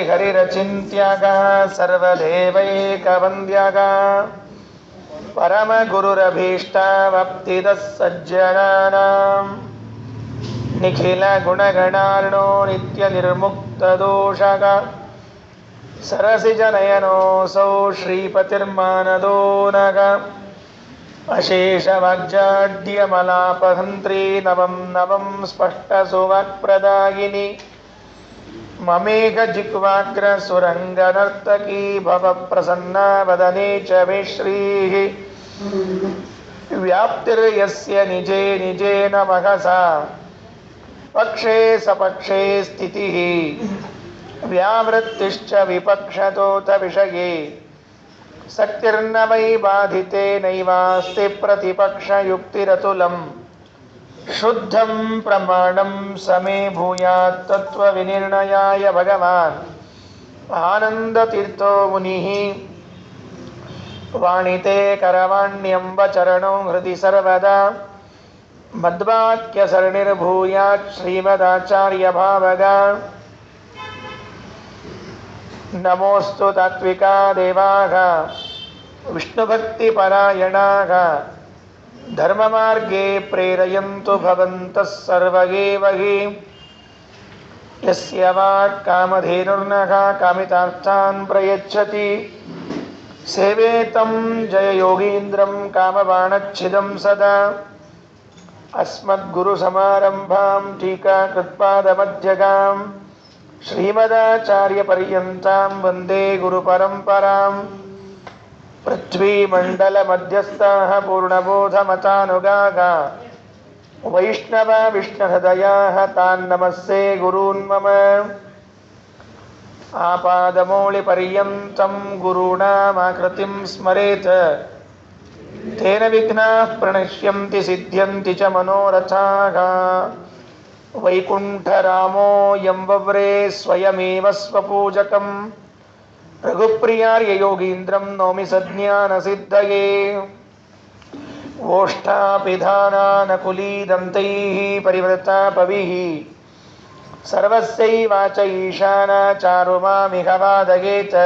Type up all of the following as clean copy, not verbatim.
ಹರಿರಚಿಂತ್ಯಗ ಸರ್ವದೇವೈಕವಂದ್ಯಗ ಪರಮಗುರುರಭೀಷ್ಟವಪ್ತಿದಃ ಸಜ್ಜನಾನಾಂ ನಿಖಿಲ ಗುಣಗಣಾರ್ಣೋ ನಿತ್ಯ ನಿರ್ಮುಕ್ತದೋಷಗ ಸರಸಿಜನಯನೋऽಸೌ ಶ್ರೀಪತಿರ್ಮಾನದೋ ನಗ ಅಶೇಷವಾಗ್ಜಾಡ್ಯಮಲಾಪಹಂತ್ರಿ ನವಂ ನವಂ ಸ್ಪಷ್ಟಸುವಾಕ್ಪ್ರದಾಯಿನಿ ಮಮೇಘ ಜಿಹ್ವಾಗ್ರ ಸುರಂಗನರ್ತಕೀ ಭವ ಪ್ರಸನ್ನ ವದನೆ ಚ ಮೇ ಶ್ರೀಃ ವ್ಯಾಪ್ತಿರ್ಯಸ್ಯ ನಿಜೇ ನಿಜೇನ ಮಹಸಾ ಪಕ್ಷೇ ಸಪಕ್ಷೇ ಸ್ಥಿತಿಃ ವ್ಯಾವೃತ್ತಿಶ್ಚ ವಿಪಕ್ಷತೋಥ ವಿಷಯೇ ಸಕ್ತಿರ್ನ ವೈ ಬಾಧಿತೆ ನೈವಾಸ್ತಿ ಪ್ರತಿಪಕ್ಷಯುಕ್ತಿರತುಲಂ ಶುದ್ಧಂ ಪ್ರಮಾಣಂ ಸಮೇ ಭೂಯಾತ್ ತತ್ವವಿನಿರ್ಣಯಾಯ ಭಗವಾನ್ ಆನಂದತೀರ್ಥೋ ಮುನಿಃ ವಾಣಿತೆ ಕರವಾಣ್ಯಂಬ ಚರಣೋ ಹೃದಿ ಸರ್ವದಾ ಮದ್ವಾಕ್ಯಸರಣಿರ್ಭೂಯಾತ್ ಶ್ರೀಮದಾಚಾರ್ಯ ಭಾವಗ ನಮೋಸ್ತು ತಾತ್ವಿಕಾ ದೇವಾಃ ವಿಷ್ಣುಭಕ್ತಿಪರಾಯಣಾಃ ಧರ್ಮಮಾರ್ಗೇ ಪ್ರೇರಯಂತು ಭವಂತಃ ಸರ್ವ ಏವ ಹಿ ಯಸ್ಯ ವಾಕ್ ಕಾಮಧೇನುರ್ನಃ ಕಾಮಿತಾರ್ಥಾನ್ ಪ್ರಯಚ್ಛತಿ ಸೇವೇತಂ ಜಯ ಯೋಗೀಂದ್ರಂ ಕಾಮಬಾಣಚ್ಛಿದಂ ಸದಾ ಅಸ್ಮದ್ಗುರುಸಮಾರಂಭಾಂ ಟೀಕಾಕೃತ್ಪಾದಮಧ್ಯಗಾಂ ಶ್ರೀಮದಾಚಾರ್ಯಪರ್ಯಂತಾಂ ವಂದೇ ಗುರುಪರಂಪರಾಂ ಪೃಥ್ವೀಮಂಡಲಮಧ್ಯಸ್ಥಾಃ ಪೂರ್ಣಬೋಧಮತಾನುಗಾಃ ವೈಷ್ಣವ ವಿಷ್ಣುಹೃದಯಾಃ ತಾನ್ ನಮಸ್ಸೇ ಗುರೂನ್ ಮಮ ಆಪಾದಮೌಳಿಪರ್ಯಂತಂ ಗುರುಣಾಮಾಕೃತಿಂ ಸ್ಮರೇತ್ ತೇನ ವಿಘ್ನಾಃ ಪ್ರಣಶ್ಯಂತಿ ಸಿದ್ಧ್ಯಂತಿ ಚ ಮನೋರಥಾಃ ವೈಕುಂಠರಾಮೋ ಯಂವವ್ರೇ ಸ್ವಯಮೇವ ಸ್ವಪೂಜಕಂ ರಘುಪ್ರಿಯಾರ್ಯ ಯೋಗೀಂದ್ರಂ ನೌಮಿ ಸಜ್ಞಾನಸಿದ್ಧಯೇ ಓಷ್ಠಾಪಿಧಾನಾನಕುಲೀದಂತೈಃ ಪರಿವೃತಾಪವಿಃ ಸರ್ವಸ್ಯೈವಾಚ ಈಶಾನಾ ಚಾರುಮಾಮಿಹ ವಾದಯೇತ್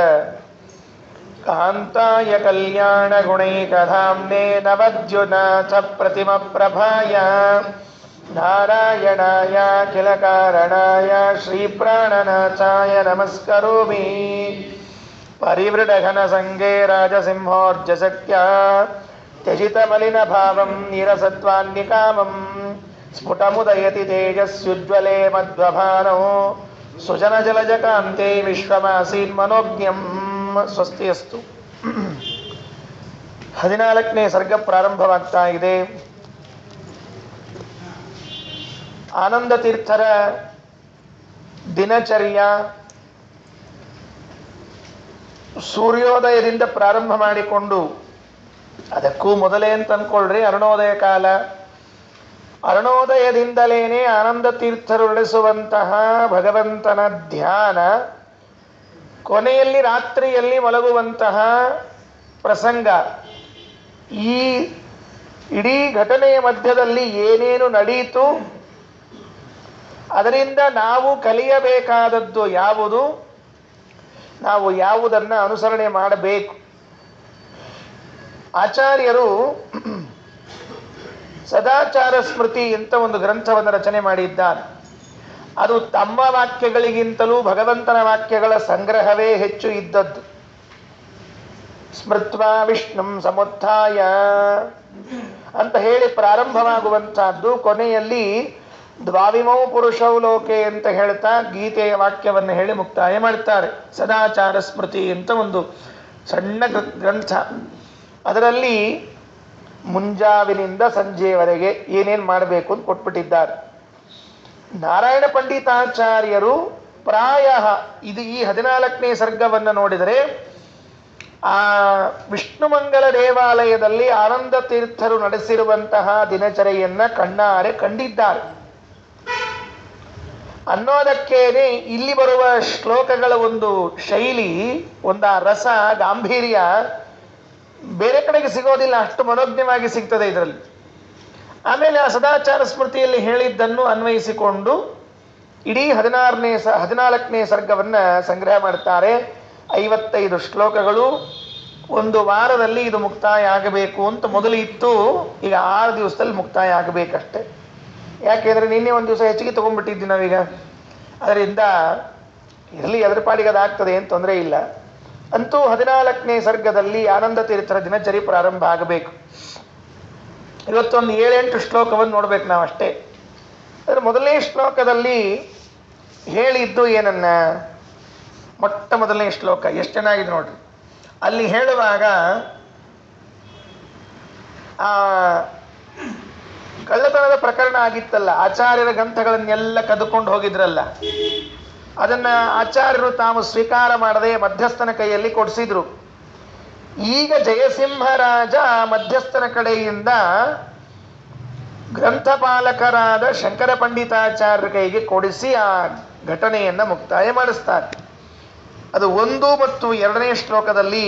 ಕಾಂತಾಯ ಕಲ್ಯಾಣಗುಣೈಕಧಾಮ್ನೇ ನವದ್ಯುನಾಥ ಪ್ರತಿಮಪ್ರಭಾಯ ನಾರಾಯಣಾಯ ಅಖಿಲಕಾರಣಾಯ ಶ್ರೀಪ್ರಾಣನಾಥಾಯ ನಮಸ್ಕರೋಮಿ ಪರಿವೃಢಘನಸಂಗೇ ರಾಜಸಿಂಹೋರ್ಜಸಕ್ಯ ತ್ಯಜಿತಮಲಿನಭಾವಂ ನೀರಸತ್ವಾನ್ನಿಕಾಮಂ ಸ್ಫುಟಮುದಯತಿ ತೇಜಸ್ಯುಜ್ವಲೇ ಮಧ್ವಭಾನೋ ಸುಜನಜಲಜಕಾಂತೆ ವಿಶ್ವಮಾಸೀನ್ಮನೋಜ್ಞಂ ಸ್ವಸ್ತಿ ಅಸ್ತು. 14ನೇ ಸರ್ಗ ಪ್ರಾರಂಭವಾಗ್ತಾ ಇದೆ. ಆನಂದ ತೀರ್ಥರ ದಿನಚರ್ಯ ಸೂರ್ಯೋದಯದಿಂದ ಪ್ರಾರಂಭ ಮಾಡಿಕೊಂಡು ಅದಕ್ಕೂ ಮೊದಲೇ ಅಂತ ಅಂದ್ಕೊಳ್ರಿ ಅರುಣೋದಯ ಕಾಲ. ಅರುಣೋದಯದಿಂದಲೇನೆ ಆನಂದ ತೀರ್ಥರು ನಡೆಸುವಂತಹ ಭಗವಂತನ ಧ್ಯಾನ, ಕೊನೆಯಲ್ಲಿ ರಾತ್ರಿಯಲ್ಲಿ ಮಲಗುವಂತಹ ಪ್ರಸಂಗ, ಈ ಇಡೀ ಘಟನೆಯ ಮಧ್ಯದಲ್ಲಿ ಏನೇನು ನಡೆಯಿತು, ಅದರಿಂದ ನಾವು ಕಲಿಯಬೇಕಾದದ್ದು ಯಾವುದು, ನಾವು ಯಾವುದನ್ನು ಅನುಸರಣೆ ಮಾಡಬೇಕು. ಆಚಾರ್ಯರು ಸದಾಚಾರ ಸ್ಮೃತಿ ಅಂತ ಒಂದು ಗ್ರಂಥವನ್ನು ರಚನೆ ಮಾಡಿದ್ದಾರೆ. ಅದು ತಮ್ಮ ವಾಕ್ಯಗಳಿಗಿಂತಲೂ ಭಗವಂತನ ವಾಕ್ಯಗಳ ಸಂಗ್ರಹವೇ ಹೆಚ್ಚು ಇದ್ದದ್ದು. ಸ್ಮೃತ್ವಾ ವಿಷ್ಣುಂ ಸಮುತ್ಥಾಯ ಅಂತ ಹೇಳಿ ಪ್ರಾರಂಭವಾಗುವಂತಹದ್ದು, ಕೊನೆಯಲ್ಲಿ ದ್ವಾವಿಮೌ ಪುರುಷೌ ಲೋಕೆ ಅಂತ ಹೇಳ್ತಾ ಗೀತೆಯ ವಾಕ್ಯವನ್ನು ಹೇಳಿ ಮುಕ್ತಾಯ ಮಾಡ್ತಾರೆ. ಸದಾಚಾರ ಸ್ಮೃತಿ ಅಂತ ಒಂದು ಸಣ್ಣ ಗ್ರಂಥ. ಅದರಲ್ಲಿ ಮುಂಜಾವಿನಿಂದ ಸಂಜೆಯವರೆಗೆ ಏನೇನು ಮಾಡಬೇಕು ಅಂತ ಕೊಟ್ಬಿಟ್ಟಿದ್ದಾರೆ. ನಾರಾಯಣ ಪಂಡಿತಾಚಾರ್ಯರು ಪ್ರಾಯ ಇದು ಈ 14ನೇ ಸರ್ಗವನ್ನು ನೋಡಿದರೆ ಆ ವಿಷ್ಣುಮಂಗಲ ದೇವಾಲಯದಲ್ಲಿ ಆನಂದ ತೀರ್ಥರು ನಡೆಸಿರುವಂತಹ ದಿನಚರಿಯನ್ನು ಕಣ್ಣಾರೆ ಕಂಡಿದ್ದಾರೆ ಅನ್ನೋದಕ್ಕೇನೆ ಇಲ್ಲಿ ಬರುವ ಶ್ಲೋಕಗಳ ಒಂದು ಶೈಲಿ, ಒಂದು ರಸ ಗಾಂಭೀರ್ಯ ಬೇರೆ ಕಡೆಗೆ ಸಿಗೋದಿಲ್ಲ, ಅಷ್ಟು ಮನೋಜ್ಞವಾಗಿ ಸಿಗ್ತದೆ ಇದರಲ್ಲಿ. ಆಮೇಲೆ ಆ ಸದಾಚಾರ ಸ್ಮೃತಿಯಲ್ಲಿ ಹೇಳಿದ್ದನ್ನು ಅನ್ವಯಿಸಿಕೊಂಡು ಇಡೀ 14ನೇ ಸರ್ಗವನ್ನ ಸಂಗ್ರಹ ಮಾಡ್ತಾರೆ. 55 ಶ್ಲೋಕಗಳು. ಒಂದು ವಾರದಲ್ಲಿ ಇದು ಮುಕ್ತಾಯ ಆಗಬೇಕು ಅಂತ ಮೊದಲು ಇತ್ತು. ಈಗ 6 ದಿವಸದಲ್ಲಿ ಮುಕ್ತಾಯ ಆಗಬೇಕಷ್ಟೆ. ಯಾಕೆಂದ್ರೆ ನಿನ್ನೆ ಒಂದು ದಿವಸ ಹೆಚ್ಚಿಗೆ ತಗೊಂಡ್ಬಿಟ್ಟಿದ್ವಿ ನಾವೀಗ. ಅದರಿಂದ ಇರಲಿ, ಅದರ ಪಾಡಿಗೆ ಅದಾಗ್ತದೆ, ಏನು ತೊಂದರೆ ಇಲ್ಲ. ಅಂತೂ 14ನೇ ಸರ್ಗದಲ್ಲಿ ಆನಂದ ತೀರ್ಥರ ದಿನಚರಿ ಪ್ರಾರಂಭ ಆಗಬೇಕು. ಇವತ್ತೊಂದು 7-8 ಶ್ಲೋಕವನ್ನು ನೋಡ್ಬೇಕು ನಾವಷ್ಟೇ. ಅದರ ಮೊದಲನೇ ಶ್ಲೋಕದಲ್ಲಿ ಹೇಳಿದ್ದು ಏನನ್ನ, ಮೊಟ್ಟ ಮೊದಲನೇ ಶ್ಲೋಕ ಎಷ್ಟು ಚೆನ್ನಾಗಿದೆ ನೋಡ್ರಿ. ಅಲ್ಲಿ ಹೇಳುವಾಗ ಆ ಕಳ್ಳತನದ ಪ್ರಕರಣ ಆಗಿತ್ತಲ್ಲ, ಆಚಾರ್ಯರ ಗ್ರಂಥಗಳನ್ನೆಲ್ಲ ಕದ್ದುಕೊಂಡು ಹೋಗಿದ್ರಲ್ಲ, ಅದನ್ನ ಆಚಾರ್ಯರು ತಾವು ಸ್ವೀಕಾರ ಮಾಡದೆ ಮಧ್ಯಸ್ಥನ ಕೈಯಲ್ಲಿ ಕೊಡಿಸಿದ್ರು. ಈಗ ಜಯಸಿಂಹರಾಜ ಮಧ್ಯಸ್ಥನ ಕಡೆಯಿಂದ ಗ್ರಂಥಪಾಲಕರಾದ ಶಂಕರ ಪಂಡಿತಾಚಾರ್ಯರ ಕೈಗೆ ಕೊಡಿಸಿ ಆ ಘಟನೆಯನ್ನು ಮುಕ್ತಾಯ ಮಾಡಿಸ್ತಾರೆ. ಅದು 1 ಮತ್ತು 2ನೇ ಶ್ಲೋಕದಲ್ಲಿ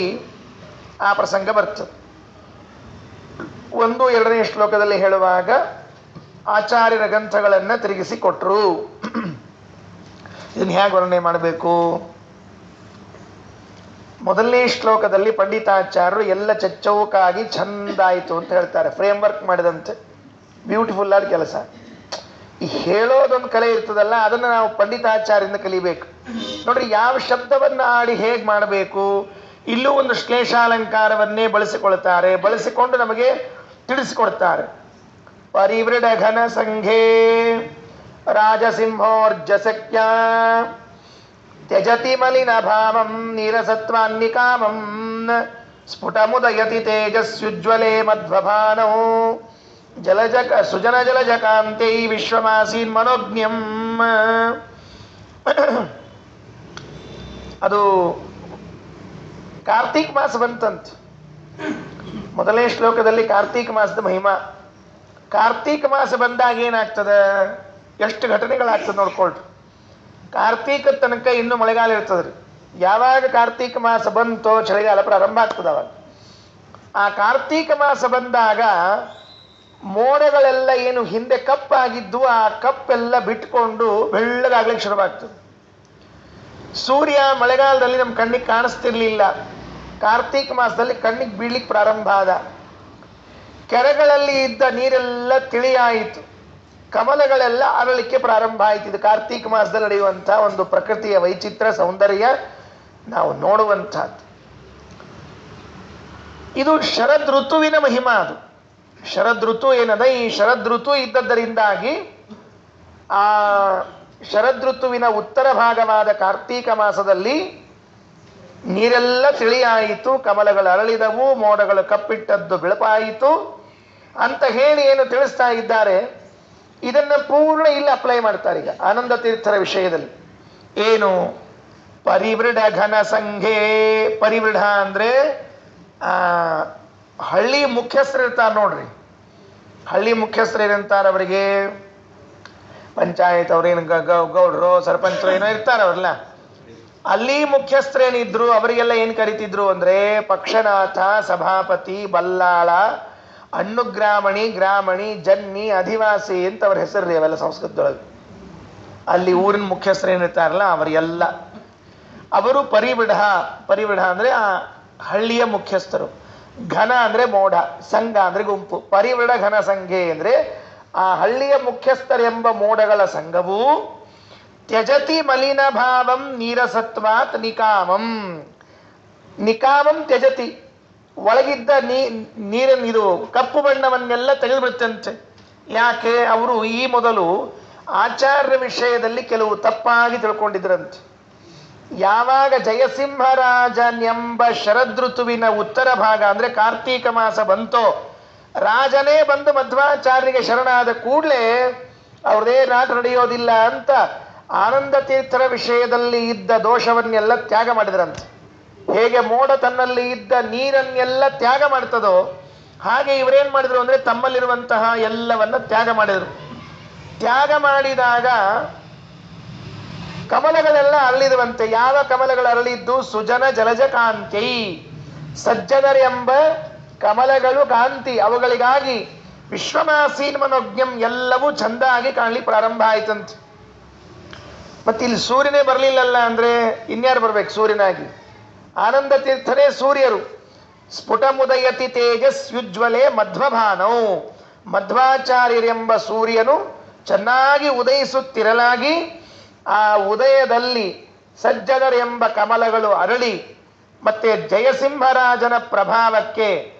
ಆ ಪ್ರಸಂಗ ಬರ್ತದೆ. 1, 2ನೇ ಶ್ಲೋಕದಲ್ಲಿ ಹೇಳುವಾಗ ಆಚಾರ್ಯರ ಗ್ರಂಥಗಳನ್ನು ತಿರುಗಿಸಿ ಕೊಟ್ಟರು. ಇದನ್ನು ಹೇಗೆ ವರ್ಣನೆ ಮಾಡಬೇಕು? ಮೊದಲನೇ ಶ್ಲೋಕದಲ್ಲಿ ಪಂಡಿತಾಚಾರ್ಯರು ಎಲ್ಲ ಚಚ್ಚೌಕಾಗಿ ಚಂದಾಯಿತು ಅಂತ ಹೇಳ್ತಾರೆ. ಫ್ರೇಮ್ ವರ್ಕ್ ಮಾಡಿದಂತೆ ಬ್ಯೂಟಿಫುಲ್ ಆದ ಕೆಲಸ. ಈ ಹೇಳೋದೊಂದು ಕಲೆ ಇರ್ತದಲ್ಲ, ಅದನ್ನು ನಾವು ಪಂಡಿತಾಚಾರ್ಯರಿಂದ ಕಲಿಬೇಕು. ನೋಡ್ರಿ, ಯಾವ ಶಬ್ದವನ್ನು ಆಡಿ ಹೇಗೆ ಮಾಡಬೇಕು, ಇಲ್ಲೂ ಒಂದು ಶ್ಲೇಷಾಲಂಕಾರವನ್ನೇ ಬಳಸಿಕೊಳ್ತಾರೆ. ಬಳಸಿಕೊಂಡು ನಮಗೆ ತಿಳಿಸಿಕೊಡ್ತಾರೆ. ಪರಿವೃಢ ಘನ ಸಂಘೇ ರಾಜಸಿಂಹೋರ್ಜಸಕ್ಯ ತ್ಯಜತಿ ಮಲಿನ ಭಾವಂ ನೀರಸತ್ವಾನ್ನಿಕಾಮಂ ಸ್ಫುಟಮುದಯತಿ ತೇಜಸ್ಯುಜ್ವಲೇ ಮಧ್ವಭಾನೋ ಸುಜನ ಜಲಜಕಾಂತೈ ವಿಶ್ವಮಾಸೀನ್ ಮನೋಜ್ಞಂ. ಅದು ಕಾರ್ತೀಕ ಮಾಸ ಬಂತಂತ. ಮೊದಲನೇ ಶ್ಲೋಕದಲ್ಲಿ ಕಾರ್ತೀಕ ಮಾಸದ ಮಹಿಮಾ. ಕಾರ್ತೀಕ ಮಾಸ ಬಂದಾಗ ಏನಾಗ್ತದೆ, ಎಷ್ಟು ಘಟನೆಗಳಾಗ್ತದೆ ನೋಡ್ಕೊಳ್ರಿ. ಕಾರ್ತೀಕ ತನಕ ಇನ್ನೂ ಮಳೆಗಾಲ ಇರ್ತದ್ರಿ. ಯಾವಾಗ ಕಾರ್ತೀಕ ಮಾಸ ಬಂತೋ ಚಳಿಗಾಲ ಪ್ರಾರಂಭ ಆಗ್ತದೆ. ಅವಾಗ ಆ ಕಾರ್ತೀಕ ಮಾಸ ಬಂದಾಗ ಮೋಡಗಳೆಲ್ಲ ಏನು ಹಿಂದೆ ಕಪ್ಪಾಗಿದ್ದು ಆ ಕಪ್ಪೆಲ್ಲ ಬಿಟ್ಕೊಂಡು ಬೆಳ್ಳಗಾಗ್ಲಿಕ್ಕೆ ಶುರುವಾಗ್ತದೆ. ಸೂರ್ಯ ಮಳೆಗಾಲದಲ್ಲಿ ನಮ್ಮ ಕಣ್ಣಿಗೆ ಕಾಣಿಸ್ತಿರ್ಲಿಲ್ಲ. ಕಾರ್ತೀಕ ಮಾಸದಲ್ಲಿ ಕಣ್ಣಿಗೆ ಬೀಳ್ಲಿಕ್ಕೆ ಪ್ರಾರಂಭ ಆದ. ಕೆರೆಗಳಲ್ಲಿ ಇದ್ದ ನೀರೆಲ್ಲ ತಿಳಿಯಾಯಿತು. ಕಮಲಗಳೆಲ್ಲ ಅರಳಿಕ್ಕೆ ಪ್ರಾರಂಭ ಆಯಿತು. ಇದು ಕಾರ್ತೀಕ ಮಾಸದಲ್ಲಿ ನಡೆಯುವಂಥ ಒಂದು ಪ್ರಕೃತಿಯ ವೈಚಿತ್ರ ಸೌಂದರ್ಯ ನಾವು ನೋಡುವಂಥದ್ದು. ಇದು ಶರದ್ ಋತುವಿನ ಮಹಿಮಾ. ಅದು ಶರದ್ ಋತು ಏನದ, ಈ ಶರದ್ ಋತು ಇದ್ದದ್ದರಿಂದಾಗಿ ಆ ಶರದ್ ಋತುವಿನ ಉತ್ತರ ಭಾಗವಾದ ಕಾರ್ತೀಕ ಮಾಸದಲ್ಲಿ ನೀರೆಲ್ಲ ತಿಳಿಯಾಯಿತು, ಕಮಲಗಳು ಅರಳಿದವು, ಮೋಡಗಳು ಕಪ್ಪಿಟ್ಟದ್ದು ಬೆಳಪಾಯಿತು ಅಂತ ಹೇಳಿ ಏನು ತಿಳಿಸ್ತಾ ಇದ್ದಾರೆ. ಇದನ್ನು ಪೂರ್ಣ ಇಲ್ಲಿ ಅಪ್ಲೈ ಮಾಡ್ತಾರೆ ಈಗ ಆನಂದ ತೀರ್ಥರ ವಿಷಯದಲ್ಲಿ. ಏನು? ಪರಿವೃಢ ಘನ ಸಂಘೇ. ಪರಿವೃಢ ಅಂದ್ರೆ ಹಳ್ಳಿ ಮುಖ್ಯಸ್ಥರು ಇರ್ತಾರೆ ನೋಡ್ರಿ. ಹಳ್ಳಿ ಮುಖ್ಯಸ್ಥರು ಏನಂತಾರೆ ಅವರಿಗೆ? ಪಂಚಾಯತ್ ಅವ್ರೇನು ಗೌಡ್ರು ಸರ್ಪಂಚರು ಏನೋ ಇರ್ತಾರೆ ಅವರೆಲ್ಲ. ಅಲ್ಲಿ ಮುಖ್ಯಸ್ಥರೇನಿದ್ರು ಅವರಿಗೆಲ್ಲ ಏನು ಕರಿತಿದ್ರು ಅಂದ್ರೆ ಪಕ್ಷನಾಥ, ಸಭಾಪತಿ, ಬಲ್ಲಾಳ, ಅಣ್ಣುಗ್ರಾಮಣಿ, ಗ್ರಾಮಣಿ, ಜನ್ನಿ, ಅಧಿವಾಸಿ ಅಂತ ಅವ್ರ ಹೆಸರು ಅವೆಲ್ಲ ಸಂಸ್ಕೃತದೊಳಗೆ. ಅಲ್ಲಿ ಊರಿನ ಮುಖ್ಯಸ್ಥರೇನಿರ್ತಾರಲ್ಲ ಅವರಿಗೆಲ್ಲ ಅವರು ಪರಿವಿಢ. ಪರಿವಿಢ ಅಂದ್ರೆ ಆ ಹಳ್ಳಿಯ ಮುಖ್ಯಸ್ಥರು. ಘನ ಅಂದ್ರೆ ಮೋಡ, ಸಂಘ ಅಂದ್ರೆ ಗುಂಪು. ಪರಿವಿಢ ಘನ ಸಂಘೆ ಅಂದ್ರೆ ಆ ಹಳ್ಳಿಯ ಮುಖ್ಯಸ್ಥರೆಂಬ ಮೋಡಗಳ ಸಂಘವು ತ್ಯಜತಿ ಮಲಿನ ಭಾವಂ ನೀರಸತ್ವಾತ್ ನಿಕಾಮಂ. ನಿಕಾಮಂ ತ್ಯಜತಿ, ಒಳಗಿದ್ದ ನೀರನ್ನು ಇದು ಕಪ್ಪು ಬಣ್ಣವನ್ನೆಲ್ಲ ತೆಗೆದುಬಿಡುತ್ತಂತೆ. ಯಾಕೆ? ಅವರು ಈ ಮೊದಲು ಆಚಾರ್ಯ ವಿಷಯದಲ್ಲಿ ಕೆಲವು ತಪ್ಪಾಗಿ ತಿಳ್ಕೊಂಡಿದ್ರಂತೆ. ಯಾವಾಗ ಜಯಸಿಂಹರಾಜನೆಂಬ ಶರದೃತುವಿನ ಉತ್ತರ ಭಾಗ ಅಂದ್ರೆ ಕಾರ್ತೀಕ ಮಾಸ ಬಂತೋ, ರಾಜನೇ ಬಂದು ಮಧ್ವಾಚಾರ್ಯರಿಗೆ ಶರಣಾದ ಕೂಡಲೇ ಅವ್ರದೇ ನಾಟ ನಡೆಯೋದಿಲ್ಲ ಅಂತ ಆನಂದ ತೀರ್ಥರ ವಿಷಯದಲ್ಲಿ ಇದ್ದ ದೋಷವನ್ನೆಲ್ಲ ತ್ಯಾಗ ಮಾಡಿದ್ರಂತೆ. ಹೇಗೆ ಮೋಡ ತನ್ನಲ್ಲಿ ಇದ್ದ ನೀರನ್ನೆಲ್ಲ ತ್ಯಾಗ ಮಾಡ್ತದೋ ಹಾಗೆ ಇವರೇನ್ ಮಾಡಿದ್ರು ಅಂದ್ರೆ ತಮ್ಮಲ್ಲಿರುವಂತಹ ಎಲ್ಲವನ್ನ ತ್ಯಾಗ ಮಾಡಿದರು. ತ್ಯಾಗ ಮಾಡಿದಾಗ ಕಮಲಗಳೆಲ್ಲ ಅರಳಿರುವಂತೆ. ಯಾವ ಕಮಲಗಳು ಅರಳಿದ್ದು? ಸುಜನ ಜಲಜ ಕಾಂತಿ, ಸಜ್ಜನರೆಂಬ ಕಮಲಗಳು ಕಾಂತಿ. ಅವುಗಳಿಗಾಗಿ ವಿಶ್ವಮಾಸೀನ್ ಮನೋಜ್ಞಂ ಎಲ್ಲವೂ ಚಂದಾಗಿ ಕಾಣಲಿ ಪ್ರಾರಂಭ ಆಯ್ತಂತೆ. ಮತ್ತೆ ಇಲ್ಲಿ ಸೂರ್ಯನೇ ಬರಲಿಲ್ಲಲ್ಲ ಅಂದರೆ ಇನ್ಯಾರು ಬರ್ಬೇಕು ಸೂರ್ಯನಾಗಿ? ಆನಂದ ತೀರ್ಥರೇ ಸೂರ್ಯರು. ಸ್ಫುಟಮುದಯತಿ ತೇಜಸ್ಯುಜ್ವಲೆ ಮಧ್ವಭಾನೌ. ಮಧ್ವಾಚಾರ್ಯರೆಂಬ ಸೂರ್ಯನು ಚೆನ್ನಾಗಿ ಉದಯಿಸುತ್ತಿರಲಾಗಿ ಆ ಉದಯದಲ್ಲಿ ಸಜ್ಜನರೆಂಬ ಕಮಲಗಳು ಅರಳಿ ಮತ್ತೆ ಜಯಸಿಂಹರಾಜನ ಪ್ರಭಾವಕ್ಕೆ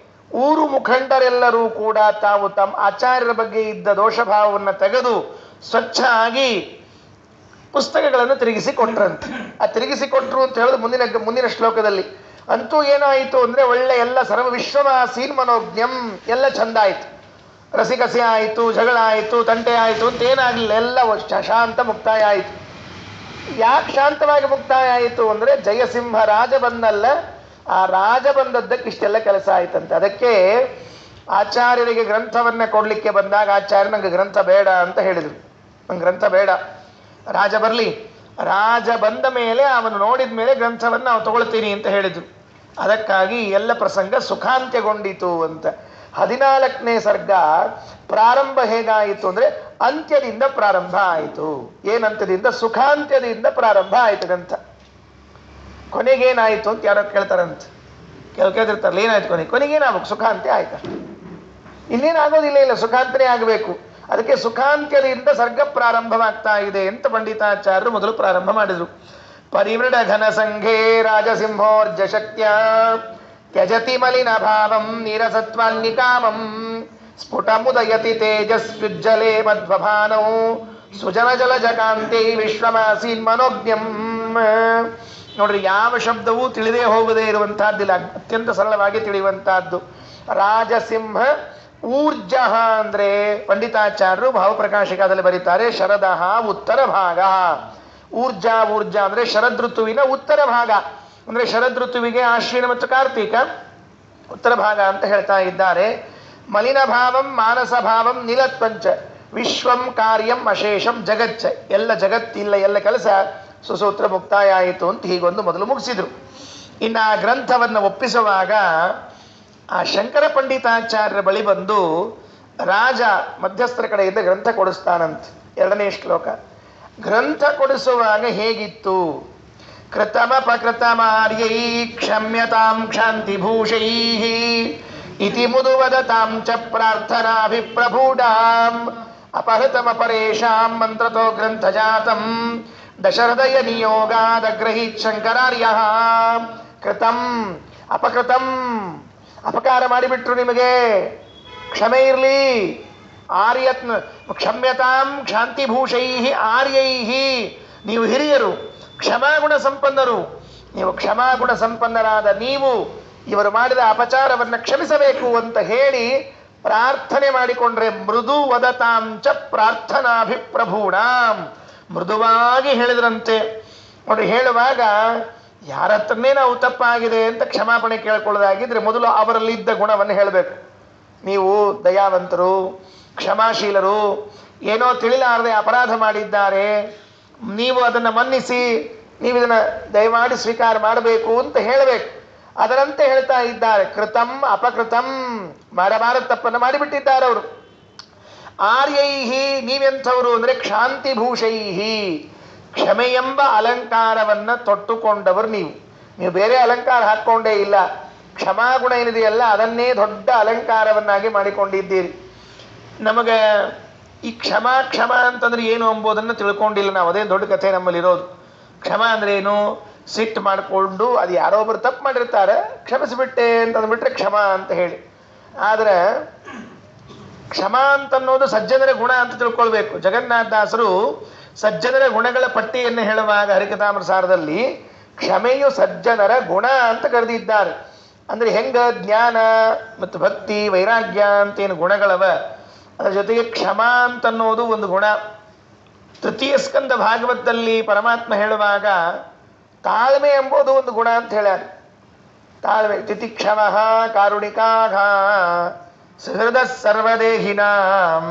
ಊರು ಮುಖಂಡರೆಲ್ಲರೂ ಕೂಡ ತಾವು ತಮ್ಮ ಆಚಾರ್ಯರ ಬಗ್ಗೆ ಇದ್ದ ದೋಷಭಾವವನ್ನು ತೆಗೆದು ಸ್ವಚ್ಛ ಆಗಿ ಪುಸ್ತಕಗಳನ್ನು ತಿರುಗಿಸಿಕೊಟ್ರಂತೆ. ಆ ತಿರುಗಿಸಿಕೊಟ್ರು ಅಂತ ಹೇಳೋದು ಮುಂದಿನ ಶ್ಲೋಕದಲ್ಲಿ. ಅಂತೂ ಏನಾಯಿತು ಅಂದರೆ ಒಳ್ಳೆ ಎಲ್ಲ ಸರ್ವ ವಿಶ್ವಮಾಸೀನ್ ಮನೋಜ್ಞಂ, ಎಲ್ಲ ಚಂದ ಆಯಿತು. ರಸಿಕಸಿ ಆಯಿತು, ಜಗಳ ಆಯಿತು, ತಂಟೆ ಆಯಿತು ಅಂತ ಏನಾಗಲಿಲ್ಲ, ಎಲ್ಲ ಶಾಂತ ಮುಕ್ತಾಯ ಆಯಿತು. ಯಾಕೆ ಶಾಂತವಾಗಿ ಮುಕ್ತಾಯ ಆಯಿತು ಅಂದರೆ ಜಯಸಿಂಹ ರಾಜ ಬಂದಲ್ಲ, ಆ ರಾಜ ಬಂದದ್ದಕ್ಕೆ ಇಷ್ಟೆಲ್ಲ ಕೆಲಸ ಆಯ್ತಂತೆ. ಅದಕ್ಕೆ ಆಚಾರ್ಯರಿಗೆ ಗ್ರಂಥವನ್ನ ಕೊಡ್ಲಿಕ್ಕೆ ಬಂದಾಗ ಆಚಾರ್ಯ ನಂಗೆ ಗ್ರಂಥ ಬೇಡ ಅಂತ ಹೇಳಿದರು. ನಂಗೆ ಗ್ರಂಥ ಬೇಡ, ರಾಜ ಬರಲಿ, ರಾಜ ಬಂದ ಮೇಲೆ ಅವನು ನೋಡಿದ ಮೇಲೆ ಗ್ರಂಥವನ್ನು ನಾವು ತಗೊಳ್ತೀನಿ ಅಂತ ಹೇಳಿದರು. ಅದಕ್ಕಾಗಿ ಎಲ್ಲ ಪ್ರಸಂಗ ಸುಖಾಂತ್ಯಗೊಂಡಿತು ಅಂತ. 14ನೇ ಸರ್ಗ ಪ್ರಾರಂಭ ಹೇಗಾಯಿತು ಅಂದರೆ ಅಂತ್ಯದಿಂದ ಪ್ರಾರಂಭ ಆಯಿತು. ಏನಂತ್ಯದಿಂದ? ಸುಖಾಂತ್ಯದಿಂದ ಪ್ರಾರಂಭ ಆಯಿತು ಗ್ರಂಥ. ಕೊನೆಗೇನಾಯಿತು ಅಂತ ಯಾರೋ ಕೇಳ್ತಾರಂತೆ, ಕೇಳ್ತಿರ್ತಾರಲ್ಲ, ಏನಾಯ್ತು ಕೊನೆಗೇನಾಗಬೇಕು? ಸುಖಾಂತ್ಯ ಆಯ್ತು. ಇನ್ನೇನಾಗೋದಿಲ್ಲ, ಇಲ್ಲ ಸುಖಾಂತನೇ ಆಗಬೇಕು. ಅದಕ್ಕೆ ಸುಖಾಂತ್ಯದಿಂದ ಸರ್ಗ ಪ್ರಾರಂಭವಾಗ್ತಾ ಇದೆ ಅಂತ ಪಂಡಿತಾಚಾರ್ಯರು ಮೊದಲು ಪ್ರಾರಂಭ ಮಾಡಿದರು. ಪರಿವೃಢ ಘನ ಸಂಘೇ ರಾಜಸಿಂಹೋರ್ಜ ಶಕ್ತ್ಯ ತ್ಯಜತಿ ಮಲಿನ ಭಾವಂ ನೀರಸತ್ವಾನ್ನಿಕಾಮಂ ಸ್ಫುಟಮುದಯತಿ ತೇಜಸ್ಯುಜ್ಜಲೆ ಮಧ್ವಭಾನೌ ಸುಜನ ಜಲಜ ಕಾಂತೈ ವಿಶ್ವಮಾಸೀನ್ ಮನೋಜ್ಞಂ. ನೋಡ್ರಿ, ಯಾವ ಶಬ್ದವೂ ತಿಳಿದೇ ಹೋಗದೇ ಇರುವಂತಹದ್ದಿಲ್ಲ, ಅತ್ಯಂತ ಸರಳವಾಗಿ ತಿಳಿಯುವಂತಹದ್ದು. ರಾಜಸಿಂಹ ಊರ್ಜ ಅಂದ್ರೆ ಪಂಡಿತಾಚಾರ್ಯರು ಭಾವಪ್ರಕಾಶಿಕದಲ್ಲಿ ಬರೀತಾರೆ ಶರದಃ ಉತ್ತರ ಭಾಗ. ಊರ್ಜ ಅಂದ್ರೆ ಶರದೃತುವಿನ ಉತ್ತರ ಭಾಗ, ಅಂದ್ರೆ ಶರದೃತುವಿಗೆ ಆಶ್ವಿನ ಮತ್ತು ಕಾರ್ತೀಕ ಉತ್ತರ ಭಾಗ ಅಂತ ಹೇಳ್ತಾ ಇದ್ದಾರೆ. ಮಲಿನ ಭಾವಂ ಮಾನಸ ಭಾವಂ ನಿಲತ್ವಂಚ ವಿಶ್ವಂ ಕಾರ್ಯಂ ಅಶೇಷಂ ಜಗಚ್ಚ. ಎಲ್ಲ ಜಗತ್ತಿಲ್ಲ, ಎಲ್ಲ ಕೆಲಸ ಸುಸೂತ್ರ ಮುಕ್ತಾಯ ಆಯಿತು ಅಂತ ಹೀಗೊಂದು ಮೊದಲು ಮುಗಿಸಿದ್ರು. ಇನ್ನು ಆ ಗ್ರಂಥವನ್ನು ಒಪ್ಪಿಸುವಾಗ ಆ ಶಂಕರ ಪಂಡಿತಾಚಾರ್ಯರ ಬಳಿ ಬಂದು ರಾಜ ಮಧ್ಯಸ್ಥರ ಕಡೆಯಿಂದ ಗ್ರಂಥ ಕೊಡಿಸ್ತಾನಂತೆ. 2ನೇ ಶ್ಲೋಕ. ಗ್ರಂಥ ಕೊಡಿಸುವಾಗ ಹೇಗಿತ್ತು? ಕೃತಮಪಕೃತಮಾರ್ಯೈ ಕ್ಷಮ್ಯತಾಂ ಕ್ಷಾಂತಿಭೂಷೈ ಇತಿ ಮುದುವದತಾಂ ಚ ಪ್ರಾರ್ಥನಾಭಿಪ್ರಭೂಢಾಂ ಅಪಹೃತಮಪರೇಷಾಂ ಮಂತ್ರತೋ ಗ್ರಂಥಜಾತಂ ದಶಹೃದಯ ನಿಯೋಗಾದಗ್ರಹೀತ್ ಶಂಕರಾರ್ಯಃ. ಕೃತಂ ಅಪಕೃತಂ, ಅಪಕಾರ ಮಾಡಿಬಿಟ್ರು, ನಿಮಗೆ ಕ್ಷಮೆ ಇರಲಿ. ಆರ್ಯತ್ನ ಕ್ಷಮ್ಯತಾಂ ಕ್ಷಾಂತಿಭೂಷೈ ಆರ್ಯೈ, ನೀವು ಹಿರಿಯರು, ಕ್ಷಮಾಗುಣ ಸಂಪನ್ನರು. ನೀವು ಕ್ಷಮಾಗುಣ ಸಂಪನ್ನರಾದ ನೀವು ಇವರು ಮಾಡಿದ ಅಪಚಾರವನ್ನು ಕ್ಷಮಿಸಬೇಕು ಅಂತ ಹೇಳಿ ಪ್ರಾರ್ಥನೆ ಮಾಡಿಕೊಂಡ್ರೆ ಮೃದು ವದತಾಂಚ ಪ್ರಾರ್ಥನಾಭಿಪ್ರಭೂಣಾಂ, ಮೃದುವಾಗಿ ಹೇಳಿದ್ರಂತೆ. ನೋಡಿ, ಹೇಳುವಾಗ ಯಾರ ಹತ್ರನೇ ನಾವು ತಪ್ಪಾಗಿದೆ ಅಂತ ಕ್ಷಮಾಪಣೆ ಕೇಳ್ಕೊಳ್ಳೋದಾಗಿದ್ರೆ ಮೊದಲು ಅವರಲ್ಲಿದ್ದ ಗುಣವನ್ನು ಹೇಳಬೇಕು. ನೀವು ದಯಾವಂತರು, ಕ್ಷಮಾಶೀಲರು, ಏನೋ ತಿಳಿಲಾರದೆ ಅಪರಾಧ ಮಾಡಿದ್ದಾರೆ, ನೀವು ಅದನ್ನು ಮನ್ನಿಸಿ ನೀವು ಇದನ್ನು ದಯಮಾಡಿ ಸ್ವೀಕಾರ ಮಾಡಬೇಕು ಅಂತ ಹೇಳಬೇಕು. ಅದರಂತೆ ಹೇಳ್ತಾ ಇದ್ದಾರೆ. ಕೃತಂ ಅಪಕೃತಂ, ಮಾಡಬಾರದ ತಪ್ಪನ್ನು ಮಾಡಿಬಿಟ್ಟಿದ್ದಾರೆ ಅವರು. ಆರ್ಯೈಹಿ, ನೀವೆಂಥವರು ಅಂದರೆ ಕ್ಷಾಂತಿಭೂಷೈಹಿ, ಕ್ಷಮೆ ಎಂಬ ಅಲಂಕಾರವನ್ನ ತೊಟ್ಟುಕೊಂಡವರು ನೀವು. ನೀವು ಬೇರೆ ಅಲಂಕಾರ ಹಾಕ್ಕೊಂಡೇ ಇಲ್ಲ, ಕ್ಷಮಾಗುಣ ಏನಿದೆಯಲ್ಲ ಅದನ್ನೇ ದೊಡ್ಡ ಅಲಂಕಾರವನ್ನಾಗಿ ಮಾಡಿಕೊಂಡಿದ್ದೀರಿ. ನಮಗೆ ಈ ಕ್ಷಮ ಅಂತಂದ್ರೆ ಏನು ಎಂಬುದನ್ನು ತಿಳ್ಕೊಂಡಿಲ್ಲ ನಾವು. ಅದೇ ದೊಡ್ಡ ಕಥೆ ನಮ್ಮಲ್ಲಿರೋದು. ಕ್ಷಮ ಅಂದ್ರೆ ಏನು? ಸಿಟ್ಟು ಮಾಡಿಕೊಂಡು ಅದು ಯಾರೋ ಒಬ್ಬರು ತಪ್ಪು ಮಾಡಿರ್ತಾರೆ, ಕ್ಷಮಿಸಿಬಿಟ್ಟೆ ಅಂತ ಅಂದ್ಬಿಟ್ರೆ ಕ್ಷಮ ಅಂತ ಹೇಳಿ. ಆದರೆ ಕ್ಷಮ ಅಂತನ್ನೋದು ಸಜ್ಜನರ ಗುಣ ಅಂತ ತಿಳ್ಕೊಳ್ಬೇಕು. ಜಗನ್ನಾಥದಾಸರು ಸಜ್ಜನರ ಗುಣಗಳ ಪಟ್ಟಿಯನ್ನು ಹೇಳುವಾಗ ಹರಿಕಥಾಮೃತಸಾರದಲ್ಲಿ ಕ್ಷಮೆಯು ಸಜ್ಜನರ ಗುಣ ಅಂತ ಕರೆದಿದ್ದಾರೆ. ಅಂದ್ರೆ ಹೆಂಗ ಜ್ಞಾನ ಮತ್ತು ಭಕ್ತಿ ವೈರಾಗ್ಯ ಅಂತೇನು ಗುಣಗಳವ, ಅದರ ಜೊತೆಗೆ ಕ್ಷಮಾ ಅಂತನ್ನೋದು ಒಂದು ಗುಣ. ತೃತೀಯ ಸ್ಕಂದ ಭಾಗವತದಲ್ಲಿ ಪರಮಾತ್ಮ ಹೇಳುವಾಗ ತಾಳ್ಮೆ ಎಂಬುದು ಒಂದು ಗುಣ ಅಂತ ಹೇಳ್ಯಾರ. ತಾಳ್ಮೆ, ತಿತಿಕ್ಷಮಃ ಕಾರುಣಿಕಾಘ ಸುಹೃದ ಸರ್ವದೇಹಿನಾಂ.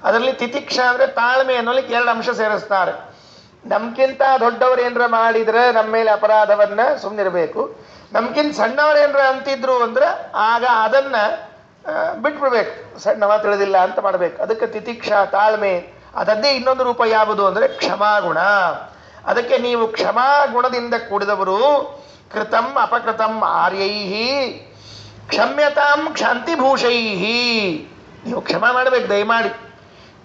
ಅದರಲ್ಲಿ ತಿತಿಕ್ಷ ಅಂದ್ರೆ ತಾಳ್ಮೆ ಅನ್ನೋಲಿಕ್ಕೆ 2 ಅಂಶ ಸೇರಿಸ್ತಾರೆ. ನಮ್ಗಿಂತ ದೊಡ್ಡವರು ಏನರ ಮಾಡಿದ್ರೆ ನಮ್ಮ ಮೇಲೆ ಅಪರಾಧವನ್ನ ಸುಮ್ಮನಿರಬೇಕು, ನಮ್ಗಿಂತ ಸಣ್ಣವ್ರು ಏನರ ಅಂತಿದ್ರು ಅಂದ್ರೆ ಆಗ ಅದನ್ನ ಬಿಟ್ಬಿಡ್ಬೇಕು, ಸಣ್ಣವ ತಿಳಿದಿಲ್ಲ ಅಂತ ಮಾಡ್ಬೇಕು. ಅದಕ್ಕೆ ತಿತಿಕ್ಷ ತಾಳ್ಮೆ. ಅದದ್ದೇ ಇನ್ನೊಂದು ರೂಪ ಯಾವುದು ಅಂದ್ರೆ ಕ್ಷಮಾಗುಣ. ಅದಕ್ಕೆ ನೀವು ಕ್ಷಮಾ ಗುಣದಿಂದ ಕೂಡಿದವರು. ಕೃತಂ ಅಪಕೃತಂ ಆರ್ಯೈಹಿ ಕ್ಷಮ್ಯತಾಂ ಕ್ಷಾಂತಿಭೂಷೈಹಿ. ನೀವು ಕ್ಷಮಾ ಮಾಡಬೇಕು ದಯಮಾಡಿ.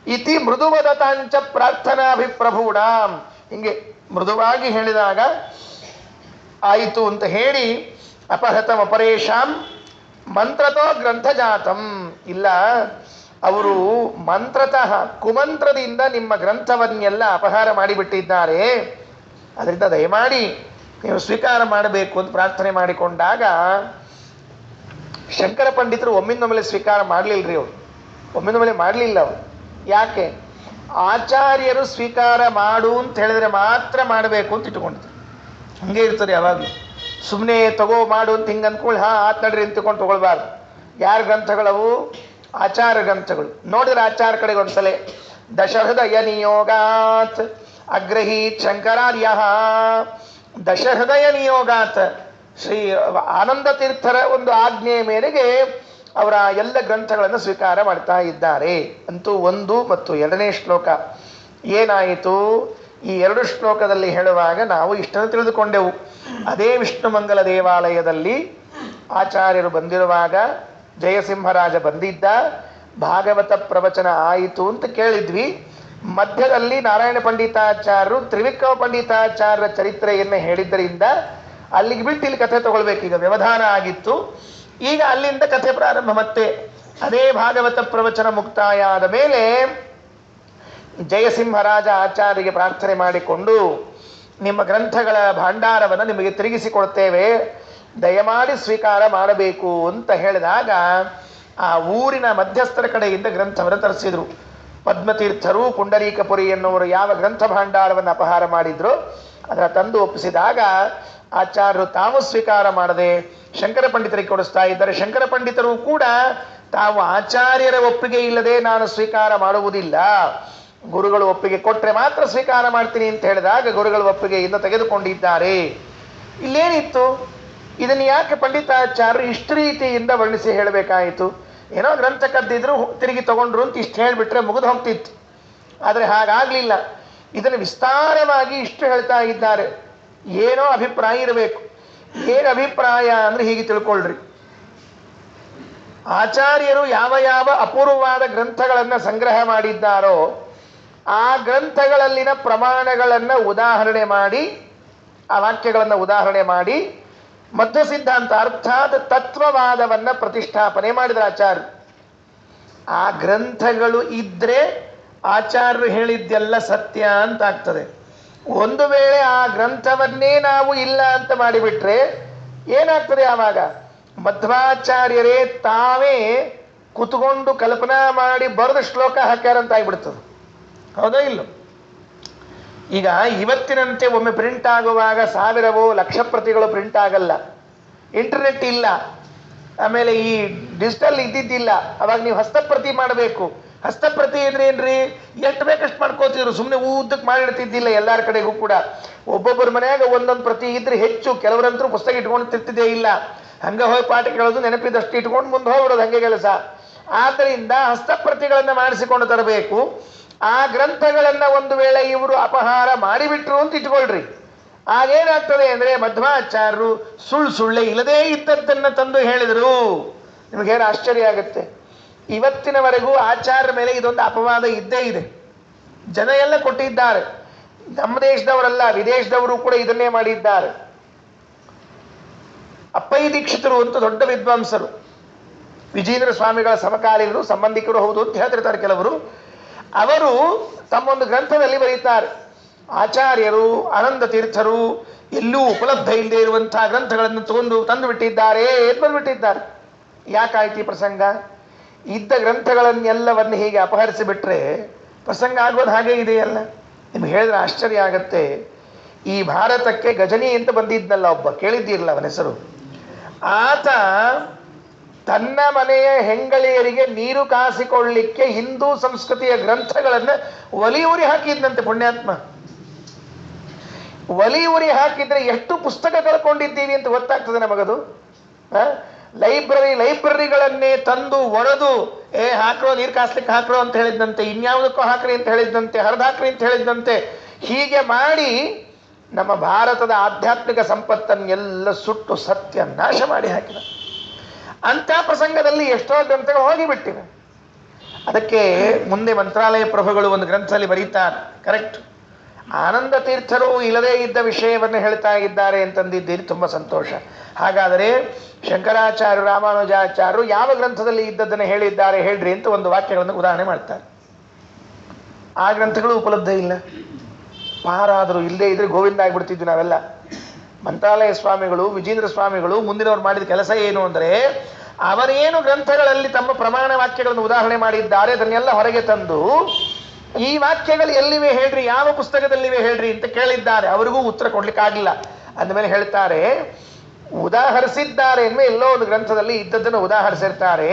ಇತಿ ಮೃದುವದತಾಂಚ ಪ್ರಾರ್ಥನಾಭಿಪ್ರಭೂಣಾಂ. ಹಿಂಗೆ ಮೃದುವಾಗಿ ಹೇಳಿದಾಗ ಆಯಿತು ಅಂತ ಹೇಳಿ, ಅಪಹೃತಂ ಅಪರೇಶಾಂ ಮಂತ್ರತೋ ಗ್ರಂಥಜಾತಂ. ಇಲ್ಲ, ಅವರು ಮಂತ್ರತಃ ಕುಮಂತ್ರದಿಂದ ನಿಮ್ಮ ಗ್ರಂಥವನ್ನೆಲ್ಲ ಅಪಹಾರ ಮಾಡಿಬಿಟ್ಟಿದ್ದಾರೆ. ಅದರಿಂದ ದಯಮಾಡಿ ನೀವು ಸ್ವೀಕಾರ ಮಾಡಬೇಕು ಅಂತ ಪ್ರಾರ್ಥನೆ ಮಾಡಿಕೊಂಡಾಗ ಶಂಕರ ಪಂಡಿತರು ಒಮ್ಮಿಂದೊಮ್ಮೆಲೆ ಸ್ವೀಕಾರ ಮಾಡಲಿಲ್ಲರಿ. ಅವರು ಒಮ್ಮಿಂದೊಮ್ಮೆಲೆ ಮಾಡಲಿಲ್ಲ. ಅವರು ಯಾಕೆ? ಆಚಾರ್ಯರು ಸ್ವೀಕಾರ ಮಾಡು ಅಂತ ಹೇಳಿದ್ರೆ ಮಾತ್ರ ಮಾಡಬೇಕು ಅಂತ ಇಟ್ಕೊಂಡಿದ್ರು. ಹಂಗೆ ಇರ್ತದೆ ಯಾವಾಗಲೂ. ಸುಮ್ಮನೆ ತಗೋ ಮಾಡು ಅಂತ ಹಿಂಗೆ ಅಂದ್ಕೊಳ್ಳಿ, ಆತ್ ನಡ್ರಿ ಅಂತ ತಿಳ್ಕೊಂಡು ತಗೊಳ್ಬಾರ್ದು. ಯಾರ ಗ್ರಂಥಗಳವು? ಆಚಾರ ಗ್ರಂಥಗಳು. ನೋಡಿದ್ರೆ ಆಚಾರ ಕಡೆಗೆ ಒಂದ್ಸಲ ದಶಹೃದಯ ನಿಯೋಗಾತ್ ಅಗ್ರಹೀತ್ ಶಂಕರಾರ್ಯ. ದಶಹೃದಯ ನಿಯೋಗಾತ್ ಶ್ರೀ ಆನಂದ ತೀರ್ಥರ ಒಂದು ಆಜ್ಞೆಯ ಮೇರೆಗೆ ಅವರ ಎಲ್ಲ ಗ್ರಂಥಗಳನ್ನು ಸ್ವೀಕಾರ ಮಾಡ್ತಾ ಇದ್ದಾರೆ. ಅಂತೂ 1 ಮತ್ತು 2ನೇ ಶ್ಲೋಕ ಏನಾಯಿತು? ಈ 2 ಶ್ಲೋಕದಲ್ಲಿ ಹೇಳುವಾಗ ನಾವು ಇಷ್ಟನ್ನು ತಿಳಿದುಕೊಂಡೆವು. ಅದೇ ವಿಷ್ಣು ಮಂಗಲ ದೇವಾಲಯದಲ್ಲಿ ಆಚಾರ್ಯರು ಬಂದಿರುವಾಗ ಜಯಸಿಂಹರಾಜ ಬಂದಿದ್ದ, ಭಾಗವತ ಪ್ರವಚನ ಆಯಿತು ಅಂತ ಕೇಳಿದ್ವಿ. ಮಧ್ಯದಲ್ಲಿ ನಾರಾಯಣ ಪಂಡಿತಾಚಾರ್ಯರು ತ್ರಿವಿಕ್ರಮ ಪಂಡಿತಾಚಾರ್ಯರ ಚರಿತ್ರೆಯನ್ನು ಹೇಳಿದ್ದರಿಂದ ಅಲ್ಲಿಗೆ ಬಿಟ್ಟು ಇಲ್ಲಿ ಕಥೆ ತಗೊಳ್ಬೇಕೀಗ. ವ್ಯವಧಾನ ಆಗಿತ್ತು. ಈಗ ಅಲ್ಲಿಂದ ಕಥೆ ಪ್ರಾರಂಭ. ಮತ್ತೆ ಅದೇ ಭಾಗವತ ಪ್ರವಚನ ಮುಕ್ತಾಯ ಆದ ಮೇಲೆ ಜಯಸಿಂಹರಾಜ ಆಚಾರ್ಯರಿಗೆ ಪ್ರಾರ್ಥನೆ ಮಾಡಿಕೊಂಡು, ನಿಮ್ಮ ಗ್ರಂಥಗಳ ಭಾಂಡಾರವನ್ನು ನಿಮಗೆ ತಿರುಗಿಸಿಕೊಡ್ತೇವೆ, ದಯಮಾಡಿ ಸ್ವೀಕಾರ ಮಾಡಬೇಕು ಅಂತ ಹೇಳಿದಾಗ ಆ ಊರಿನ ಮಧ್ಯಸ್ಥರ ಕಡೆಯಿಂದ ಗ್ರಂಥವನ್ನು ತರಿಸಿದರು. ಪದ್ಮತೀರ್ಥರು ಪುಂಡರೀಕಪುರಿ ಎನ್ನುವರು ಯಾವ ಗ್ರಂಥ ಭಾಂಡಾರವನ್ನು ಅಪಹಾರ ಮಾಡಿದ್ರು ಅದರ ತಂದು ಒಪ್ಪಿಸಿದಾಗ ಆಚಾರ್ಯರು ತಾವು ಸ್ವೀಕಾರ ಮಾಡದೆ ಶಂಕರ ಪಂಡಿತರಿಗೆ ಕೊಡಿಸ್ತಾ ಇದ್ದಾರೆ. ಶಂಕರ ಪಂಡಿತರು ಕೂಡ ತಾವು ಆಚಾರ್ಯರ ಒಪ್ಪಿಗೆ ಇಲ್ಲದೆ ನಾನು ಸ್ವೀಕಾರ ಮಾಡುವುದಿಲ್ಲ, ಗುರುಗಳು ಒಪ್ಪಿಗೆ ಕೊಟ್ಟರೆ ಮಾತ್ರ ಸ್ವೀಕಾರ ಮಾಡ್ತೀನಿ ಅಂತ ಹೇಳಿದಾಗ ಗುರುಗಳ ಒಪ್ಪಿಗೆಯಿಂದ ತೆಗೆದುಕೊಂಡಿದ್ದಾರೆ. ಇಲ್ಲೇನಿತ್ತು? ಇದನ್ನು ಯಾಕೆ ಪಂಡಿತಾಚಾರ್ಯರು ಇಷ್ಟು ರೀತಿಯಿಂದ ವರ್ಣಿಸಿ ಹೇಳಬೇಕಾಯಿತು? ಏನೋ ಗ್ರಂಥ ಕದ್ದಿದ್ರು ತಿರುಗಿ ತಗೊಂಡ್ರು ಅಂತ ಇಷ್ಟು ಹೇಳಿಬಿಟ್ರೆ ಮುಗಿದು ಹೋಗ್ತಿತ್ತು. ಆದರೆ ಹಾಗಾಗಲಿಲ್ಲ. ಇದನ್ನು ವಿಸ್ತಾರವಾಗಿ ಇಷ್ಟು ಹೇಳ್ತಾ ಇದ್ದಾರೆ. ಏನೋ ಅಭಿಪ್ರಾಯ ಇರಬೇಕು. ಏನು ಅಭಿಪ್ರಾಯ ಅಂದರೆ ಹೀಗೆ ತಿಳ್ಕೊಳ್ರಿ. ಆಚಾರ್ಯರು ಯಾವ ಯಾವ ಅಪೂರ್ವವಾದ ಗ್ರಂಥಗಳನ್ನು ಸಂಗ್ರಹ ಮಾಡಿದ್ದಾರೋ ಆ ಗ್ರಂಥಗಳಲ್ಲಿನ ಪ್ರಮಾಣಗಳನ್ನು ಉದಾಹರಣೆ ಮಾಡಿ, ಆ ವಾಕ್ಯಗಳನ್ನು ಉದಾಹರಣೆ ಮಾಡಿ ಮಧ್ವ ಸಿದ್ಧಾಂತ ಅರ್ಥಾತ್ ತತ್ವವಾದವನ್ನು ಪ್ರತಿಷ್ಠಾಪನೆ ಮಾಡಿದ ಆಚಾರ್ಯರು. ಆ ಗ್ರಂಥಗಳು ಇದ್ರೆ ಆಚಾರ್ಯರು ಹೇಳಿದ್ದೆಲ್ಲ ಸತ್ಯ ಅಂತ ಆಗ್ತದೆ. ಒಂದು ವೇಳೆ ಆ ಗ್ರಂಥವನ್ನೇ ನಾವು ಇಲ್ಲ ಅಂತ ಮಾಡಿಬಿಟ್ರೆ ಏನಾಗ್ತದೆ? ಆವಾಗ ಮಧ್ವಾಚಾರ್ಯರೇ ತಾವೇ ಕುತ್ಕೊಂಡು ಕಲ್ಪನಾ ಮಾಡಿ ಬರೆದ ಶ್ಲೋಕ ಹಾಕ್ಯಾರಂತ ಆಗಿಬಿಡ್ತದೆ. ಹೌದಾ ಇಲ್ಲೋ? ಈಗ ಇವತ್ತಿನಂತೆ ಒಮ್ಮೆ ಪ್ರಿಂಟ್ ಆಗುವಾಗ 1000ವೋ 1,00,000 ಪ್ರತಿಗಳು ಪ್ರಿಂಟ್ ಆಗಲ್ಲ. ಇಂಟರ್ನೆಟ್ ಇಲ್ಲ, ಆಮೇಲೆ ಈ ಡಿಜಿಟಲ್ ಇದ್ದಿದ್ದಿಲ್ಲ. ಅವಾಗ ನೀವು ಹಸ್ತಪ್ರತಿ ಮಾಡಬೇಕು. ಹಸ್ತಪ್ರತಿ ಅಂದ್ರೆ ಏನ್ರಿ? ಎಷ್ಟು ಬೇಕಷ್ಟು ಮಾಡ್ಕೋತಿದ್ರು, ಸುಮ್ಮನೆ ಉದ್ದಕ್ಕೆ ಮಾಡಿಡ್ತಿದ್ದಿಲ್ಲ. ಎಲ್ಲರ ಕಡೆಗೂ ಕೂಡ ಒಬ್ಬೊಬ್ಬರ ಮನೆಯಾಗ ಒಂದೊಂದು ಪ್ರತಿ ಇದ್ರೆ ಹೆಚ್ಚು. ಕೆಲವರಂತರೂ ಪುಸ್ತಕ ಇಟ್ಕೊಂಡು ತಿರ್ತಿದ್ದೇ ಇಲ್ಲ. ಹಂಗೆ ಹೋಗಿ ಪಾಠ ಕೇಳೋದು, ನೆನಪಿದಷ್ಟು ಇಟ್ಕೊಂಡು ಮುಂದೆ ಹೋಗ್ಬಿಡೋದು, ಹಂಗೆ ಕೆಲಸ. ಆದ್ದರಿಂದ ಹಸ್ತಪ್ರತಿಗಳನ್ನು ಮಾಡಿಸಿಕೊಂಡು ತರಬೇಕು. ಆ ಗ್ರಂಥಗಳನ್ನು ಒಂದು ವೇಳೆ ಇವರು ಅಪಹಾರ ಮಾಡಿಬಿಟ್ರು ಅಂತ ಇಟ್ಕೊಳ್ರಿ, ಆಗೇನಾಗ್ತದೆ ಅಂದರೆ ಮಧ್ವಾಚಾರ್ಯರು ಸುಳ್ಳೆ ಇಲ್ಲದೇ ಇದ್ದದ್ದನ್ನು ತಂದು ಹೇಳಿದರು. ನಿಮಗೇನು ಆಶ್ಚರ್ಯ ಆಗುತ್ತೆ? ಇವತ್ತಿನವರೆಗೂ ಆಚಾರ್ಯರ ಮೇಲೆ ಇದೊಂದು ಅಪವಾದ ಇದ್ದೇ ಇದೆ. ಜನ ಎಲ್ಲ ಕೊಟ್ಟಿದ್ದಾರೆ. ನಮ್ಮ ದೇಶದವರಲ್ಲ, ವಿದೇಶದವರು ಕೂಡ ಇದನ್ನೇ ಮಾಡಿದ್ದಾರೆ. ಅಪ್ಪಯ್ಯ ದೀಕ್ಷಿತರು ಅಂತ ದೊಡ್ಡ ವಿದ್ವಾಂಸರು, ವಿಜೇಂದ್ರ ಸ್ವಾಮಿಗಳ ಸಮಕಾಲೀನರು, ಸಂಬಂಧಿಕರು ಹೌದು ಅಂತ ಹೇಳ್ತಿರ್ತಾರೆ ಕೆಲವರು. ಅವರು ತಮ್ಮೊಂದು ಗ್ರಂಥದಲ್ಲಿ ಬರೀತಾರೆ, ಆಚಾರ್ಯರು ಆನಂದ ತೀರ್ಥರು ಎಲ್ಲೂ ಉಪಲಬ್ಧ ಇಲ್ಲದೆ ಇರುವಂತಹ ಗ್ರಂಥಗಳನ್ನು ತಂದು ಬಿಟ್ಟಿದ್ದಾರೆ ಎಂದು ಬಂದುಬಿಟ್ಟಿದ್ದಾರೆ. ಯಾಕಾಯ್ತು ಈ ಪ್ರಸಂಗ? ಇದ್ದ ಗ್ರಂಥಗಳನ್ನೆಲ್ಲವನ್ನು ಹೀಗೆ ಅಪಹರಿಸಿಬಿಟ್ರೆ ಪ್ರಸಂಗ ಆಗೋದು ಹಾಗೆ ಇದೆಯಲ್ಲ. ನಿಮ್ಗೆ ಹೇಳಿದ್ರೆ ಆಶ್ಚರ್ಯ ಆಗತ್ತೆ. ಈ ಭಾರತಕ್ಕೆ ಗಜನಿ ಅಂತ ಬಂದಿದ್ನಲ್ಲ ಒಬ್ಬ, ಕೇಳಿದ್ದೀರಲ್ಲ ಅವನ ಹೆಸರು. ಆತ ತನ್ನ ಮನೆಯ ಹೆಂಗಳಿಯರಿಗೆ ನೀರು ಕಾಸಿಕೊಳ್ಳಿಕ್ಕೆ ಹಿಂದೂ ಸಂಸ್ಕೃತಿಯ ಗ್ರಂಥಗಳನ್ನು ಒಲಿಯೂರಿ ಹಾಕಿದ್ನಂತೆ ಪುಣ್ಯಾತ್ಮ. ಒಲಿಯೂರಿ ಹಾಕಿದ್ರೆ ಎಷ್ಟು ಪುಸ್ತಕ ಕಳ್ಕೊಂಡಿದ್ದೀವಿ ಅಂತ ಗೊತ್ತಾಗ್ತದೆ ನಮಗದು. ಲೈಬ್ರರಿಗಳನ್ನೇ ತಂದು ಒಡೆದು ಹಾಕ್ರೋ, ನೀರು ಕಾಸ್ಲಿಕ್ಕೆ ಹಾಕ್ರೋ ಅಂತ ಹೇಳಿದ್ದಂತೆ, ಇನ್ಯಾವುದಕ್ಕೋ ಹಾಕ್ರಿ ಅಂತ ಹೇಳಿದ್ದಂತೆ, ಹರಿದು ಹಾಕ್ರಿ ಅಂತ ಹೇಳಿದ್ದಂತೆ. ಹೀಗೆ ಮಾಡಿ ನಮ್ಮ ಭಾರತದ ಆಧ್ಯಾತ್ಮಿಕ ಸಂಪತ್ತನ್ನೆಲ್ಲ ಸುಟ್ಟು ಸತ್ಯ ನಾಶ ಮಾಡಿ ಹಾಕಿದ. ಅಂಥ ಪ್ರಸಂಗದಲ್ಲಿ ಎಷ್ಟೋ ಗ್ರಂಥಗಳು ಹೋಗಿಬಿಟ್ಟಿವೆ. ಅದಕ್ಕೆ ಮುಂದೆ ಮಂತ್ರಾಲಯ ಪ್ರಭುಗಳು ಒಂದು ಗ್ರಂಥದಲ್ಲಿ ಬರೀತಾರೆ, ಕರೆಕ್ಟ್, ಆನಂದ ತೀರ್ಥರು ಇಲ್ಲದೇ ಇದ್ದ ವಿಷಯವನ್ನು ಹೇಳ್ತಾ ಇದ್ದಾರೆ ಅಂತಂದಿದ್ದೀರಿ, ತುಂಬ ಸಂತೋಷ. ಹಾಗಾದರೆ ಶಂಕರಾಚಾರ್ಯ ರಾಮಾನುಜಾಚಾರ್ಯರು ಯಾವ ಗ್ರಂಥದಲ್ಲಿ ಇದ್ದದ್ದನ್ನು ಹೇಳಿದ್ದಾರೆ ಹೇಳ್ರಿ ಅಂತ ಒಂದು ವಾಕ್ಯಗಳನ್ನು ಉದಾಹರಣೆ ಮಾಡ್ತಾರೆ. ಆ ಗ್ರಂಥಗಳು ಉಪಲಬ್ಧ ಇಲ್ಲ. ಪಾರಾದರೂ ಇಲ್ಲದೇ ಇದ್ರೆ ಗೋವಿಂದ ಆಗಿಬಿಡ್ತಿದ್ವಿ ನಾವೆಲ್ಲ. ಮಂತ್ರಾಲಯ ಸ್ವಾಮಿಗಳು, ವಿಜೇಂದ್ರ ಸ್ವಾಮಿಗಳು ಮುಂದಿನವರು ಮಾಡಿದ ಕೆಲಸ ಏನು ಅಂದರೆ, ಅವರೇನು ಗ್ರಂಥಗಳಲ್ಲಿ ತಮ್ಮ ಪ್ರಮಾಣ ವಾಕ್ಯಗಳನ್ನು ಉದಾಹರಣೆ ಮಾಡಿದ್ದಾರೆ ಅದನ್ನೆಲ್ಲ ಹೊರಗೆ ತಂದು ಈ ವಾಕ್ಯಗಳು ಎಲ್ಲಿವೆ ಹೇಳ್ರಿ, ಯಾವ ಪುಸ್ತಕದಲ್ಲಿವೆ ಹೇಳ್ರಿ ಅಂತ ಕೇಳಿದ್ದಾರೆ. ಅವರಿಗೂ ಉತ್ತರ ಕೊಡ್ಲಿಕ್ಕಾಗಿಲ್ಲ. ಅಂದಮೇಲೆ ಹೇಳ್ತಾರೆ, ಉದಾಹರಿಸಿದ್ದಾರೆ ಅಂದ್ರೆ ಎಲ್ಲೋ ಒಂದು ಗ್ರಂಥದಲ್ಲಿ ಇದ್ದದ್ದನ್ನು ಉದಾಹರಿಸಿರ್ತಾರೆ,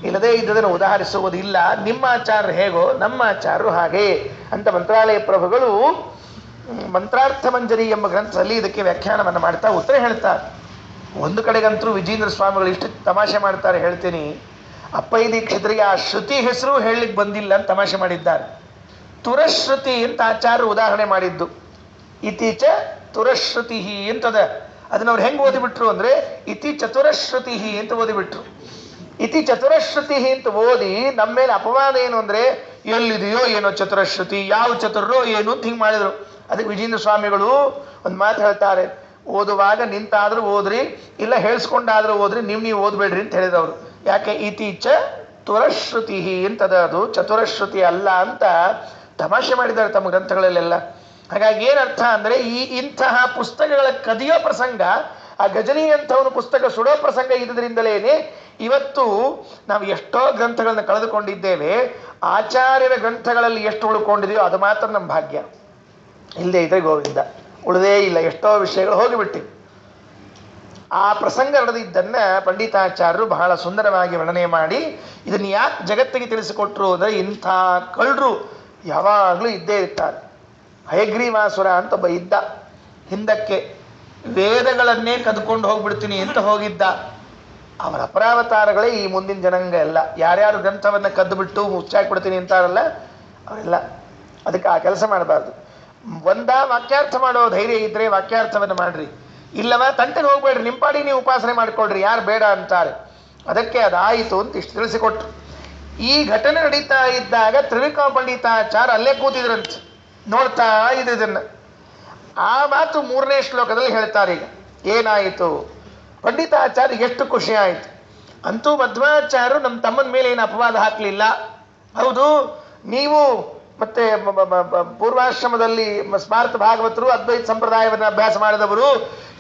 ಇಲ್ಲದೇ ಇದ್ದದನ್ನು ಉದಾಹರಿಸುವುದಿಲ್ಲ. ನಿಮ್ಮ ಆಚಾರ್ಯರು ಹೇಗೋ ನಮ್ಮ ಆಚಾರ್ಯರು ಹಾಗೆ ಅಂತ ಮಂತ್ರಾಲಯ ಪ್ರಭುಗಳು ಮಂತ್ರಾರ್ಥ ಮಂಜರಿ ಎಂಬ ಗ್ರಂಥದಲ್ಲಿ ಇದಕ್ಕೆ ವ್ಯಾಖ್ಯಾನವನ್ನು ಮಾಡ್ತಾ ಉತ್ತರ ಹೇಳ್ತಾರೆ. ಒಂದು ಕಡೆಗಂತರೂ ವಿಜೇಂದ್ರ ಸ್ವಾಮಿಗಳು ಇಷ್ಟು ತಮಾಷೆ ಮಾಡ್ತಾರೆ, ಹೇಳ್ತೀನಿ. ಅಪ್ಪಯ್ಯ ದೀಕ್ಷಿತರಿಗೆ ಆ ಶ್ರುತಿ ಹೆಸರು ಹೇಳಲಿಕ್ಕೆ ಬಂದಿಲ್ಲ ಅಂತ ತಮಾಷೆ ಮಾಡಿದ್ದಾರೆ. ತುರಶ್ರುತಿ ಅಂತ ಆಚಾರ್ಯರು ಉದಾಹರಣೆ ಮಾಡಿದ್ದು. ಇತೀಚ ತುರಶ್ರುತಿ ಅಂತದ, ಅದನ್ನ ಅವ್ರು ಹೆಂಗೆ ಓದಿಬಿಟ್ರು ಅಂದ್ರೆ ಇತಿ ಚತುರಶ್ರುತಿ ಅಂತ ಓದಿಬಿಟ್ರು. ಇತಿ ಚತುರಶ್ರುತಿ ಅಂತ ಓದಿ ನಮ್ಮ ಮೇಲೆ ಅಪವಾದ ಏನು ಅಂದ್ರೆ ಎಲ್ಲಿದೆಯೋ ಏನೋ ಚತುರಶ್ರುತಿ, ಯಾವ ಚತುರ್ರೋ ಏನು ಅಂತ ಹಿಂಗೆ ಮಾಡಿದ್ರು. ಅದಕ್ಕೆ ವಿಜೇಂದ್ರ ಸ್ವಾಮಿಗಳು ಒಂದು ಮಾತು ಹೇಳ್ತಾರೆ, ಓದುವಾಗ ನಿಂತಾದ್ರೂ ಓದ್ರಿ, ಇಲ್ಲ ಹೇಳಿಸ್ಕೊಂಡಾದ್ರೂ ಓದ್ರಿ, ನೀವು ಓದ್ಬೇಡ್ರಿ ಅಂತ ಹೇಳಿದವರು. ಯಾಕೆ ಇತೀಚ ತುರಶ್ರುತಿ ಅಂತದ, ಅದು ಚತುರಶ್ರುತಿ ಅಲ್ಲ ಅಂತ ತಮಾಷೆ ಮಾಡಿದ್ದಾರೆ ತಮ್ಮ ಗ್ರಂಥಗಳಲ್ಲೆಲ್ಲ. ಹಾಗಾಗಿ ಏನರ್ಥ ಅಂದರೆ ಇಂತಹ ಪುಸ್ತಕಗಳ ಕದಿಯೋ ಪ್ರಸಂಗ, ಆ ಗಜನಿ ಅಂಥವನು ಪುಸ್ತಕ ಸುಡೋ ಪ್ರಸಂಗ ಇದ್ರಿಂದಲೇನೆ ಇವತ್ತು ನಾವು ಎಷ್ಟೋ ಗ್ರಂಥಗಳನ್ನ ಕಳೆದುಕೊಂಡಿದ್ದೇವೆ. ಆಚಾರ್ಯರ ಗ್ರಂಥಗಳಲ್ಲಿ ಎಷ್ಟು ಉಳ್ಕೊಂಡಿದೆಯೋ ಅದು ಮಾತ್ರ ನಮ್ಮ ಭಾಗ್ಯ. ಇಲ್ಲದೆ ಇದ್ರೆ ಗೋವಿಂದ, ಉಳಿದೇ ಇಲ್ಲ, ಎಷ್ಟೋ ವಿಷಯಗಳು ಹೋಗಿಬಿಟ್ಟಿವೆ. ಆ ಪ್ರಸಂಗ ನಡೆದಿದ್ದನ್ನ ಪಂಡಿತಾಚಾರ್ಯರು ಬಹಳ ಸುಂದರವಾಗಿ ವರ್ಣನೆ ಮಾಡಿ ಇದನ್ನು ಯಾಕೆ ಜಗತ್ತಿಗೆ ತಿಳಿಸಿಕೊಟ್ರು ಅಂದರೆ, ಇಂಥ ಕಳ್ಳರು ಯಾವಾಗಲೂ ಇದ್ದೇ ಇರ್ತಾರೆ. ಹಯಗ್ರೀವಾಸುರ ಅಂತ ಒಬ್ಬ ಇದ್ದ, ಹಿಂದಕ್ಕೆ ವೇದಗಳನ್ನೇ ಕದ್ಕೊಂಡು ಹೋಗ್ಬಿಡ್ತೀನಿ ಅಂತ ಹೋಗಿದ್ದ. ಅವರ ಅಪರಾವತಾರಗಳೇ ಈ ಮುಂದಿನ ಜನಾಂಗ ಎಲ್ಲ. ಯಾರ್ಯಾರು ಗ್ರಂಥವನ್ನು ಕದ್ದು ಬಿಟ್ಟು ಮುಚ್ಚಾಕ್ಬಿಡ್ತೀನಿ ಅಂತಾರಲ್ಲ ಅವರೆಲ್ಲ. ಅದಕ್ಕೆ ಆ ಕೆಲಸ ಮಾಡಬಾರ್ದು. ವಾಕ್ಯಾರ್ಥ ಮಾಡೋ ಧೈರ್ಯ ಇದ್ರೆ ವಾಕ್ಯಾರ್ಥವನ್ನು ಮಾಡ್ರಿ, ಇಲ್ಲವ ತಂಟೆಗೆ ಹೋಗ್ಬೇಡ್ರಿ, ನಿಂಪಾಡಿ ನೀವು ಉಪಾಸನೆ ಮಾಡಿಕೊಳ್ರಿ, ಯಾರು ಬೇಡ ಅಂತಾರೆ. ಅದಕ್ಕೆ ಅದಾಯಿತು ಅಂತ ಇಷ್ಟು ತಿಳಿಸಿಕೊಟ್ರು. ಈ ಘಟನೆ ನಡೀತಾ ಇದ್ದಾಗ ತ್ರಿವಿಕ್ರಮ ಪಂಡಿತಾಚಾರ್ಯ ಅಲ್ಲೇ ಕೂತಿದ್ರಂತೆ, ನೋಡ್ತಾ ಇದನ್ನು. ಆ ಮಾತು 3ನೇ ಶ್ಲೋಕದಲ್ಲಿ ಹೇಳ್ತಾರೆ. ಈಗ ಏನಾಯಿತು, ಪಂಡಿತಾಚಾರ್ಯ ಎಷ್ಟು ಖುಷಿ ಆಯಿತು. ಅಂತೂ ಮಧ್ವಾಚಾರ್ಯರು ನಮ್ಮ ತಮ್ಮನ ಮೇಲೆ ಏನು ಅಪವಾದ ಹಾಕಲಿಲ್ಲ. ಹೌದು, ನೀವು ಮತ್ತೆ ಪೂರ್ವಾಶ್ರಮದಲ್ಲಿ ಸ್ಮಾರ್ಥ ಭಾಗವತರು ಅದ್ವೈತ ಸಂಪ್ರದಾಯವನ್ನು ಅಭ್ಯಾಸ ಮಾಡಿದವರು,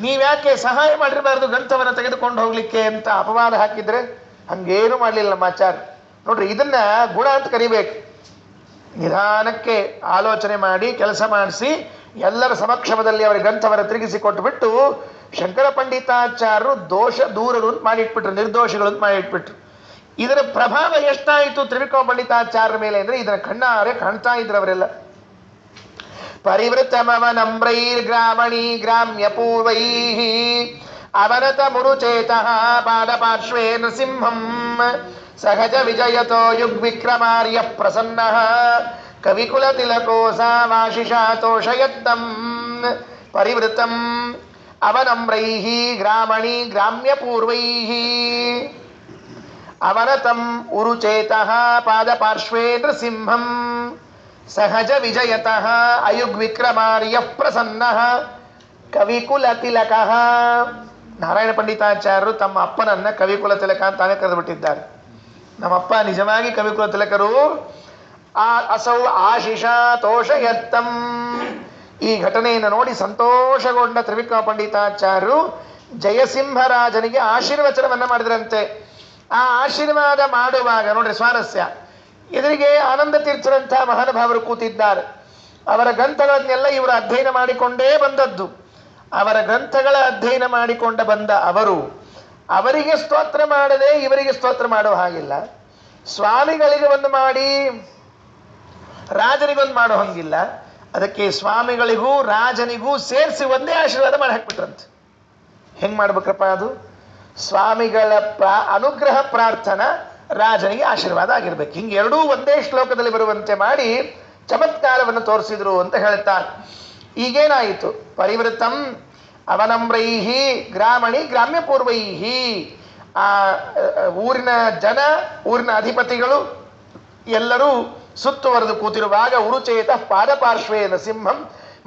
ನೀವ್ಯಾಕೆ ಸಹಾಯ ಮಾಡಿರಬಾರ್ದು ಗ್ರಂಥವನ್ನು ತೆಗೆದುಕೊಂಡು ಹೋಗ್ಲಿಕ್ಕೆ ಅಂತ ಅಪವಾದ ಹಾಕಿದ್ರೆ? ಹಂಗೇನು ಮಾಡಲಿಲ್ಲ ನಮ್ಮ ಆಚಾರ್ಯ. ನೋಡ್ರಿ, ಇದನ್ನ ಗುಣ ಅಂತ ಕರಿಬೇಕು. ನಿಧಾನಕ್ಕೆ ಆಲೋಚನೆ ಮಾಡಿ ಕೆಲಸ ಮಾಡಿಸಿ ಎಲ್ಲರ ಸಮಕ್ಷಮದಲ್ಲಿ ಅವರ ಗ್ರಂಥವನ್ನು ತಿರುಗಿಸಿ ಕೊಟ್ಟುಬಿಟ್ಟು ಶಂಕರ ಪಂಡಿತಾಚಾರ್ಯರು ದೋಷ ದೂರರು ಅಂತ ಮಾಡಿಟ್ಬಿಟ್ರು, ನಿರ್ದೋಷಗಳು ಅಂತ ಮಾಡಿಟ್ಬಿಟ್ರು. ಇದರ ಪ್ರಭಾವ ಎಷ್ಟಾಯಿತು ತ್ರಿವಿಕ್ರಮ ಪಂಡಿತಾಚಾರ್ಯರ ಮೇಲೆ ಅಂದರೆ ಇದರ ಕಣ್ಣಾರೆ ಕಾಣ್ತಾ ಇದ್ರು ಅವರೆಲ್ಲ. ಪರಿವೃತಮವನಮ್ರೈರ್ಗ್ರಾಮಣಿ ಗ್ರಾಮ್ಯ ಪೂರ್ವೈ ಅವನತ ಮುರುಚೇತಃ ಪಾದಪಾರ್ಶ್ವೇ ನೃಸಿಂಹಂ ಸಹಜ ವಿಜಯತೋ ಯುಗ್ವಿಕ್ರಮಾರ್ಯ ಪ್ರಸನ್ನಃ ಕವಿಕುಲ ತಿಲಕೋಸಾವಾಶಿಷಾ ತೋಷಯತ್ತಂ ಪರಿವೃತಂ ಅವನಮ್ರೈಃ ಗ್ರಾಮಣಿ ಗ್ರಾಮ್ಯ ಪೂರ್ವೈಃ ಅವನತಂ ಉರುಚೇತಃ ಪಾದಪಾರ್ಶ್ವೇ ನೃಸಿಂಹಂ ಸಹಜ ವಿಜಯತಃ ಅಯುಗ್ವಿಕ್ರಮಾರ್ಯ ಪ್ರಸನ್ನಃ ಕವಿಕುಲ ತಿಲಕಃ. ನಾರಾಯಣ ಪಂಡಿತಾಚಾರ್ಯರು ತಮ್ಮ ಅಪ್ಪನನ್ನ ಕವಿಕುಲ ತಿಲಕ ಅಂತಾನೆ ಕರೆದುಬಿಟ್ಟಿದ್ದಾರೆ. ನಮ್ಮಪ್ಪ ನಿಜವಾಗಿ ಕವಿಕುಲ ತಿಲಕರು. ಅಸೌ ಆಶಿಷಾ ತೋಷಯತ್ತಂ. ಈ ಘಟನೆಯನ್ನು ನೋಡಿ ಸಂತೋಷಗೊಂಡ ತ್ರಿವಿಕ್ರಮ ಪಂಡಿತಾಚಾರ್ಯರು ಜಯಸಿಂಹರಾಜನಿಗೆ ಆಶೀರ್ವಚನವನ್ನ ಮಾಡಿದ್ರಂತೆ. ಆ ಆಶೀರ್ವಾದ ಮಾಡುವಾಗ ನೋಡ್ರಿ ಸ್ವಾರಸ್ಯ, ಎದುರಿಗೆ ಆನಂದ ತೀರ್ಥರಂಥ ಮಹಾನುಭಾವರು ಕೂತಿದ್ದಾರೆ. ಅವರ ಗ್ರಂಥಗಳನ್ನೆಲ್ಲ ಇವರು ಅಧ್ಯಯನ ಮಾಡಿಕೊಂಡೇ ಬಂದದ್ದು. ಅವರ ಗ್ರಂಥಗಳ ಅಧ್ಯಯನ ಮಾಡಿಕೊಂಡ ಬಂದ ಅವರು ಅವರಿಗೆ ಸ್ತೋತ್ರ ಮಾಡದೆ ಇವರಿಗೆ ಸ್ತೋತ್ರ ಮಾಡೋ ಹಾಗಿಲ್ಲ. ಸ್ವಾಮಿಗಳಿಗೆ ಒಂದು ಮಾಡಿ ರಾಜನಿಗೊಂದು ಮಾಡೋ ಹಂಗಿಲ್ಲ. ಅದಕ್ಕೆ ಸ್ವಾಮಿಗಳಿಗೂ ರಾಜನಿಗೂ ಸೇರಿಸಿ ಒಂದೇ ಆಶೀರ್ವಾದ ಮಾಡಿ ಹಾಕ್ಬಿಟ್ರಂತೆ. ಹೆಂಗ್ ಮಾಡ್ಬೇಕಪ್ಪ ಅದು? ಸ್ವಾಮಿಗಳ ಅನುಗ್ರಹ ಪ್ರಾರ್ಥನಾ, ರಾಜನಿಗೆ ಆಶೀರ್ವಾದ ಆಗಿರ್ಬೇಕು. ಹಿಂಗೆ ಎರಡೂ ಒಂದೇ ಶ್ಲೋಕದಲ್ಲಿ ಬರುವಂತೆ ಮಾಡಿ ಚಮತ್ಕಾರವನ್ನು ತೋರಿಸಿದ್ರು ಅಂತ ಹೇಳ್ತಾರೆ. ಈಗೇನಾಯಿತು? ಪರಿವೃತಂ ಅವನಮ್ರೈಹಿ ಗ್ರಾಮಣಿ ಗ್ರಾಮ್ಯ ಪೂರ್ವೈಹಿ. ಆ ಊರಿನ ಜನ, ಊರಿನ ಅಧಿಪತಿಗಳು ಎಲ್ಲರೂ ಸುತ್ತುವರೆದು ಕೂತಿರುವಾಗ ಉರುಚೇತ ಪಾದಪಾರ್ಶ್ವೇ ನರಸಿಂಹಂ,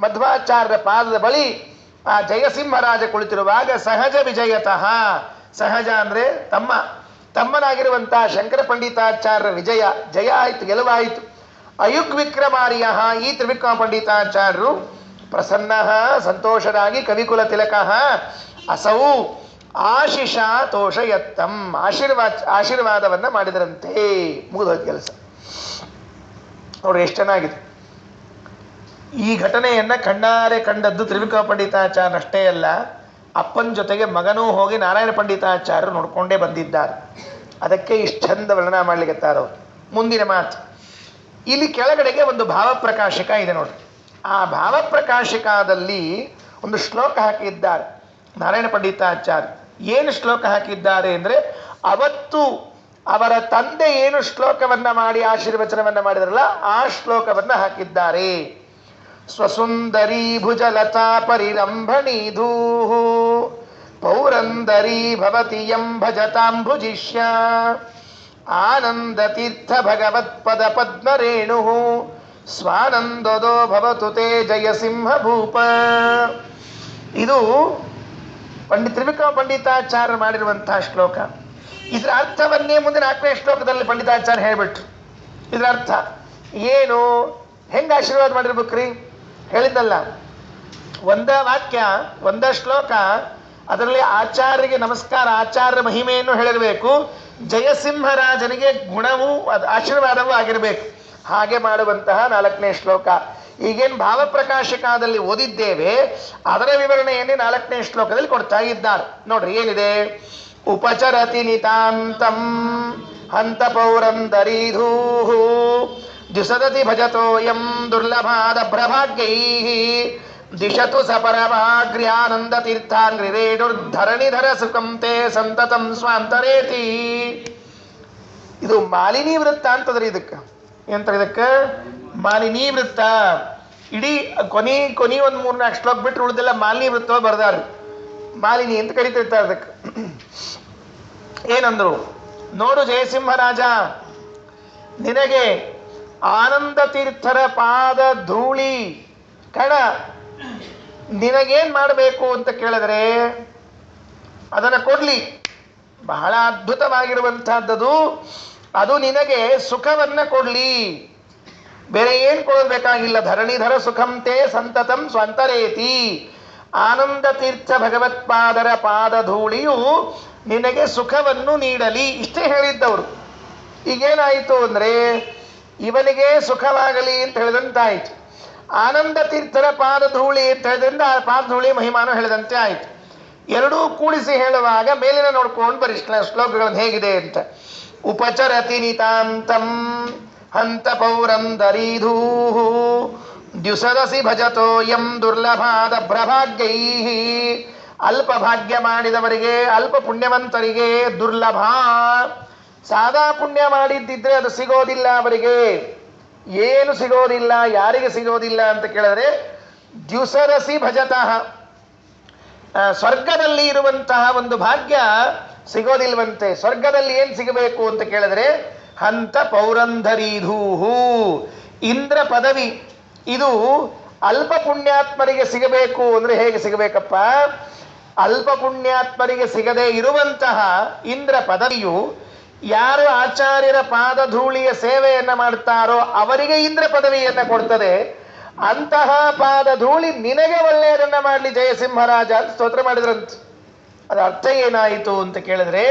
ಮಧ್ವಾಚಾರ್ಯರ ಪಾದದ ಬಳಿ ಆ ಜಯಸಿಂಹರಾಜ ಕುಳಿತಿರುವಾಗ ಸಹಜ ವಿಜಯತಃ, ಸಹಜ ಅಂದರೆ ತಮ್ಮನಾಗಿರುವಂತಹ ಶಂಕರ ಪಂಡಿತಾಚಾರ್ಯರ ವಿಜಯ, ಜಯ ಆಯಿತು, ಗೆಲುವಾಯಿತು. ಅಯುಗ್ವಿಕ್ರಮಾರ್ಯ, ಈ ತ್ರಿವಿಕ್ರಮ ಪಂಡಿತಾಚಾರ್ಯರು ಪ್ರಸನ್ನ ಸಂತೋಷರಾಗಿ ಕವಿಕುಲ ತಿಲಕ ಅಸೌ ಆಶಿಷ ತೋಷಯತ್ತಂ, ಆಶೀರ್ವಾದವನ್ನು ಮಾಡಿದರಂತೆ. ಮುಗಿದೋದ ಕೆಲಸ. ನೋಡಿ ಎಷ್ಟು ಚೆನ್ನಾಗಿದೆ. ಈ ಘಟನೆಯನ್ನು ಕಣ್ಣಾರೆ ಕಂಡದ್ದು ತ್ರಿವಿಕ್ರಮ ಪಂಡಿತಾಚಾರ್ಯ ಅಷ್ಟೇ ಅಲ್ಲ, ಅಪ್ಪನ ಜೊತೆಗೆ ಮಗನೂ ಹೋಗಿ ನಾರಾಯಣ ಪಂಡಿತಾಚಾರ್ಯರು ನೋಡ್ಕೊಂಡೇ ಬಂದಿದ್ದಾರೆ. ಅದಕ್ಕೆ ಇಷ್ಟು ಚಂದ ವರ್ಣನ ಮಾಡ್ಲಿಕ್ಕೆ ಮುಂದಿನ ಮಾತು ಇಲ್ಲಿ ಕೆಳಗಡೆಗೆ ಒಂದು ಭಾವಪ್ರಕಾಶಿಕ ಇದೆ ನೋಡ್ರಿ. ಆ ಭಾವಪ್ರಕಾಶಿಕಾದಲ್ಲಿ ಒಂದು ಶ್ಲೋಕ ಹಾಕಿದ್ದಾರೆ ನಾರಾಯಣ ಪಂಡಿತಾಚಾರ್ಯ. ಏನು ಶ್ಲೋಕ ಹಾಕಿದ್ದಾರೆ ಅಂದರೆ, ಅವತ್ತು ಅವರ ತಂದೆ ಏನು ಶ್ಲೋಕವನ್ನ ಮಾಡಿ ಆಶೀರ್ವಚನವನ್ನ ಮಾಡಿದ್ರಲ್ಲ ಆ ಶ್ಲೋಕವನ್ನ ಹಾಕಿದ್ದಾರೆ. ಸ್ವಸುಂದರಿ ಭುಜಲತಾ ಪರಿರಂಭಣೀಧೂ ಪೌರಂದರಿ ಭವತಿ ಯಂ ಭಜತಾಂ ಭುಜಿಷ್ಯ ಆನಂದ ತೀರ್ಥ ಭಗವತ್ಪದ ಪದ್ಮರೇಣು ಸ್ವಾನಂದದೋ ಭವತು ತೇ ಜಯಸಿಂಹ ಭೂಪ. ಇದು ತ್ರಿವಿಕ್ರಮ ಪಂಡಿತಾಚಾರ್ಯ ಮಾಡಿರುವಂತಹ ಶ್ಲೋಕ. ಇದರ ಅರ್ಥವನ್ನೇ ಮುಂದೆ 4ನೇ ಶ್ಲೋಕದಲ್ಲಿ ಪಂಡಿತಾಚಾರ್ಯ ಹೇಳ್ಬಿಟ್ರು. ಇದರ ಅರ್ಥ ಏನು, ಹೆಂಗೆ ಆಶೀರ್ವಾದ ಮಾಡಿರ್ಬೇಕ್ರಿ ಹೇಳಿದ್ದಲ್ಲ. ಒಂದ ವಾಕ್ಯ, ಒಂದ ಶ್ಲೋಕ, ಅದರಲ್ಲಿ ಆಚಾರ್ಯರಿಗೆ ನಮಸ್ಕಾರ, ಆಚಾರ್ಯ ಮಹಿಮೆಯನ್ನು ಹೇಳಿರಬೇಕು, ಜಯಸಿಂಹರಾಜನಿಗೆ ಗುಣವೂ ಆಶೀರ್ವಾದವೂ ಆಗಿರಬೇಕು. ಹಾಗೆ ಮಾಡುವಂತಹ 4ನೇ ಶ್ಲೋಕ. ಈಗೇನು ಭಾವಪ್ರಕಾಶಿಕಾದಲ್ಲಿ ಓದಿದ್ದೇವೆ ಅದರ ವಿವರಣೆಯನ್ನೇ 4ನೇ ಶ್ಲೋಕದಲ್ಲಿ ಕೊಡ್ತಾ ಇದ್ದಾರೆ. ನೋಡ್ರಿ ಏನಿದೆ. ಉಪಚರತಿ ನಿತಾಂತಂ ಹಂತ ಪೌರಂದರೀಧೂ ದ್ಯುಸದತಿ ಭಜತೋಯಂ ದುರ್ಲಭಾದ ಭ್ರಭಾಗ್ಯೈಃ ದಿಶತು ಸಪರಮಾಗ್ರ್ಯಾನಂದ ತೀರ್ಥಾಂಗ್ರಿರೇಣುರ್ಧರಣಿಧರ ಸುಖಂ ತೇ ಸಂತತಂ ಸ್ವಾಂತರೇತಿ. ಇದು ಮಾಲಿನಿ ವೃತ್ತ ಅಂತದ್ರಿ. ಇದಕ್ಕೆ ಮಾಲಿನಿ ವೃತ್ತ. ಇಡೀ ಕೊನಿ ಒಂದು 3-4 ಶ್ಲೋಕ ಬಿಟ್ಟರೆ ಉಳಿದೆಲ್ಲ ಮಾಲಿನಿ ವೃತ್ತ ಬರ್ದಾರ. ಮಾಲಿನಿ ಅಂತ ಕರಿತಿರ್ತಾರೆ ಅದಕ್ಕೆ. ಏನಂದ್ರು ನೋಡು ಜಯಸಿಂಹರಾಜ, ನಿನಗೆ ಆನಂದ ತೀರ್ಥರ ಪಾದ ಧೂಳಿ ಕಣ, ನಿನಗೇನ್ ಮಾಡಬೇಕು ಅಂತ ಕೇಳಿದ್ರೆ ಅದನ್ನು ಕೊಡ್ಲಿ. ಬಹಳ ಅದ್ಭುತವಾಗಿರುವಂತಹದ್ದು ಅದು. ನಿನಗೆ ಸುಖವನ್ನ ಕೊಡ್ಲಿ, ಬೇರೆ ಏನ್ ಕೊಡಬೇಕಾಗಿಲ್ಲ. ಧರಣಿಧರ ಸುಖಂತೆ ಸಂತತಂ ಸ್ವಂತರೇತಿ. ಆನಂದ ತೀರ್ಥ ಭಗವತ್ಪಾದರ ಪಾದಧೂಳಿಯು ನಿನಗೆ ಸುಖವನ್ನು ನೀಡಲಿ, ಇಷ್ಟೇ ಹೇಳಿದ್ದವರು. ಈಗೇನಾಯಿತು ಅಂದರೆ ಇವನಿಗೆ ಸುಖವಾಗಲಿ ಅಂತ ಹೇಳಿದಂತಾಯಿತು. ಆನಂದ ತೀರ್ಥರ ಪಾದಧೂಳಿ ಅಂತ ಹೇಳಿದ್ರಿಂದ ಆ ಪಾದಧೂಳಿ ಮಹಿಮಾನು ಹೇಳಿದಂತೆ ಆಯಿತು. ಎರಡೂ ಕೂಡಿಸಿ ಹೇಳುವಾಗ ಮೇಲಿನ ನೋಡ್ಕೊಂಡು ಬರೀ ಶ್ಲೋಕಗಳನ್ನು ಹೇಗಿದೆ ಅಂತ. ಉಪಚರತಿ ನಿತಾಂತಂ ಹಂತ ಪೌರಂದರೀಧೂ ದ್ಯುಸದಸಿ ಭಜತೋ ಯಂ ದುರ್ಲಭಾದ ಭ್ರಭಾಗ್ಯೈಃ. ಅಲ್ಪ ಭಾಗ್ಯ ಮಾಡಿದವರಿಗೆ, ಅಲ್ಪ ಪುಣ್ಯವಂತರಿಗೆ ದುರ್ಲಭ. ಸಾದಾ ಪುಣ್ಯ ಮಾಡಿದ್ದಿದ್ರೆ ಅದು ಸಿಗೋದಿಲ್ಲ ಅವರಿಗೆ. ಏನು ಸಿಗೋದಿಲ್ಲ, ಯಾರಿಗೆ ಸಿಗೋದಿಲ್ಲ ಅಂತ ಕೇಳಿದ್ರೆ ದ್ಯುಸರಸಿ ಭಜತಃ, ಸ್ವರ್ಗದಲ್ಲಿ ಇರುವಂತಹ ಒಂದು ಭಾಗ್ಯ ಸಿಗೋದಿಲ್ವಂತೆ. ಸ್ವರ್ಗದಲ್ಲಿ ಏನು ಸಿಗಬೇಕು ಅಂತ ಕೇಳಿದ್ರೆ ಹಂತ ಪೌರಂಧರೀಧೂಹು, ಇಂದ್ರ ಪದವಿ. ಇದು ಅಲ್ಪ ಪುಣ್ಯಾತ್ಮರಿಗೆ ಸಿಗಬೇಕು ಅಂದ್ರೆ ಹೇಗೆ ಸಿಗಬೇಕಪ್ಪ? ಅಲ್ಪ ಪುಣ್ಯಾತ್ಮರಿಗೆ ಸಿಗದೇ ಇರುವಂತಹ ಇಂದ್ರ ಪದವಿಯು ಯಾರು ಆಚಾರ್ಯರ ಪಾದಧೂಳಿಯ ಸೇವೆಯನ್ನ ಮಾಡ್ತಾರೋ ಅವರಿಗೆ ಇಂದ್ರ ಪದವಿಯನ್ನ ಕೊಡ್ತದೆ. ಅಂತಹ ಪಾದಧೂಳಿ ನಿನಗೆ ಒಳ್ಳೆಯದನ್ನ ಮಾಡಲಿ ಜಯಸಿಂಹರಾಜ ಅಂತ ಸ್ತೋತ್ರ ಮಾಡಿದ್ರಂತ. ಅದರ ಅರ್ಥ ಏನಾಯಿತು ಅಂತ ಕೇಳಿದ್ರೆ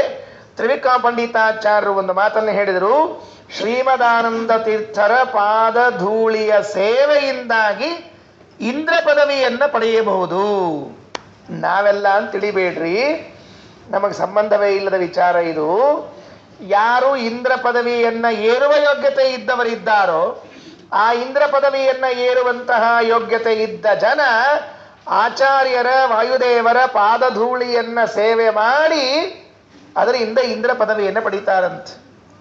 ತ್ರಿವಿಕ್ರಮ ಪಂಡಿತಾಚಾರ್ಯರು ಒಂದು ಮಾತನ್ನು ಹೇಳಿದರು. ಶ್ರೀಮದಾನಂದ ತೀರ್ಥರ ಪಾದಧೂಳಿಯ ಸೇವೆಯಿಂದಾಗಿ ಇಂದ್ರ ಪದವಿಯನ್ನು ಪಡೆಯಬಹುದು. ನಾವೆಲ್ಲ ಅಂತ ತಿಳಿಬೇಡ್ರಿ, ನಮಗೆ ಸಂಬಂಧವೇ ಇಲ್ಲದ ವಿಚಾರ ಇದು. ಯಾರು ಇಂದ್ರ ಪದವಿಯನ್ನ ಏರುವ ಯೋಗ್ಯತೆ ಇದ್ದವರಿದ್ದಾರೋ ಆ ಇಂದ್ರ ಪದವಿಯನ್ನ ಏರುವಂತಹ ಯೋಗ್ಯತೆ ಇದ್ದ ಜನ ಆಚಾರ್ಯರ ವಾಯುದೇವರ ಪಾದಧೂಳಿಯನ್ನ ಸೇವೆ ಮಾಡಿ ಅದರಿಂದ ಇಂದ್ರ ಪದವಿಯನ್ನು ಪಡಿತಾರಂತೆ.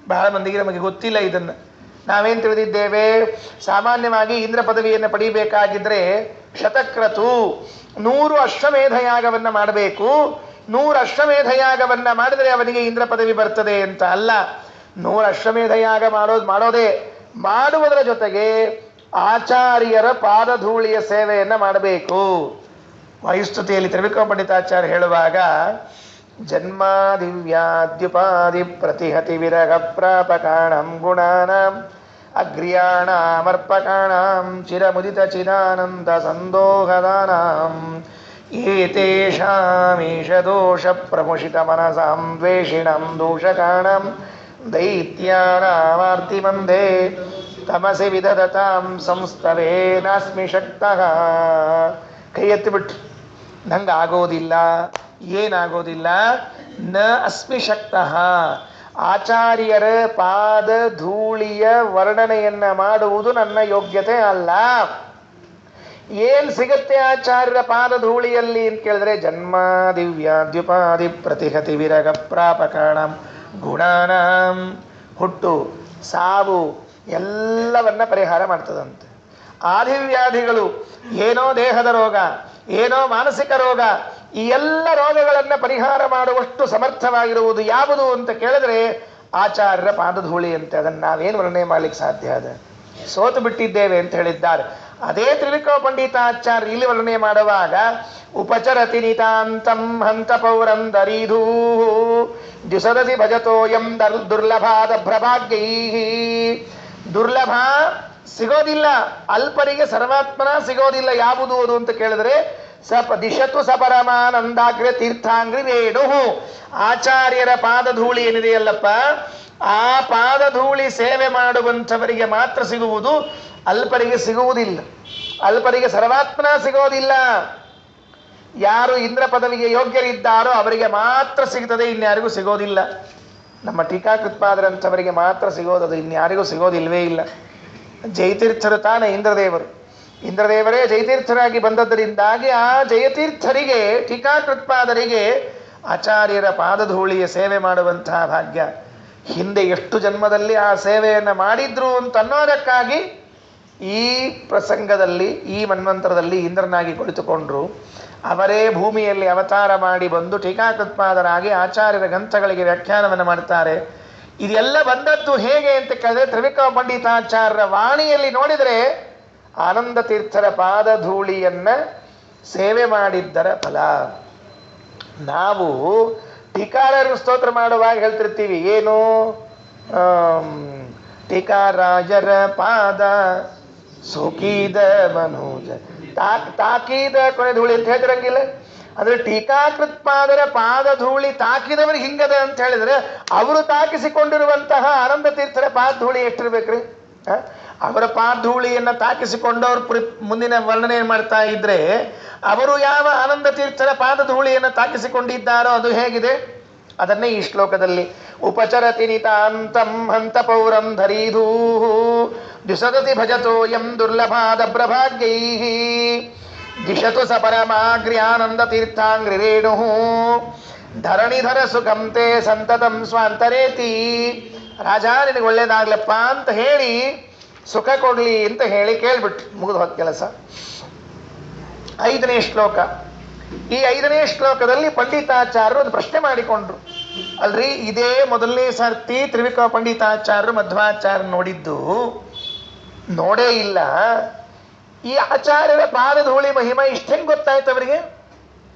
ಬಹಳ ಮಂದಿಗೆ ನಮಗೆ ಗೊತ್ತಿಲ್ಲ ಇದನ್ನು. ನಾವೇನು ತಿಳಿದಿದ್ದೇವೆ? ಸಾಮಾನ್ಯವಾಗಿ ಇಂದ್ರ ಪದವಿಯನ್ನು ಪಡಿಬೇಕಾಗಿದ್ರೆ ಶತಕ್ರತು 100 ಅಶ್ವಮೇಧ ಯಾಗವನ್ನು ಮಾಡಬೇಕು. 100 ಅಶ್ವಮೇಧ ಯಾಗವನ್ನು ಮಾಡಿದರೆ ಅವನಿಗೆ ಇಂದ್ರ ಪದವಿ ಬರ್ತದೆ ಅಂತ ಅಲ್ಲ. 100 ಅಶ್ವಮೇಧ ಯಾಗ ಮಾಡೋದೇ ಮಾಡುವುದರ ಜೊತೆಗೆ ಆಚಾರ್ಯರ ಪಾದಧೂಳಿಯ ಸೇವೆಯನ್ನು ಮಾಡಬೇಕು. ವಾಯುಸ್ತುತಿಯಲ್ಲಿ ತ್ರಿವಿಕ್ರಮ ಪಂಡಿತಾಚಾರ್ಯ ಹೇಳುವಾಗ ಜನ್ಮಾದಿವ್ಯಾದ್ಯುಪಾದಿ ಪ್ರತಿಹತಿ ವಿರಗ ಪ್ರಾಪಕಾಣಂ ಗುಣಾನಾಂ ಅಗ್ರ್ಯಾಣಾಮರ್ಪಕಾಣಾಂ ಚಿರಮುದಿತ ಚಿದಾನಂದ ಸಂದೋಹದಾನಾಂ ಏತೇಷಾಮೀಶ ದೋಷ ಪ್ರಮುಷಿತ ಮನಸಾಂ ದ್ವೇಷಿಣಂ ದೋಷಕಾಣಂ ದೈತ್ಯಾನಾಮಾರ್ತಿಮಂದೇ ತಮಸಿ ವಿದಧತಾಂ ಸಂಸ್ತವೇ ನಾಸ್ಮಿ ಶಕ್ತಃ. ಕೈ ಎತ್ತಿಬಿಟ್ಟು ನಂಗೆ ಆಗೋದಿಲ್ಲ, ಏನಾಗೋದಿಲ್ಲ, ನ ಅಸ್ಮಿ ಶಕ್ತಃ. ಆಚಾರ್ಯರ ಪಾದ ಧೂಳಿಯ ವರ್ಣನೆಯನ್ನ ಮಾಡುವುದು ನನ್ನ ಯೋಗ್ಯತೆ ಅಲ್ಲ. ಏನ್ ಸಿಗತ್ತೆ ಆಚಾರ್ಯರ ಪಾದ ಧೂಳಿಯಲ್ಲಿ ಅಂತ ಕೇಳಿದ್ರೆ ಜನ್ಮಾದಿವ್ಯಾದ್ಯುಪಾದಿ ಪ್ರತಿಹತಿ ವಿರಗ ಪ್ರಾಪಕಾಣಂ ಗುಣಾನಾಂ, ಹುಟ್ಟು ಸಾವು ಎಲ್ಲವನ್ನ ಪರಿಹಾರ ಮಾಡ್ತದಂತೆ. ಆದಿವ್ಯಾಧಿಗಳು, ಏನೋ ದೇಹದ ರೋಗ, ಏನೋ ಮಾನಸಿಕ ರೋಗ, ಈ ಎಲ್ಲ ರೋಗಗಳನ್ನು ಪರಿಹಾರ ಮಾಡುವಷ್ಟು ಸಮರ್ಥವಾಗಿರುವುದು ಯಾವುದು ಅಂತ ಕೇಳಿದ್ರೆ ಆಚಾರ್ಯರ ಪಾದಧೂಳಿ ಅಂತೆ. ಅದನ್ನು ನಾವೇನು ವರ್ಣನೆ ಮಾಡ್ಲಿಕ್ಕೆ ಸಾಧ್ಯ? ಅದ ಸೋತು ಬಿಟ್ಟಿದ್ದೇವೆ ಅಂತ ಹೇಳಿದ್ದಾರೆ. ಅದೇ ತ್ರಿವಿಕ್ರಮ ಪಂಡಿತಾಚಾರ್ಯ ಇಲ್ಲಿ ವರ್ಣನೆ ಮಾಡುವಾಗ ಉಪಚರತಿ ನಿತಾಂತಂ ಹಂತ ಪೌರಂದರೀಧೂ ದ್ಯುಸದಸಿ ಭಜತೋಯಂ ದುರ್ಲಭಾದ ಭ್ರಭಾಗ್ಯೈ. ದುರ್ಲಭ ಸಿಗೋದಿಲ್ಲ, ಅಲ್ಪರಿಗೆ ಸರ್ವಾತ್ಮನ ಸಿಗೋದಿಲ್ಲ. ಯಾವುದು ಅದು ಅಂತ ಕೇಳಿದ್ರೆ ದಿಶತು ಸಪರಮಾನಂದಾಗ್ರ ತೀರ್ಥಾಂಗ್ರಿ ರೇಣು. ಆಚಾರ್ಯರ ಪಾದಧೂಳಿ ಏನಿದೆಯಲ್ಲಪ್ಪ, ಆ ಪಾದಧೂಳಿ ಸೇವೆ ಮಾಡುವಂಥವರಿಗೆ ಮಾತ್ರ ಸಿಗುವುದು, ಅಲ್ಪರಿಗೆ ಸಿಗುವುದಿಲ್ಲ. ಅಲ್ಪರಿಗೆ ಸರ್ವಾತ್ಮನ ಸಿಗೋದಿಲ್ಲ. ಯಾರು ಇಂದ್ರ ಪದವಿಗೆ ಯೋಗ್ಯರಿದ್ದಾರೋ ಅವರಿಗೆ ಮಾತ್ರ ಸಿಗ್ತದೆ, ಇನ್ಯಾರಿಗೂ ಸಿಗೋದಿಲ್ಲ. ನಮ್ಮ ಟೀಕಾಕೃತ್ಪಾದರಂಥವರಿಗೆ ಮಾತ್ರ ಸಿಗೋದದು, ಇನ್ಯಾರಿಗೂ ಸಿಗೋದಿಲ್ವೇ ಇಲ್ಲ. ಜಯತೀರ್ಥರು ತಾನೇ ಇಂದ್ರದೇವರು. ಇಂದ್ರದೇವರೇ ಜಯತೀರ್ಥರಾಗಿ ಬಂದದ್ದರಿಂದಾಗಿ ಆ ಜಯತೀರ್ಥರಿಗೆ, ಟೀಕಾಕೃತ್ಪಾದರಿಗೆ ಆಚಾರ್ಯರ ಪಾದಧೂಳಿಯ ಸೇವೆ ಮಾಡುವಂತಹ ಭಾಗ್ಯ. ಹಿಂದೆ ಎಷ್ಟು ಜನ್ಮದಲ್ಲಿ ಆ ಸೇವೆಯನ್ನು ಮಾಡಿದ್ರು ಅಂತ ಅನ್ನೋದಕ್ಕಾಗಿ ಈ ಪ್ರಸಂಗದಲ್ಲಿ, ಈ ಮನ್ವಂತರದಲ್ಲಿ ಇಂದ್ರನಾಗಿ ಕುಳಿತುಕೊಂಡ್ರು. ಅವರೇ ಭೂಮಿಯಲ್ಲಿ ಅವತಾರ ಮಾಡಿ ಬಂದು ಟೀಕಾಕೃತ್ಪಾದರಾಗಿ ಆಚಾರ್ಯರ ಗ್ರಂಥಗಳಿಗೆ ವ್ಯಾಖ್ಯಾನವನ್ನು ಮಾಡ್ತಾರೆ. ಇದೆಲ್ಲ ಬಂದದ್ದು ಹೇಗೆ ಅಂತ ಕೇಳಿದ್ರೆ ತ್ರಿವಿಕ್ರಮ ಪಂಡಿತಾಚಾರ್ಯರ ವಾಣಿಯಲ್ಲಿ ನೋಡಿದರೆ ಆನಂದ ತೀರ್ಥರ ಪಾದಧೂಳಿಯನ್ನ ಸೇವೆ ಮಾಡಿದ್ದರ ಫಲ. ನಾವು ಟೀಕಾರಾಯರು ಸ್ತೋತ್ರ ಮಾಡುವಾಗ ಹೇಳ್ತಿರ್ತೀವಿ, ಏನು ಟೀಕಾರಾಜರ ಪಾದ ಸೋಕೀದ ಮನೋಜ ತಾಕೀದ ಕೊನೆ ಧೂಳಿ ಅಂತ ಹೇಳ್ತಿರಂಗಿಲ್ಲ. ಅಂದ್ರೆ ಟೀಕಾಕೃತ್ಪಾದರ ಪಾದಧೂಳಿ ತಾಕಿದವರಿಗೆ ಹಿಂಗದ ಅಂತ ಹೇಳಿದ್ರೆ ಅವರು ತಾಕಿಸಿಕೊಂಡಿರುವಂತಹ ಆನಂದ ತೀರ್ಥರ ಪಾದಧೂಳಿ ಎಷ್ಟಿರ್ಬೇಕ್ರಿ? ಅವರ ಪಾದಧೂಳಿಯನ್ನು ತಾಕಿಸಿಕೊಂಡವ್ರು ಮುಂದಿನ ವರ್ಣನೆ ಮಾಡ್ತಾ ಇದ್ರೆ ಅವರು ಯಾವ ಆನಂದ ತೀರ್ಥರ ಪಾದಧೂಳಿಯನ್ನು ತಾಕಿಸಿಕೊಂಡಿದ್ದಾರೋ ಅದು ಹೇಗಿದೆ ಅದನ್ನೇ ಈ ಶ್ಲೋಕದಲ್ಲಿ ಉಪಚರತಿ ನಿತಾಂತಂ ಹಂತ ಪೌರಂ ಧರೀಧೂ ದ್ಯುಸದತಿ ಭಜತೋಯಂ ದುರ್ಲಭಾದ ಪ್ರಭಾಗ್ಯೈ ದಿಶತು ಸಪರಮಾಗ್ರ್ಯಾನಂದ ತೀರ್ಥಾಂಗ್ರಿ ರೇಣು ಧರಣಿಧರ ಸುಖಂ ತೇ ಸಂತತಂ ಸ್ವಾಂತರೇತಿ. ರಾಜ ನಿನಗೆ ಒಳ್ಳೇದಾಗ್ಲಪ್ಪ ಅಂತ ಹೇಳಿ, ಸುಖ ಕೊಡ್ಲಿ ಅಂತ ಹೇಳಿ ಕೇಳ್ಬಿಟ್ಟು ಮುಗಿದು ಹೋದ ಕೆಲಸ. 5ನೇ ಶ್ಲೋಕ. ಈ 5ನೇ ಶ್ಲೋಕದಲ್ಲಿ ಪಂಡಿತಾಚಾರ್ಯರು ಒಂದು ಪ್ರಶ್ನೆ ಮಾಡಿಕೊಂಡ್ರು. ಅಲ್ರಿ, ಇದೇ ಮೊದಲನೇ ಸರ್ತಿ ತ್ರಿವಿಕ್ರಮ ಪಂಡಿತಾಚಾರ್ಯರು ಮಧ್ವಾಚಾರ್ಯ ನೋಡಿದ್ದು ನೋಡೇ ಇಲ್ಲ. ಈ ಆಚಾರ್ಯರ ಪಾದಧೂಳಿ ಮಹಿಮಾ ಇಷ್ಟೆಂಗೆ ಗೊತ್ತಾಯ್ತು ಅವರಿಗೆ?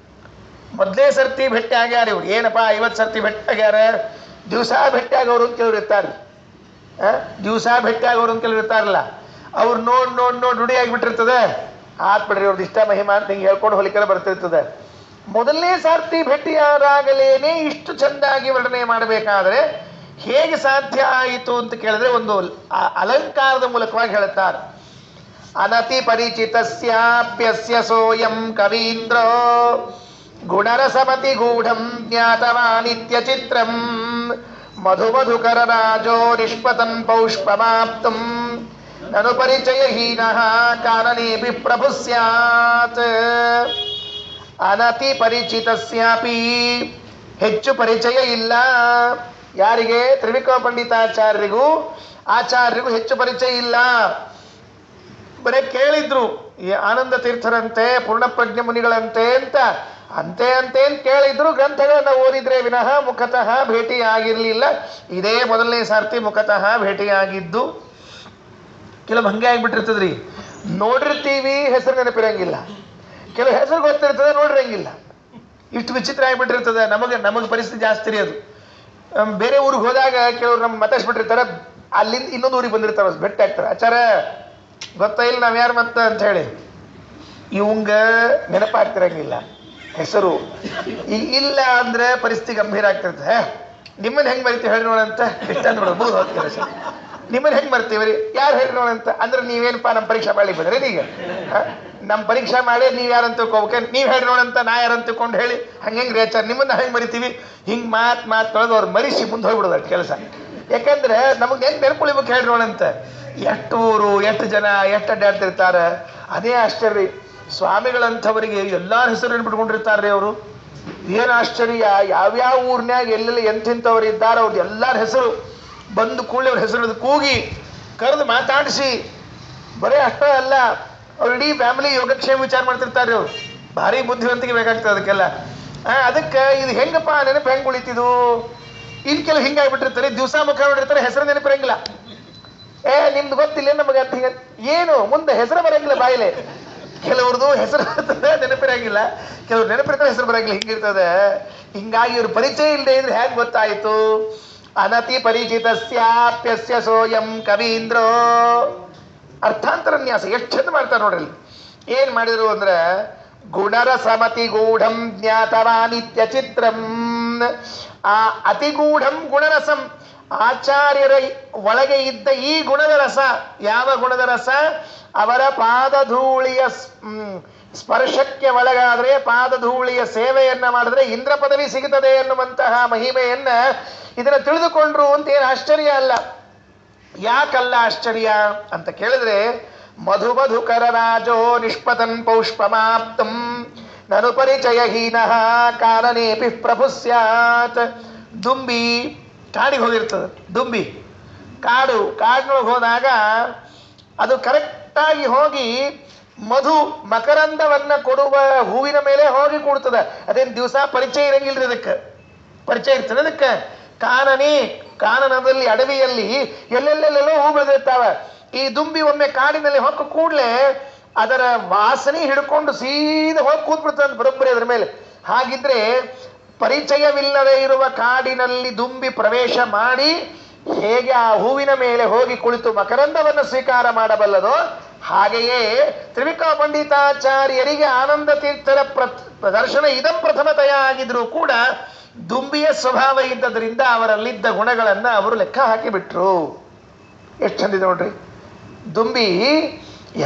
ಮೊದಲೇ ಸರ್ತಿ ಭೇಟಿ ಆಗ್ಯಾರ ಇವ್ರು. ಏನಪ್ಪ 50 ಸರ್ತಿ ಭೇಟಿ ಆಗ್ಯಾರ, ದಿವಸ ಭೇಟಿ ಆಗೋರು ಅಂತ ಕೆಲವ್ರು ಇರ್ತಾರೆ. ದಿವಸ ಭೇಟಿ ಆಗೋರು ಅಂತ ಕೆಲವ್ರು ಇರ್ತಾರಲ್ಲ, ಅವ್ರು ನೋಡಿ ರೂಢಿ ಆಗಿಬಿಟ್ಟಿರ್ತದೆ. ಆತ್ ಬಿಡ್ರಿ ಅವ್ರದ್ದು ಇಷ್ಟ ಮಹಿಮಾ ಅಂತ ಹಿಂಗೆ ಹೇಳ್ಕೊಂಡು ಹೊಲಿಕೆಲ್ಲ ಬರ್ತಿರ್ತದೆ. ಮೊದಲನೇ ಸರ್ತಿ ಭೇಟಿಯಾದಾಗಲೇನೆ ಇಷ್ಟು ಚೆಂದಾಗಿ ವರ್ಣನೆ ಮಾಡಬೇಕಾದ್ರೆ ಹೇಗೆ ಸಾಧ್ಯ ಆಯಿತು ಅಂತ ಕೇಳಿದ್ರೆ ಒಂದು ಅಲಂಕಾರದ ಮೂಲಕವಾಗಿ ಹೇಳುತ್ತಾರೆ. ಅನತಿ ಪರಿಚಿತಸ್ಯಾಪ್ಯಸ್ಯ ಸೋಯಂ ಕವೀಂದ್ರೋ ಗುಣರಸಮತಿ ಗೂಢಂ ಜ್ಞಾತವಾನಿತ್ಯ ಚಿತ್ರಂ ಮಧುಮಧುಕರ ರಾಜೋ ನಿಷ್ಪತನ್ ಪೌಷ್ಪಮಾಪ್ತಂ ನನು ಪರಿಚಯಹೀನಃ ಕಾನನೇಪಿ ಪ್ರಭು ಸ್ಯಾತ್. ಅನತಿ ಪರಿಚಿತಸ್ಯಾಪಿ, ಹೆಚ್ಚು ಪರಿಚಯ ಇಲ್ಲ, ಯಾರಿಗೆ? ತ್ರಿವಿಕ್ರಮ ಪಂಡಿತಾಚಾರ್ಯರಿಗೂ ಆಚಾರ್ಯರಿಗೂ ಹೆಚ್ಚು ಪರಿಚಯ ಇಲ್ಲ. ಬರೇ ಕೇಳಿದ್ರು, ಈ ಆನಂದ ತೀರ್ಥರಂತೆ, ಪೂರ್ಣಪ್ರಜ್ಞ ಮುನಿಗಳಂತೆ ಅಂತ ಅಂತೇನ್ ಕೇಳಿದ್ರು. ಗ್ರಂಥಗಳನ್ನ ಓದಿದ್ರೆ ವಿನಃ ಮುಖತಃ ಭೇಟಿ ಆಗಿರಲಿಲ್ಲ. ಇದೇ ಮೊದಲನೇ ಸಾರ್ತಿ ಮುಖತಃ ಭೇಟಿಯಾಗಿದ್ದು. ಕೆಲವು ಹಂಗೆ ಆಗಿಬಿಟ್ಟಿರ್ತದ್ರಿ, ನೋಡಿರ್ತೀವಿ, ಹೆಸರು ನೆನಪಿರಂಗಿಲ್ಲ. ಕೆಲವು ಹೆಸರು ಗೊತ್ತಿರ್ತದೆ, ನೋಡಿರಂಗಿಲ್ಲ. ಇಷ್ಟು ವಿಚಿತ್ರ ಆಗಿಬಿಟ್ಟಿರ್ತದೆ. ನಮಗೆ ಪರಿಸ್ಥಿತಿ ಜಾಸ್ತಿ ರೀ ಅದು. ಬೇರೆ ಊರಿಗೆ ಹೋದಾಗ ಕೆಲವ್ರು ನಮ್ಮ ಮಾತಾಡ್ಸ್ಬಿಟ್ಟಿರ್ತಾರೆ, ಅಲ್ಲಿಂದ ಇನ್ನೊಂದು ಊರಿಗೆ ಬಂದಿರ್ತಾರೆ, ಭೇಟಿ ಆಗ್ತಾರೆ. ಆಚಾರ ಗೊತ್ತಾ ಇಲ್ಲ ನಾವು ಯಾರು ಮತ್ತ ಅಂತ ಹೇಳಿ. ಇವಂಗ ನೆನಪಾಗ್ತಿರಂಗಿಲ್ಲ ಹೆಸರು. ಇಲ್ಲ ಅಂದ್ರೆ ಪರಿಸ್ಥಿತಿ ಗಂಭೀರ ಆಗ್ತಿರ್ತದೆ. ನಿಮ್ಮನ್ನ ಹೆಂಗೆ ಬರಿತೀವಿ ಹೇಳಿ ನೋಡಂತ ಇಷ್ಟ ನೋಡೋದು ಮುಗಿದು ಹೋಗ್ತೀರ ಸರ್. ನಿಮ್ಮನ್ನ ಹೆಂಗೆ ಬರ್ತೀವಿ? ಯಾರು ಹೇಳಿ ನೋಡಂತ ಅಂದ್ರೆ ನೀವೇನಪ್ಪ ನಮ್ಮ ಪರೀಕ್ಷೆ ಮಾಡ್ಲಿಕ್ಕೆ ಬಂದ್ರೆ ಈಗ ನಮ್ಮ ಪರೀಕ್ಷೆ ಮಾಡಿ ನೀವು ಯಾರಂತ ತಿಳ್ಕೊಬೇಕೆ? ನೀವು ಹೇಳಿ ನೋಡಂತ ನಾ ಯಾರಂತ ತಿಳ್ಕೊಂಡು ಹೇಳಿ ಹಂಗೆ ಆಚಾರ ನಿಮ್ಮನ್ನ ಹೆಂಗೆ ಬರಿತೀವಿ? ಹಿಂಗೆ ಮಾತೊಳಗೆ ಅವ್ರು ಮರಿಸಿ ಮುಂದೆ ಹೋಗ್ಬಿಡೋದು ಕೆಲಸ. ಯಾಕಂದ್ರೆ ನಮಗೆ ಹೆಂಗೆ ನೆನಪುಳಿಬೇಕು ಹೇಳಿ ನೋಡಂತ. ಎಷ್ಟು ಊರು, ಎಷ್ಟು ಜನ, ಎಷ್ಟು ಅಡ್ಡಾಡ್ತಿರ್ತಾರೆ. ಅದೇ ಆಶ್ಚರ್ಯ. ಸ್ವಾಮಿಗಳಂಥವರಿಗೆ ಎಲ್ಲಾರ ಹೆಸರು ನೆನ್ಬಿಟ್ಕೊಂಡಿರ್ತಾರ್ರಿ ಅವರು. ಏನು ಆಶ್ಚರ್ಯ! ಯಾವ್ಯಾವ ಊರ್ನ್ಯಾಗ ಎಲ್ಲೆಲ್ಲಿ ಎಂಥವ್ರು ಇದ್ದಾರೆ ಅವ್ರದ್ದು ಎಲ್ಲಾರ ಹೆಸರು ಬಂದು ಕೂಡಲೇ ಅವ್ರ ಹೆಸರು ಕೂಗಿ ಕರೆದು ಮಾತಾಡಿಸಿ, ಬರೀ ಅಷ್ಟೇ ಅಲ್ಲ, ಅವ್ರು ಇಡೀ ಫ್ಯಾಮಿಲಿ ಯೋಗಕ್ಷೇಮ ವಿಚಾರ ಮಾಡ್ತಿರ್ತಾರೆ. ಅವ್ರು ಭಾರಿ ಬುದ್ಧಿವಂತಿಕೆ ಬೇಕಾಗ್ತದೆ ಅದಕ್ಕೆಲ್ಲ. ಅದಕ್ಕೆ ಇದು ಹೆಂಗಪ್ಪ ನೆನಪು ಹೆಂಗೆ ಉಳಿತಿದು? ಇನ್ನು ಕೆಲವು ಹಿಂಗಾಗ್ಬಿಟ್ಟಿರ್ತಾರೆ, ದಿವಸ ಮುಖ ನೋಡಿರ್ತಾರೆ, ಹೆಸರು ನೆನಪಿರಂಗಿಲ್ಲ. ನಿಮ್ದು ಗೊತ್ತಿಲ್ಲ ನಮಗೆ ಅಂತ ಹಿಂಗ ಏನು ಮುಂದೆ ಹೆಸರು ಬರಂಗಿಲ್ಲ ಬಾಯಿಲೆ. ಕೆಲವ್ರದ್ದು ಹೆಸರು ನೆನಪಿರಂಗಿಲ್ಲ, ಕೆಲವ್ರು ನೆನಪಿರ್ತಾರೆ, ಹೆಸರು ಬರಂಗಿಲ್ಲ. ಹಿಂಗಿರ್ತದೆ. ಹಿಂಗಾಗಿ ಇವ್ರ ಪರಿಚಯ ಇಲ್ಲದೆ ಇದ್ರೆ ಹೇಗೆ ಗೊತ್ತಾಯಿತು? ಅನತಿ ಪರಿಚಿತಸ್ಯಾಪ್ಯಸ್ಯ ಸೋಯಂ ಕವೀಂದ್ರೋ. ಅರ್ಥಾಂತರನ್ಯಾಸ ಎಷ್ಟು ಚಂದ ಮಾಡ್ತಾರೆ ನೋಡ್ರಿ. ಏನ್ ಮಾಡಿದ್ರು ಅಂದ್ರೆ, ಗುಣರಸಮತಿ ಗೂಢಂ ಜ್ಞಾತವಾನಿತ್ಯ ಚಿತ್ರಂ. ಆ ಅತಿಗೂಢಂ ಗುಣರಸಂ, ಆಚಾರ್ಯರ ಒಳಗೆ ಇದ್ದ ಈ ಗುಣದ ರಸ. ಯಾವ ಗುಣದ ರಸ? ಅವರ ಪಾದಧೂಳಿಯ ಸ್ಪರ್ಶಕ್ಕೆ ಒಳಗಾದ್ರೆ, ಪಾದಧೂಳಿಯ ಸೇವೆಯನ್ನ ಮಾಡಿದ್ರೆ ಇಂದ್ರ ಪದವಿ ಸಿಗುತ್ತದೆ ಎನ್ನುವಂತಹ ಮಹಿಮೆಯನ್ನ ಇದನ್ನ ತಿಳಿದುಕೊಂಡ್ರು ಅಂತ ಏನು ಆಶ್ಚರ್ಯ ಅಲ್ಲ. ಯಾಕಲ್ಲ ಆಶ್ಚರ್ಯ ಅಂತ ಕೇಳಿದ್ರೆ, ಮಧುಮಧುಕರ ರಾಜೋ ನಿಷ್ಪತನ್ ಪೌಷ್ಪಮಾಪ್ತಂ ನನು ಪರಿಚಯಹೀನಃ ಕಾರಣೇಪಿ ಪ್ರಭು ಸ್ಯಾತ್. ದುಂಬಿ ಕಾಡಿಗೆ ಹೋಗಿರ್ತದೆ. ದುಂಬಿ ಕಾಡಿನೊಳಗೆ ಹೋದಾಗ ಅದು ಕರೆಕ್ಟಾಗಿ ಹೋಗಿ ಮಕರಂದವನ್ನ ಕೊಡುವ ಹೂವಿನ ಮೇಲೆ ಹೋಗಿ ಕೂಡ್ತದೆ. ಅದೇನು ದಿವಸ ಪರಿಚಯ ಇರಂಗಿಲ್ರಿ ಅದಕ್ಕೆ. ಪರಿಚಯ ಇರ್ತದೆ ಅದಕ್ಕೆ. ಕಾನನದಲ್ಲಿ ಅಡವಿಯಲ್ಲಿ ಎಲ್ಲೆಲ್ಲೆಲ್ಲೆಲ್ಲೋ ಹೂ ಬೆಳೆದಿರ್ತಾವೆ. ಈ ದುಂಬಿ ಒಮ್ಮೆ ಕಾಡಿನಲ್ಲಿ ಹೊಕ್ಕ ಕೂಡಲೇ ಅದರ ವಾಸನೆ ಹಿಡ್ಕೊಂಡು ಸೀದಾ ಹೋಗಿ ಕೂತ್ಬಿಡ್ತದೆ ಬರೋಬ್ಬರಿ ಅದರ ಮೇಲೆ. ಹಾಗಿದ್ರೆ ಪರಿಚಯವಿಲ್ಲದೆ ಇರುವ ಕಾಡಿನಲ್ಲಿ ದುಂಬಿ ಪ್ರವೇಶ ಮಾಡಿ ಹೇಗೆ ಆ ಹೂವಿನ ಮೇಲೆ ಹೋಗಿ ಕುಳಿತು ಮಕರಂದವನ್ನು ಸ್ವೀಕಾರ ಮಾಡಬಲ್ಲದೋ, ಹಾಗೆಯೇ ತ್ರಿವಿಕ್ರಮ ಪಂಡಿತಾಚಾರ್ಯರಿಗೆ ಆನಂದ ತೀರ್ಥರ ಪ್ರದರ್ಶನ ಇದಂ ಪ್ರಥಮತೆಯ ಆಗಿದ್ರೂ ಕೂಡ ದುಂಬಿಯ ಸ್ವಭಾವ ಇದ್ದದ್ರಿಂದ ಅವರಲ್ಲಿದ್ದ ಗುಣಗಳನ್ನು ಅವರು ಲೆಕ್ಕ ಹಾಕಿಬಿಟ್ರು. ಎಷ್ಟು ಚಂದಿದೆ ನೋಡ್ರಿ. ದುಂಬಿ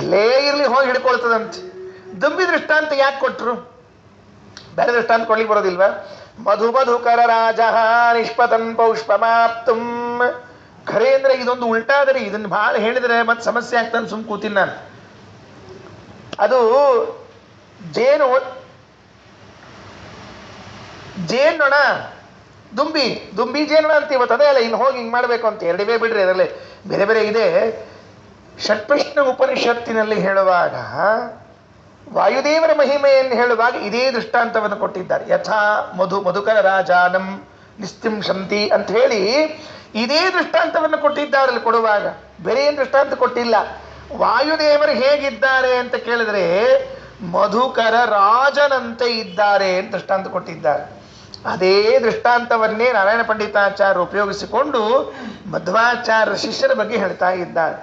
ಎಲ್ಲೇ ಇರಲಿ ಹೋಗಿ ಹಿಡ್ಕೊಳ್ತದಂತೆ. ದುಂಬಿ ದೃಷ್ಟಾಂತ ಯಾಕೆ ಕೊಟ್ರು? ಬೇರೆ ದೃಷ್ಟಾಂತ ಕೊಡ್ಲಿಕ್ಕೆ ಬರೋದಿಲ್ವಾ? ಮಧುಮಧುಕರ ರಾಜ ನಿಷ್ಪತನ್ ಪೌಷ್ಪಮಾಪ್ತುಂ. ಖರೆ ಅಂದ್ರೆ ಇದೊಂದು ಉಲ್ಟಾದ್ರಿ. ಇದನ್ನ ಭಾಳ ಹೇಳಿದ್ರೆ ಮತ್ತೆ ಸಮಸ್ಯೆ ಆಗ್ತಾನೆ, ಸುಮ್ ಕೂತೀನಿ ನಾನು. ಅದು ಜೇನೊಣ, ದುಂಬಿ ಜೇನೊಣ ಅಂತ ಇವತ್ತು ಅದೇ ಅಲ್ಲ. ಇನ್ನು ಹೋಗಿ ಹಿಂಗೆ ಮಾಡಬೇಕು ಅಂತ ಎರಡಿವೆ ಬಿಡ್ರಿ, ಅದರಲ್ಲಿ ಬೇರೆ ಬೇರೆ ಇದೆ. ಷಟ್ಪ್ರಶ್ನ ಉಪನಿಷತ್ತಿನಲ್ಲಿ ಹೇಳುವಾಗ, ವಾಯುದೇವರ ಮಹಿಮೆಯನ್ನು ಹೇಳುವಾಗ ಇದೇ ದೃಷ್ಟಾಂತವನ್ನು ಕೊಟ್ಟಿದ್ದಾರೆ. ಯಥಾ ಮಧುಕರ ರಾಜಾನಂ ನಿಸ್ತಿಂಶಂತಿ ಅಂತ ಹೇಳಿ ಇದೇ ದೃಷ್ಟಾಂತವನ್ನು ಕೊಟ್ಟಿದ್ದಾರೆ ಕೊಡುವಾಗ. ಬೇರೆ ಏನು ದೃಷ್ಟಾಂತ ಕೊಟ್ಟಿಲ್ಲ. ವಾಯುದೇವರು ಹೇಗಿದ್ದಾರೆ ಅಂತ ಕೇಳಿದ್ರೆ ಮಧುಕರ ರಾಜನಂತೆ ಇದ್ದಾರೆ ಅಂತ ದೃಷ್ಟಾಂತ ಕೊಟ್ಟಿದ್ದಾರೆ. ಅದೇ ದೃಷ್ಟಾಂತವನ್ನೇ ನಾರಾಯಣ ಪಂಡಿತಾಚಾರ್ಯ ಉಪಯೋಗಿಸಿಕೊಂಡು ಮಧ್ವಾಚಾರ್ಯ ಶಿಷ್ಯರ ಬಗ್ಗೆ ಹೇಳ್ತಾ ಇದ್ದಾರೆ.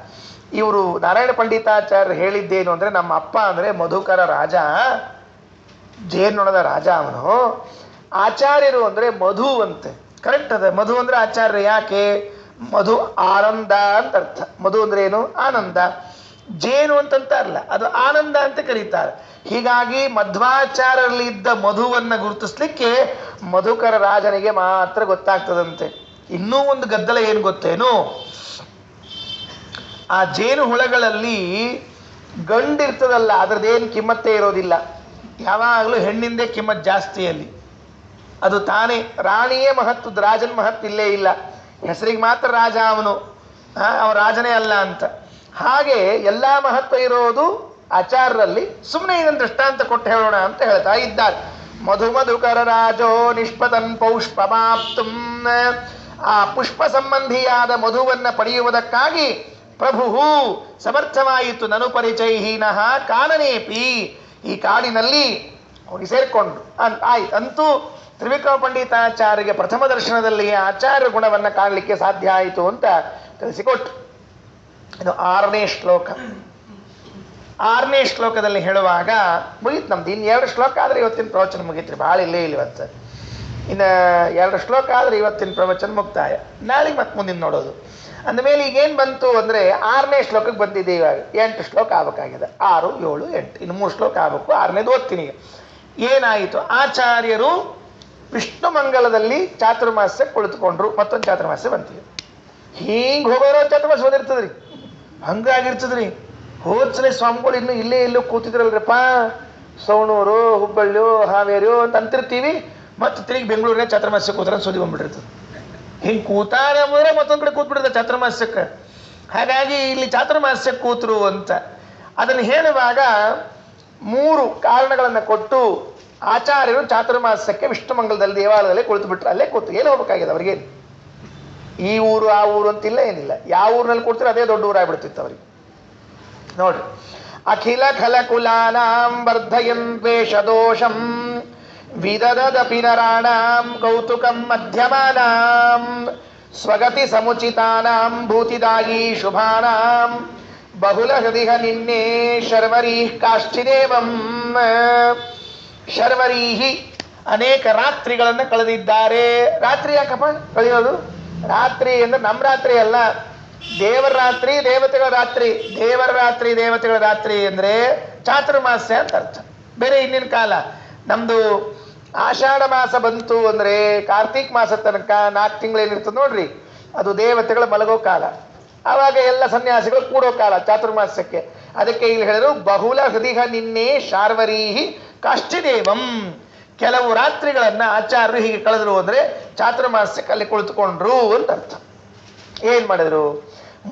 ಇವರು ನಾರಾಯಣ ಪಂಡಿತಾಚಾರ್ಯ ಹೇಳಿದ್ದೇನು ಅಂದರೆ, ನಮ್ಮ ಅಪ್ಪ ಅಂದರೆ ಮಧುಕರ ರಾಜ, ಜೇನ್ನೊಣದ ರಾಜ ಅವನು. ಆಚಾರ್ಯರು ಅಂದರೆ ಮಧು ಅಂತೆ. ಕರೆಕ್ಟ್ ಅದ. ಮಧು ಅಂದರೆ ಆಚಾರ್ಯ. ಯಾಕೆ? ಮಧು ಆನಂದ ಅಂತ ಅರ್ಥ. ಮಧು ಅಂದ್ರೆ ಏನು? ಆನಂದ. ಜೇನು ಅಂತಂತಾರಲ್ಲ, ಅದು ಆನಂದ ಅಂತ ಕರೀತಾರೆ. ಹೀಗಾಗಿ ಮಧ್ವಾಚಾರ್ಯರಲ್ಲಿ ಇದ್ದ ಮಧುವನ್ನ ಗುರುತಿಸ್ಲಿಕ್ಕೆ ಮಧುಕರ ರಾಜನಿಗೆ ಮಾತ್ರ ಗೊತ್ತಾಗ್ತದಂತೆ. ಇನ್ನೂ ಒಂದು ಗದ್ದಲ ಏನು ಗೊತ್ತೇನು? ಆ ಜೇನು ಹುಳಗಳಲ್ಲಿ ಗಂಡಿರ್ತದಲ್ಲ, ಅದ್ರದ್ದೇನು ಕಿಮ್ಮತ್ತೇ ಇರೋದಿಲ್ಲ. ಯಾವಾಗಲೂ ಹೆಣ್ಣಿಂದೇ ಕಿಮ್ಮತ್ ಜಾಸ್ತಿಯಲ್ಲಿ. ಅದು ತಾನೇ ರಾಣಿಯೇ ಮಹತ್ವದ, ರಾಜನ ಮಹತ್ವ ಇಲ್ಲೇ ಇಲ್ಲ. ಹೆಸರಿಗೆ ಮಾತ್ರ ರಾಜ ಅವನು, ಅವ ರಾಜನೇ ಅಲ್ಲ ಅಂತ. ಹಾಗೆ ಎಲ್ಲ ಮಹತ್ವ ಇರೋದು ಆಚಾರ್ಯರಲ್ಲಿ. ಸುಮ್ಮನೆ ಇದನ್ನು ದೃಷ್ಟಾಂತ ಕೊಟ್ಟು ಹೇಳೋಣ ಅಂತ ಹೇಳ್ತಾ ಇದ್ದಾರೆ. ಮಧು ಮಧುಕರ ರಾಜೋ ನಿಷ್ಪತನ್ ಪೌಷ್ಪಮಾಪ್ತುಂ, ಆ ಪುಷ್ಪ ಸಂಬಂಧಿಯಾದ ಮಧುವನ್ನು ಪಡೆಯುವುದಕ್ಕಾಗಿ ಪ್ರಭು ಸಮರ್ಥವಾಯಿತು. ನನು ಪರಿಚಯಹೀನಃ ಕಾನನೇಪಿ, ಈ ಕಾಡಿನಲ್ಲಿ ಹೋಗಿ ಸೇರಿಕೊಂಡು ಆಯ್ತು. ಅಂತೂ ತ್ರಿವಿಕ್ರಮ ಪಂಡಿತಾಚಾರ್ಯರಿಗೆ ಪ್ರಥಮ ದರ್ಶನದಲ್ಲಿ ಆಚಾರ್ಯ ಗುಣವನ್ನು ಕಾಣಲಿಕ್ಕೆ ಸಾಧ್ಯ ಆಯಿತು ಅಂತ ತಿಳಿಸಿಕೊಟ್ಟು. ಇದು 6ನೇ ಶ್ಲೋಕ. 6ನೇ ಶ್ಲೋಕದಲ್ಲಿ ಹೇಳುವಾಗ ಮುಗೀತು ನಮ್ದು. ಇನ್ನು 2 ಶ್ಲೋಕ ಆದರೆ ಇವತ್ತಿನ ಪ್ರವಚನ ಮುಗೀತ್ರಿ. ಭಾಳ ಇಲ್ಲೇ ಇಲ್ಲ ಇವತ್ತು. ಇನ್ನು 2 ಶ್ಲೋಕ ಆದರೆ ಇವತ್ತಿನ ಪ್ರವಚನ ಮುಕ್ತಾಯ. ನಾಳೆಗೆ ಮತ್ತೆ ಮುಂದಿನ ನೋಡೋದು. ಅಂದಮೇಲೆ ಈಗೇನು ಬಂತು ಅಂದರೆ 6ನೇ ಶ್ಲೋಕಕ್ಕೆ ಬಂದಿದೆ. ಇವಾಗ 8 ಶ್ಲೋಕ ಆಗಬೇಕಾಗಿದೆ. 6, 7, 8 ಇನ್ನು 3 ಶ್ಲೋಕ ಆಗಬೇಕು. 6ನೇದು ಓದ್ತೀನಿ. ಏನಾಯಿತು? ಆಚಾರ್ಯರು ವಿಷ್ಣು ಮಂಗಲದಲ್ಲಿ ಚಾತುರ್ಮಾಸ್ಯ ಕುಳಿತುಕೊಂಡ್ರು. ಮತ್ತೊಂದು ಚಾತುರ್ಮಾಸ್ಯ ಬಂತೀವಿ. ಹಿಂಗೆ ಹೋಗೋರೋ ಚಾತುರ್ಮಾಸ್ಯ ಬಂದಿರ್ತದ್ರಿ, ಹಂಗಾಗಿರ್ತದ್ರಿ. ಹೋದ್ಸಲ ಸ್ವಾಮಿಗಳು ಇನ್ನೂ ಇಲ್ಲೇ ಎಲ್ಲೋ ಕೂತಿದ್ರಲ್ರಪ್ಪ, ಸವಣೂರು, ಹುಬ್ಬಳ್ಳಿಯೋ, ಹಾವೇರಿಯೋ ಅಂತ ಅಂತಿರ್ತೀವಿ. ಮತ್ತು ತಿರುಗಿ ಬೆಂಗಳೂರಿನ ಚಾತುರ್ಮಾಸ್ಯ ಕೂತ್ರ ಸುದ್ದಿ ಬಂದ್ಬಿಟ್ಟಿರ್ತದೆ. ಹಿಂಗೆ ಕೂತಾರೆ ಅಂದರೆ ಮತ್ತೊಂದು ಕಡೆ ಕೂತ್ಬಿಟ್ಟಿರ್ತದೆ ಚಾತುರ್ಮಾಸ್ಯಕ್ಕೆ. ಹಾಗಾಗಿ ಇಲ್ಲಿ ಚಾತುರ್ಮಾಸ್ಯಕ್ಕೆ ಕೂತರು ಅಂತ ಅದನ್ನು ಹೇಳುವಾಗ 3 ಕಾರಣಗಳನ್ನು ಕೊಟ್ಟು ಆಚಾರ್ಯರು ಚಾತುರ್ಮಾಸ್ಯಕ್ಕೆ ವಿಷ್ಣುಮಂಗಲದಲ್ಲಿ ದೇವಾಲಯದಲ್ಲಿ ಕುಳಿತು ಬಿಟ್ರು. ಅಲ್ಲೇ ಕೂತು ಏನು ಹೋಗ್ಬೇಕಾಗಿದೆ ಅವ್ರಿಗೆ. ಈ ಊರು ಆ ಊರು ಅಂತಿಲ್ಲ, ಏನಿಲ್ಲ. ಯಾವ ಊರಿನಲ್ಲಿ ಕೊಡ್ತೀರೋ ಅದೇ ದೊಡ್ಡ ಊರಾಗ್ಬಿಡ್ತಿತ್ತು ಅವ್ರಿಗೆ. ನೋಡ್ರಿ, ಅಖಿಲ ಖಲ ಕುಲಾನಾಂ ವರ್ಧಯನ್ ದ್ವೇಷದೋಷಂ ವಿದದದಪಿ ನರಾಣಾಂ ಕೌತುಕಂ ಮಧ್ಯಮಾನಾಂ ಸ್ವಗತಿ ಸಮುಚಿತಾನಾಂ ಭೂತಿದಾಯಿ ಶುಭಾನಾಂ ಬಹುಲ ಹೃದಿಹ ನಿನ್ನೆ ಶರ್ವರೀಃ ಕಾಶ್ಚಿದೇವಂ. ಶರ್ವರೀಹಿ ಅನೇಕ ರಾತ್ರಿಗಳನ್ನು ಕಳೆದಿದ್ದಾರೆ. ರಾತ್ರಿ ಯಾಕಪ್ಪ ಕಳೆಯೋದು? ರಾತ್ರಿ ಅಂದರೆ ನಮ್ಮ ರಾತ್ರಿ ಅಲ್ಲ, ದೇವರ ರಾತ್ರಿ, ದೇವತೆಗಳ ರಾತ್ರಿ. ದೇವರ ರಾತ್ರಿ, ದೇವತೆಗಳ ರಾತ್ರಿ ಅಂದರೆ ಚಾತುರ್ಮಾಸ್ಯ ಅಂತ ಅರ್ಥ. ಬೇರೆ ಇನ್ನಿನ ಕಾಲ ನಮ್ಮದು ಆಷಾಢ ಮಾಸ ಬಂತು ಅಂದರೆ ಕಾರ್ತೀಕ್ ಮಾಸ ತನಕ 4 ತಿಂಗಳು ಏನಿರ್ತದೆ ನೋಡ್ರಿ, ಅದು ದೇವತೆಗಳ ಮಲಗೋ ಕಾಲ. ಆವಾಗ ಎಲ್ಲ ಸನ್ಯಾಸಿಗಳು ಕೂಡೋ ಕಾಲ ಚಾತುರ್ಮಾಸ್ಯಕ್ಕೆ. ಅದಕ್ಕೆ ಇಲ್ಲಿ ಹೇಳಿದ್ರು ಬಹುಲ ಹೃದಿಹ ನಿನ್ನೆ ಶಾರ್ವರೀಹಿ ಕಾಶ್ಚಿದೇವಂ. ಕೆಲವು ರಾತ್ರಿಗಳನ್ನು ಆಚಾರ್ಯರು ಹೀಗೆ ಕಳೆದ್ರು ಅಂದರೆ ಚಾತುರ್ಮಾಸ್ಯಕ್ಕೆ ಅಲ್ಲಿ ಕುಳಿತುಕೊಂಡ್ರು ಅಂತ ಅರ್ಥ. ಏನು ಮಾಡಿದ್ರು?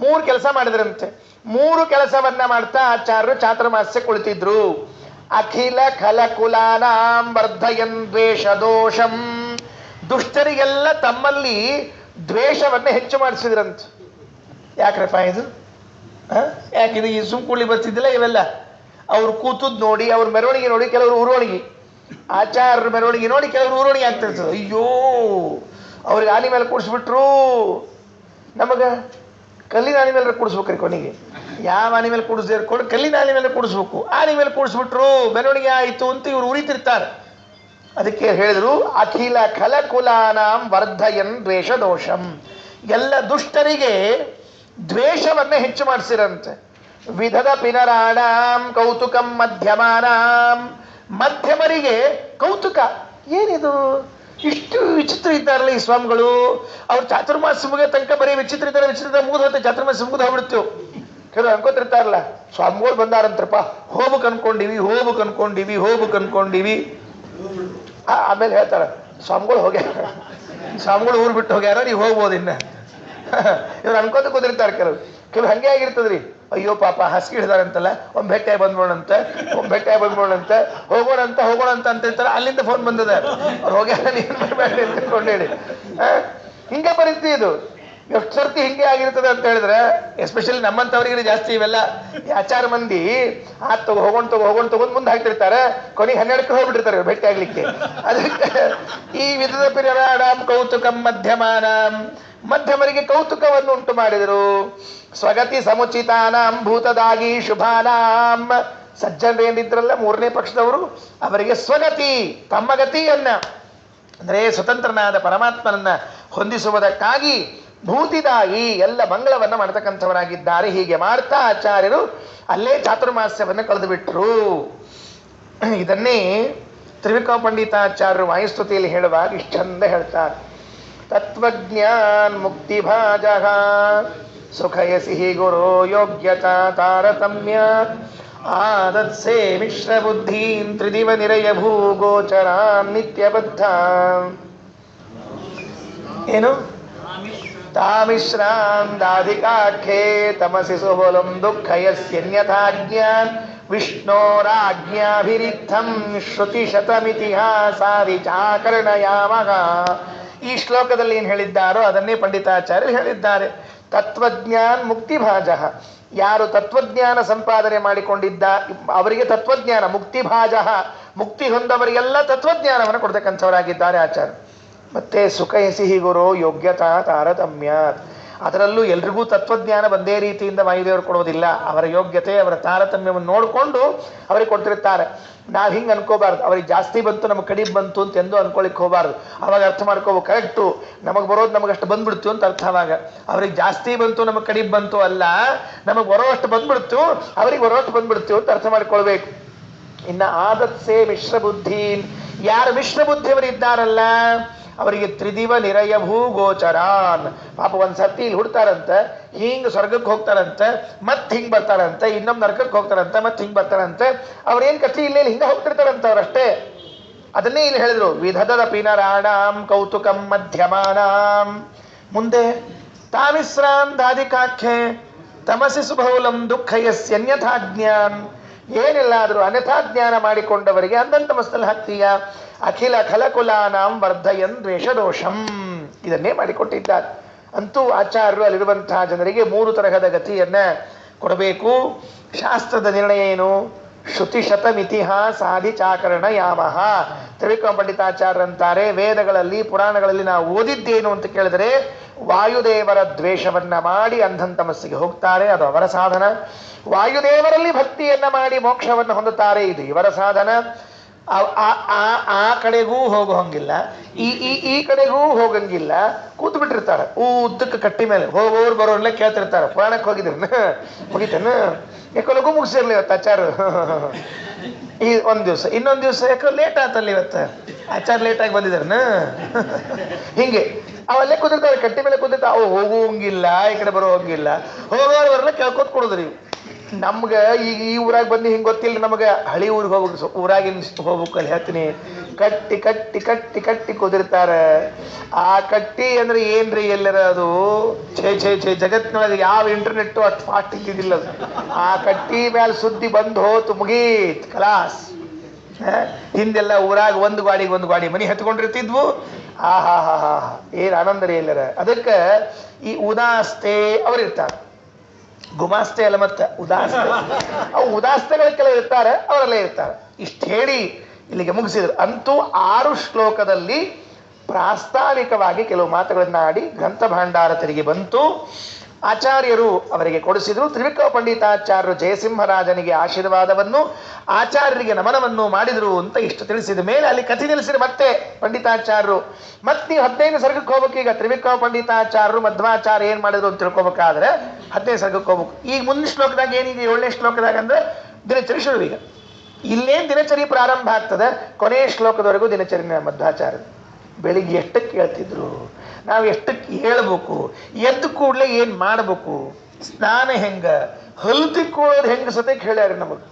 3 ಕೆಲಸ ಮಾಡಿದ್ರಂತೆ. 3 ಕೆಲಸವನ್ನ ಮಾಡ್ತಾ ಆಚಾರ್ಯರು ಚಾತುರ್ಮಾಸ್ಯ ಕುಳಿತಿದ್ರು. ಅಖಿಲ ಖಲ ಕುಲಾನಾಂ ವರ್ಧಯನ್ ದ್ವೇಷ ದೋಷಂ. ದುಷ್ಟರಿಗೆಲ್ಲ ತಮ್ಮಲ್ಲಿ ದ್ವೇಷವನ್ನ ಹೆಚ್ಚು ಮಾಡಿಸಿದ್ರಂತ. ಯಾಕ್ರಪ್ಪ ಇದು? ಯಾಕಿದು ಈ ಸುಮ್ಕುಳ್ಳಿ ಬರ್ತಿದ್ದಿಲ್ಲ ಇವೆಲ್ಲ? ಅವ್ರು ಕೂತದ್ ನೋಡಿ, ಅವ್ರ ಮೆರವಣಿಗೆ ನೋಡಿ, ಕೆಲವರು ಊರವಣಿಗೆ, ಆಚಾರ್ಯರ ಮೆರವಣಿಗೆ ನೋಡಿ ಕೆಲವರು ಊರವಣಿಗೆ ಆಗ್ತಿರ್ತದೆ. ಅಯ್ಯೋ, ಅವ್ರಿಗೆ ಆನೆ ಮೇಲೆ ಕೂಡಿಸ್ಬಿಟ್ರು. ನಮಗೆ ಕಲ್ಲಿನ ಆನೆ ಮೇಲೆ ಕೂಡಿಸ್ಬೇಕ್ರಿ. ಕೊನೆಗೆ ಯಾವ ಆನೆ ಮೇಲೆ ಕೂಡಿಸ್ದೇ ಇರ್ಕೊಂಡು ಕಲ್ಲಿನ ಆನೆ ಮೇಲೆ ಕೂಡಿಸ್ಬೇಕು. ಆನೆ ಮೇಲೆ ಕೂಡಿಸ್ಬಿಟ್ರು, ಮೆರವಣಿಗೆ ಆಯಿತು ಅಂತ ಇವ್ರು ಉರಿತಿರ್ತಾರೆ. ಅದಕ್ಕೆ ಹೇಳಿದ್ರು ಅಖಿಲ ಖಲ ಕುಲಾನಾಂ ವರ್ಧಯನ್ ದ್ವೇಷ ದೋಷಂ. ಎಲ್ಲ ದುಷ್ಟರಿಗೆ ದ್ವೇಷವನ್ನೇ ಹೆಚ್ಚು ಮಾಡಿಸಿರಂತೆ. ವಿಧದ ಪಿನರಾಣಾಂ ಕೌತುಕಂ ಮಧ್ಯಮಾನಾಂ. ಮಧ್ಯಮರಿಗೆ ಕೌತುಕ. ಏನಿದು ಇಷ್ಟು ವಿಚಿತ್ರ ಇದ್ದಾರಲ್ಲ ಈ ಸ್ವಾಮಿಗಳು. ಅವ್ರು ಚಾತುರ್ಮಾಸ್ಯ ಮುಗಿಯೋ ತನಕ ಬರೀ ವಿಚಿತ್ರ ಇದ್ದಾರೆ, ವಿಚಿತ್ರ ಮುಗಿದು ಹೋಗುತ್ತೆ, ಚಾತುರ್ಮಾಸ್ಯ ಮುಗಿದು ಹೋಗ್ಬಿಡ್ತೇವೆ. ಕೆಲವರು ಅನ್ಕೋತಿರ್ತಾರಲ್ಲ, ಸ್ವಾಮಿಗಳು ಬಂದಾರಂತ್ರಪ್ಪ, ಹೋಗ್ಬೇಕು ಅನ್ಕೊಂಡಿವಿ, ಹೋಗ್ಬೇಕು ಅನ್ಕೊಂಡಿವಿ, ಹೋಗ್ಬೇಕು ಅನ್ಕೊಂಡಿವಿ. ಆಮೇಲೆ ಹೇಳ್ತಾರೆ ಸ್ವಾಮಿಗಳು ಹೋಗ್ಯಾರ, ಸ್ವಾಮಿಗಳು ಊರು ಬಿಟ್ಟು ಹೋಗ್ಯಾರ, ನೀವು ಹೋಗ್ಬೋದು ಇನ್ನ. ಇವ್ರು ಅನ್ಕೋತ ಕೂತಿರ್ತಾರೆ. ಕೆಲವು ಹಂಗೆ ಆಗಿರ್ತದ್ರಿ. ಅಯ್ಯೋ ಪಾಪ ಹಾಸಿಗೆ ಹಿಡಿದಾರಂತಲ್ಲ, ಒಂದು ಭೇಟಿಯಾಗಿ ಬಂದ್ಬೋಣಂತ, ಒಂದು ಭೇಟಿಯಾಗಿ ಬಂದ್ಬೋಣಂತ, ಹೋಗೋಣ ಅಂತ ಅಂತಿರ್ತಾರೆ. ಅಲ್ಲಿಂದ ಫೋನ್ ಬಂದದ, ಅವ್ರು ಹೋಗ್ಯಾರ, ನೀನು ಬರಬೇಡಿ ಅಂತ ಕೊಂಡೇಳಿ. ಹಿಂಗೆ ಪರಿಸ್ಥಿತಿ ಇದು. ಎಷ್ಟು ಸರ್ತಿ ಹಿಂಗೆ ಆಗಿರ್ತದೆ ಅಂತ ಹೇಳಿದ್ರೆ, ಎಸ್ಪೆಷಲಿ ನಮ್ಮಂಥವ್ರಿಗೆ ಜಾಸ್ತಿ ಇವೆಲ್ಲ. ಆಚಾರ ಮಂದಿ ಹೋಗೋಣ ಮುಂದೆ ಹಾಕ್ತಿರ್ತಾರೆ. ಕೊನೆಗೆ 12ಕ್ಕೆ ಹೋಗ್ಬಿಟ್ಟಿರ್ತಾರೆ ಭೇಟಿ ಆಗ್ಲಿಕ್ಕೆ. ಅದಕ್ಕೆ ಈ ವಿಧದ ಪಿರರಾಣಾಂ ಕೌತುಕಂ ಮಧ್ಯಮಾನಾಂ. ಮಧ್ಯಮರಿಗೆ ಕೌತುಕವನ್ನು ಉಂಟು ಮಾಡಿದರು. ಸ್ವಗತಿ ಸಮುಚಿತಾನಾಂ ಭೂತದಾಗಿ ಶುಭಾನಾಂ. ಸಜ್ಜನರೇನಿದ್ರಲ್ಲ 3ನೇ ಪಕ್ಷದವರು, ಅವರಿಗೆ ಸ್ವಗತಿ ತಮ್ಮ ಗತಿಯನ್ನ ಅಂದರೆ ಸ್ವತಂತ್ರನಾದ ಪರಮಾತ್ಮನನ್ನ ಹೊಂದಿಸುವುದಕ್ಕಾಗಿ ಭೂತಿದಾಯಿ ಎಲ್ಲ ಮಂಗಳವನ್ನು ಮಾಡತಕ್ಕಂಥವರಾಗಿದ್ದಾರೆ. ಹೀಗೆ ಮಾಡ್ತಾ ಆಚಾರ್ಯರು ಅಲ್ಲೇ ಚಾತುರ್ಮಾಸ್ಯವನ್ನು ಕಳೆದು ಬಿಟ್ರು. ಇದನ್ನೇ ತ್ರಿವಿಕ್ರಮ ಪಂಡಿತಾಚಾರ್ಯರು ವಾಯುಸ್ತುತಿಯಲ್ಲಿ ಹೇಳುವಾಗ ಇಷ್ಟಂದ ಹೇಳ್ತಾರೆ. ತತ್ವಜ್ಞಾನ್ ಮುಕ್ತಿಭಾಜಃ ಸುಖಯಸಿ ಗುರು ಯೋಗ್ಯತಾ ತಾರತಮ್ಯ ಆದತ್ಸೆ ಮಿಶ್ರ ಬುದ್ಧೀನ್ ತ್ರಿದಿವ ನಿರಯ ಭೂಗೋಚರಾನ್ ನಿತ್ಯಬದ್ಧ ಏನು ತಾಮಿಶ್ರಾನ್ ದಾಧಿಕಾಖ್ಯೆ ತಮಸಿ ಸುಬಲಂ ದುಃಖಯಸ್ಯನ್ಯಥಾಜ್ಞಾನ್ ವಿಷ್ಣೋರಾಜ್ಞಾಭಿರಿಕ್ತಂ ಶ್ರುತಿ ಶತಮಿತಿಹಾಸಾದಿ ಚಾಕರ್ಣಯಾಮಃ. ಈ ಶ್ಲೋಕದಲ್ಲಿ ಏನು ಹೇಳಿದ್ದಾರೋ ಅದನ್ನೇ ಪಂಡಿತಾಚಾರ್ಯರು ಹೇಳಿದ್ದಾರೆ. ತತ್ವಜ್ಞಾನ್ ಮುಕ್ತಿಭಾಜ, ಯಾರು ತತ್ವಜ್ಞಾನ ಸಂಪಾದನೆ ಮಾಡಿಕೊಂಡಿದ್ದ ಅವರಿಗೆ ತತ್ವಜ್ಞಾನ, ಮುಕ್ತಿಭಾಜ ಮುಕ್ತಿ ಹೊಂದವರಿಗೆಲ್ಲ ತತ್ವಜ್ಞಾನವನ್ನು ಕೊಡ್ತಕ್ಕಂಥವರಾಗಿದ್ದಾರೆ ಆಚಾರ್ಯ. ಮತ್ತೆ ಸುಖ ಎಸಿಹಿ ಗುರು ಯೋಗ್ಯತಾ ತಾರತಮ್ಯ, ಅದರಲ್ಲೂ ಎಲ್ರಿಗೂ ತತ್ವಜ್ಞಾನ ಒಂದೇ ರೀತಿಯಿಂದ ವಾಯುದೇವರು ಕೊಡೋದಿಲ್ಲ. ಅವರ ಯೋಗ್ಯತೆ ಅವರ ತಾರತಮ್ಯವನ್ನು ನೋಡಿಕೊಂಡು ಅವರಿಗೆ ಕೊಡ್ತಿರ್ತಾರೆ. ನಾವು ಹಿಂಗೆ ಅನ್ಕೋಬಾರ್ದು, ಅವ್ರಿಗೆ ಜಾಸ್ತಿ ಬಂತು ನಮಗೆ ಕಡಿಮೆ ಬಂತು ಅಂತ ಎಂದು ಅನ್ಕೊಳಿಕ್ಕೆ ಹೋಗಬಾರ್ದು. ಅವಾಗ ಅರ್ಥ ಮಾಡ್ಕೋಬೇಕು, ಕರೆಕ್ಟು ನಮಗೆ ಬರೋದು ನಮಗಷ್ಟು ಬಂದ್ಬಿಡ್ತು ಅಂತ ಅರ್ಥ. ಅವಾಗ ಅವ್ರಿಗೆ ಜಾಸ್ತಿ ಬಂತು ನಮಗೆ ಕಡಿಮೆ ಬಂತು ಅಲ್ಲ, ನಮಗೆ ಬರೋಷ್ಟು ಬಂದ್ಬಿಡ್ತು ಅವ್ರಿಗೆ ಬರೋಷ್ಟು ಬಂದ್ಬಿಡ್ತು ಅಂತ ಅರ್ಥ ಮಾಡ್ಕೊಳ್ಬೇಕು. ಇನ್ನು ಆದತ್ಸೆ ಮಿಶ್ರ ಬುದ್ಧಿ, ಯಾರು ಮಿಶ್ರ ಬುದ್ಧಿಯವರಿದ್ದಾರಲ್ಲ ಅವರಿಗೆ ತ್ರಿದಿವ ನಿರಯ ಭೂಗೋಚರಾನ್. ಪಾಪ ಒಂದು ಸರ್ತಿ ಇಲ್ಲಿ ಹುಡ್ತಾರಂತೆ, ಹಿಂಗೆ ಸ್ವರ್ಗಕ್ಕೆ ಹೋಗ್ತಾರಂತೆ, ಮತ್ತೆ ಹಿಂಗೆ ಬರ್ತಾರಂತೆ, ಇನ್ನೊಂದು ನರಕಕ್ಕೆ ಹೋಗ್ತಾರಂತೆ, ಮತ್ತೆ ಹಿಂಗೆ ಬರ್ತಾರಂತೆ. ಅವ್ರೇನು ಕಥೆ ಇಲ್ಲ ಹಿಂಗೆ ಹೋಗ್ತಿರ್ತಾರಂತೆ ಅವರಷ್ಟೇ. ಅದನ್ನೇ ಇಲ್ಲಿ ಹೇಳಿದ್ರು, ವಿಧದ ಪಿನರಾಣಾಂ ಕೌತುಕಂ ಮಧ್ಯಮಾನಾಂ. ಮುಂದೆ ತಾಮಿಸ್ರಾನ್ ದಾದಿಕಾಖ್ಯೆ ತಮಸಿ ಸುಬಹುಲಂ ದುಃಖಯಸ್ಯನ್ಯಥಾಜ್ಞಾನ್. ಏನೆಲ್ಲಾದರೂ ಅನ್ಯಥಾಜ್ಞಾನ ಮಾಡಿಕೊಂಡವರಿಗೆ ಅಂದಂತ ಮಸ್ತಲ್ಲಿ ಹಾಕ್ತೀಯ. ಅಖಿಲ ಖಲಕುಲಾನಾಂ ವರ್ಧಯನ್ ದ್ವೇಷದೋಷಂ, ಇದನ್ನೇ ಮಾಡಿಕೊಟ್ಟಿದ್ದಾರೆ. ಅಂತೂ ಆಚಾರ್ಯರು ಅಲ್ಲಿರುವಂತಹ ಜನರಿಗೆ 3 ತರಹದ ಗತಿಯನ್ನ ಕೊಡಬೇಕು. ಶಾಸ್ತ್ರದ ನಿರ್ಣಯ ಏನು? ಶ್ರುತಿ ಶತಮಿತಿಹಾಸಾದಿ ಚಾಕರಣ ಯಾಮಃ. ತ್ರಿವಿಕ್ರಮ ಪಂಡಿತಾಚಾರ್ಯರಂತಾರೆ, ವೇದಗಳಲ್ಲಿ ಪುರಾಣಗಳಲ್ಲಿ ನಾವು ಓದಿದ್ದೇನು ಅಂತ ಕೇಳಿದರೆ ವಾಯುದೇವರ ದ್ವೇಷವನ್ನ ಮಾಡಿ ಅಂಧನ್ ತಮಸ್ಸಿಗೆ ಹೋಗ್ತಾರೆ, ಅದು ಅವರ ಸಾಧನ. ವಾಯುದೇವರಲ್ಲಿ ಭಕ್ತಿಯನ್ನ ಮಾಡಿ ಮೋಕ್ಷವನ್ನು ಹೊಂದುತ್ತಾರೆ, ಇದು ಇವರ ಸಾಧನ. ಆ ಕಡೆಗೂ ಹೋಗೋಂಗಿಲ್ಲ, ಈ ಕಡೆಗೂ ಹೋಗಂಗಿಲ್ಲ, ಕೂತು ಬಿಟ್ಟಿರ್ತಾರೆ ಉದ್ದಕ್ಕೆ ಕಟ್ಟಿ ಮೇಲೆ. ಹೋಗೋರು ಬರೋರ್ಲೆ ಕೇಳ್ತಿರ್ತಾರೆ, ಪುರಾಣಕ್ಕೆ ಹೋಗಿದ್ರಿ ಮುಗಿತೇನ, ಯಾಕೋ ಲಘು ಮುಗಿಸಿರ್ಲಿ ಇವತ್ತು ಆಚಾರ. ಈ ಒಂದು ದಿವಸ, ಇನ್ನೊಂದು ದಿವಸ ಯಾಕೋ ಲೇಟ್ ಆತಲ್ಲ ಇವತ್ತು ಆಚಾರ ಲೇಟಾಗಿ ಬಂದಿದ್ದಾರನ. ಹಿಂಗೆ ಅವಲ್ಲೇ ಕೂತಿರ್ತಾರೆ, ಕಟ್ಟಿ ಮೇಲೆ ಕೂತಿರ್ತಾರೆ. ಅವು ಹೋಗೋಂಗಿಲ್ಲ, ಈ ಕಡೆ ಬರೋ ಹೋಗಿಲ್ಲ, ಹೋಗೋರು ಬರಲ್ಲ ಕೇಳ್ಕೊತ್ ಕೊಡುದ್ರಿ. ನಮ್ಗೆ ಈಗ ಈ ಊರಾಗ ಬಂದು ಹಿಂಗೆ ಗೊತ್ತಿಲ್ಲ, ನಮಗೆ ಹಳಿ ಊರಿಗೆ ಹೋಗ್ಬೇಕು, ಊರಾಗಿನ ಹೋಗ್ಬೇಕು ಅಲ್ಲಿ ಹೇಳ್ತೀನಿ. ಕಟ್ಟಿ ಕಟ್ಟಿ ಕಟ್ಟಿ ಕಟ್ಟಿ ಕುದಿರ್ತಾರೆ. ಆ ಕಟ್ಟಿ ಅಂದ್ರೆ ಏನ್ರಿ ಎಲ್ಲರ ಅದು ಛೇ ಛೇ ಛೇ, ಜಗತ್ತಿನೊಳಗೆ ಯಾವ ಇಂಟರ್ನೆಟ್ಟು ಅಷ್ಟು ಫಾಸ್ಟ್ ಇದ್ದಿದ್ದಿಲ್ಲ ಅದು. ಆ ಕಟ್ಟಿ ಮೇಲೆ ಸುದ್ದಿ ಬಂದು ಹೋತು, ಮುಗೀತ್ ಕಲಾಸ್. ಹಿಂದೆಲ್ಲ ಊರಾಗ ಒಂದು ಗಾಡಿ ಮನೆ ಹತ್ಕೊಂಡಿರ್ತಿದ್ವು. ಹಾ ಏನ್ ಆನಂದ ರೀ ಎಲ್ಲರ. ಅದಕ್ಕೆ ಈ ಉದಾಸ್ತೆ ಅವರಿರ್ತಾರೆ, ಗುಮಾಸ್ತೆ ಅಲ್ಲ, ಮತ್ತೆ ಉದಾಸ್ತೆ. ಅವು ಉದಾಸ್ತೆಗಳ ಕೆಲವು ಇರ್ತಾರೆ, ಅವರೆಲ್ಲ ಇರ್ತಾರೆ. ಇಷ್ಟು ಹೇಳಿ ಇಲ್ಲಿಗೆ ಮುಗಿಸಿದ್ರು. ಅಂತೂ 6 ಶ್ಲೋಕದಲ್ಲಿ ಪ್ರಾಸ್ತಾವಿಕವಾಗಿ ಕೆಲವು ಮಾತುಗಳನ್ನ ಆಡಿ ಗ್ರಂಥ ಭಾಂಡಾರ ತೆರಿಗೆ ಬಂತು. ಆಚಾರ್ಯರು ಅವರಿಗೆ ಕೊಡಿಸಿದ್ರು. ತ್ರಿವಿಕ್ರಮ ಪಂಡಿತಾಚಾರ್ಯರು ಜಯಸಿಂಹರಾಜನಿಗೆ ಆಶೀರ್ವಾದವನ್ನು, ಆಚಾರ್ಯರಿಗೆ ನಮನವನ್ನು ಮಾಡಿದ್ರು ಅಂತ ಇಷ್ಟು ತಿಳಿಸಿದ ಮೇಲೆ ಅಲ್ಲಿ ಕಥೆ ನಿಲ್ಲಿಸಿದ್ರು ಮತ್ತೆ ಪಂಡಿತಾಚಾರ್ಯರು. ಮತ್ತೆ ನೀವು 15ನೇ ಸರ್ಗಕ್ಕೆ ಹೋಗ್ಬೇಕು. ಈಗ ತ್ರಿವಿಕ್ರಮ ಪಂಡಿತಾಚಾರ್ಯರು ಮಧ್ವಾಚಾರ್ಯ ಏನ್ ಮಾಡಿದ್ರು ಅಂತ ತಿಳ್ಕೊಬೇಕಾದ್ರೆ 15ನೇ ಸರ್ಗಕ್ಕೆ ಹೋಗ್ಬೇಕು. ಈಗ ಮುಂದಿನ ಶ್ಲೋಕದಾಗ ಏನಿದೆ, 7ನೇ ಶ್ಲೋಕದಾಗ ಅಂದ್ರೆ ದಿನಚರಿ ಶುರು. ಈಗ ಇಲ್ಲೇನು ದಿನಚರಿ ಪ್ರಾರಂಭ ಆಗ್ತದೆ, ಕೊನೆಯ ಶ್ಲೋಕದವರೆಗೂ ದಿನಚರಿನ ಮಧ್ವಾಚಾರ್ಯ. ಬೆಳಿಗ್ಗೆ ಎಷ್ಟಕ್ಕೆ ಹೇಳ್ತಿದ್ರು, ನಾವು ಎಷ್ಟಕ್ಕೆ ಹೇಳ್ಬೇಕು, ಎದ್ದು ಕೂಡಲೇ ಏನು ಮಾಡಬೇಕು, ಸ್ನಾನ ಹೆಂಗ, ಹಲ್ಲು ತಿಕ್ಕೊಳ್ಳೋದು ಹೆಂಗೆ ಸತಕ್ಕೆ ಹೇಳ್ಯಾರ ನಮಗೆ.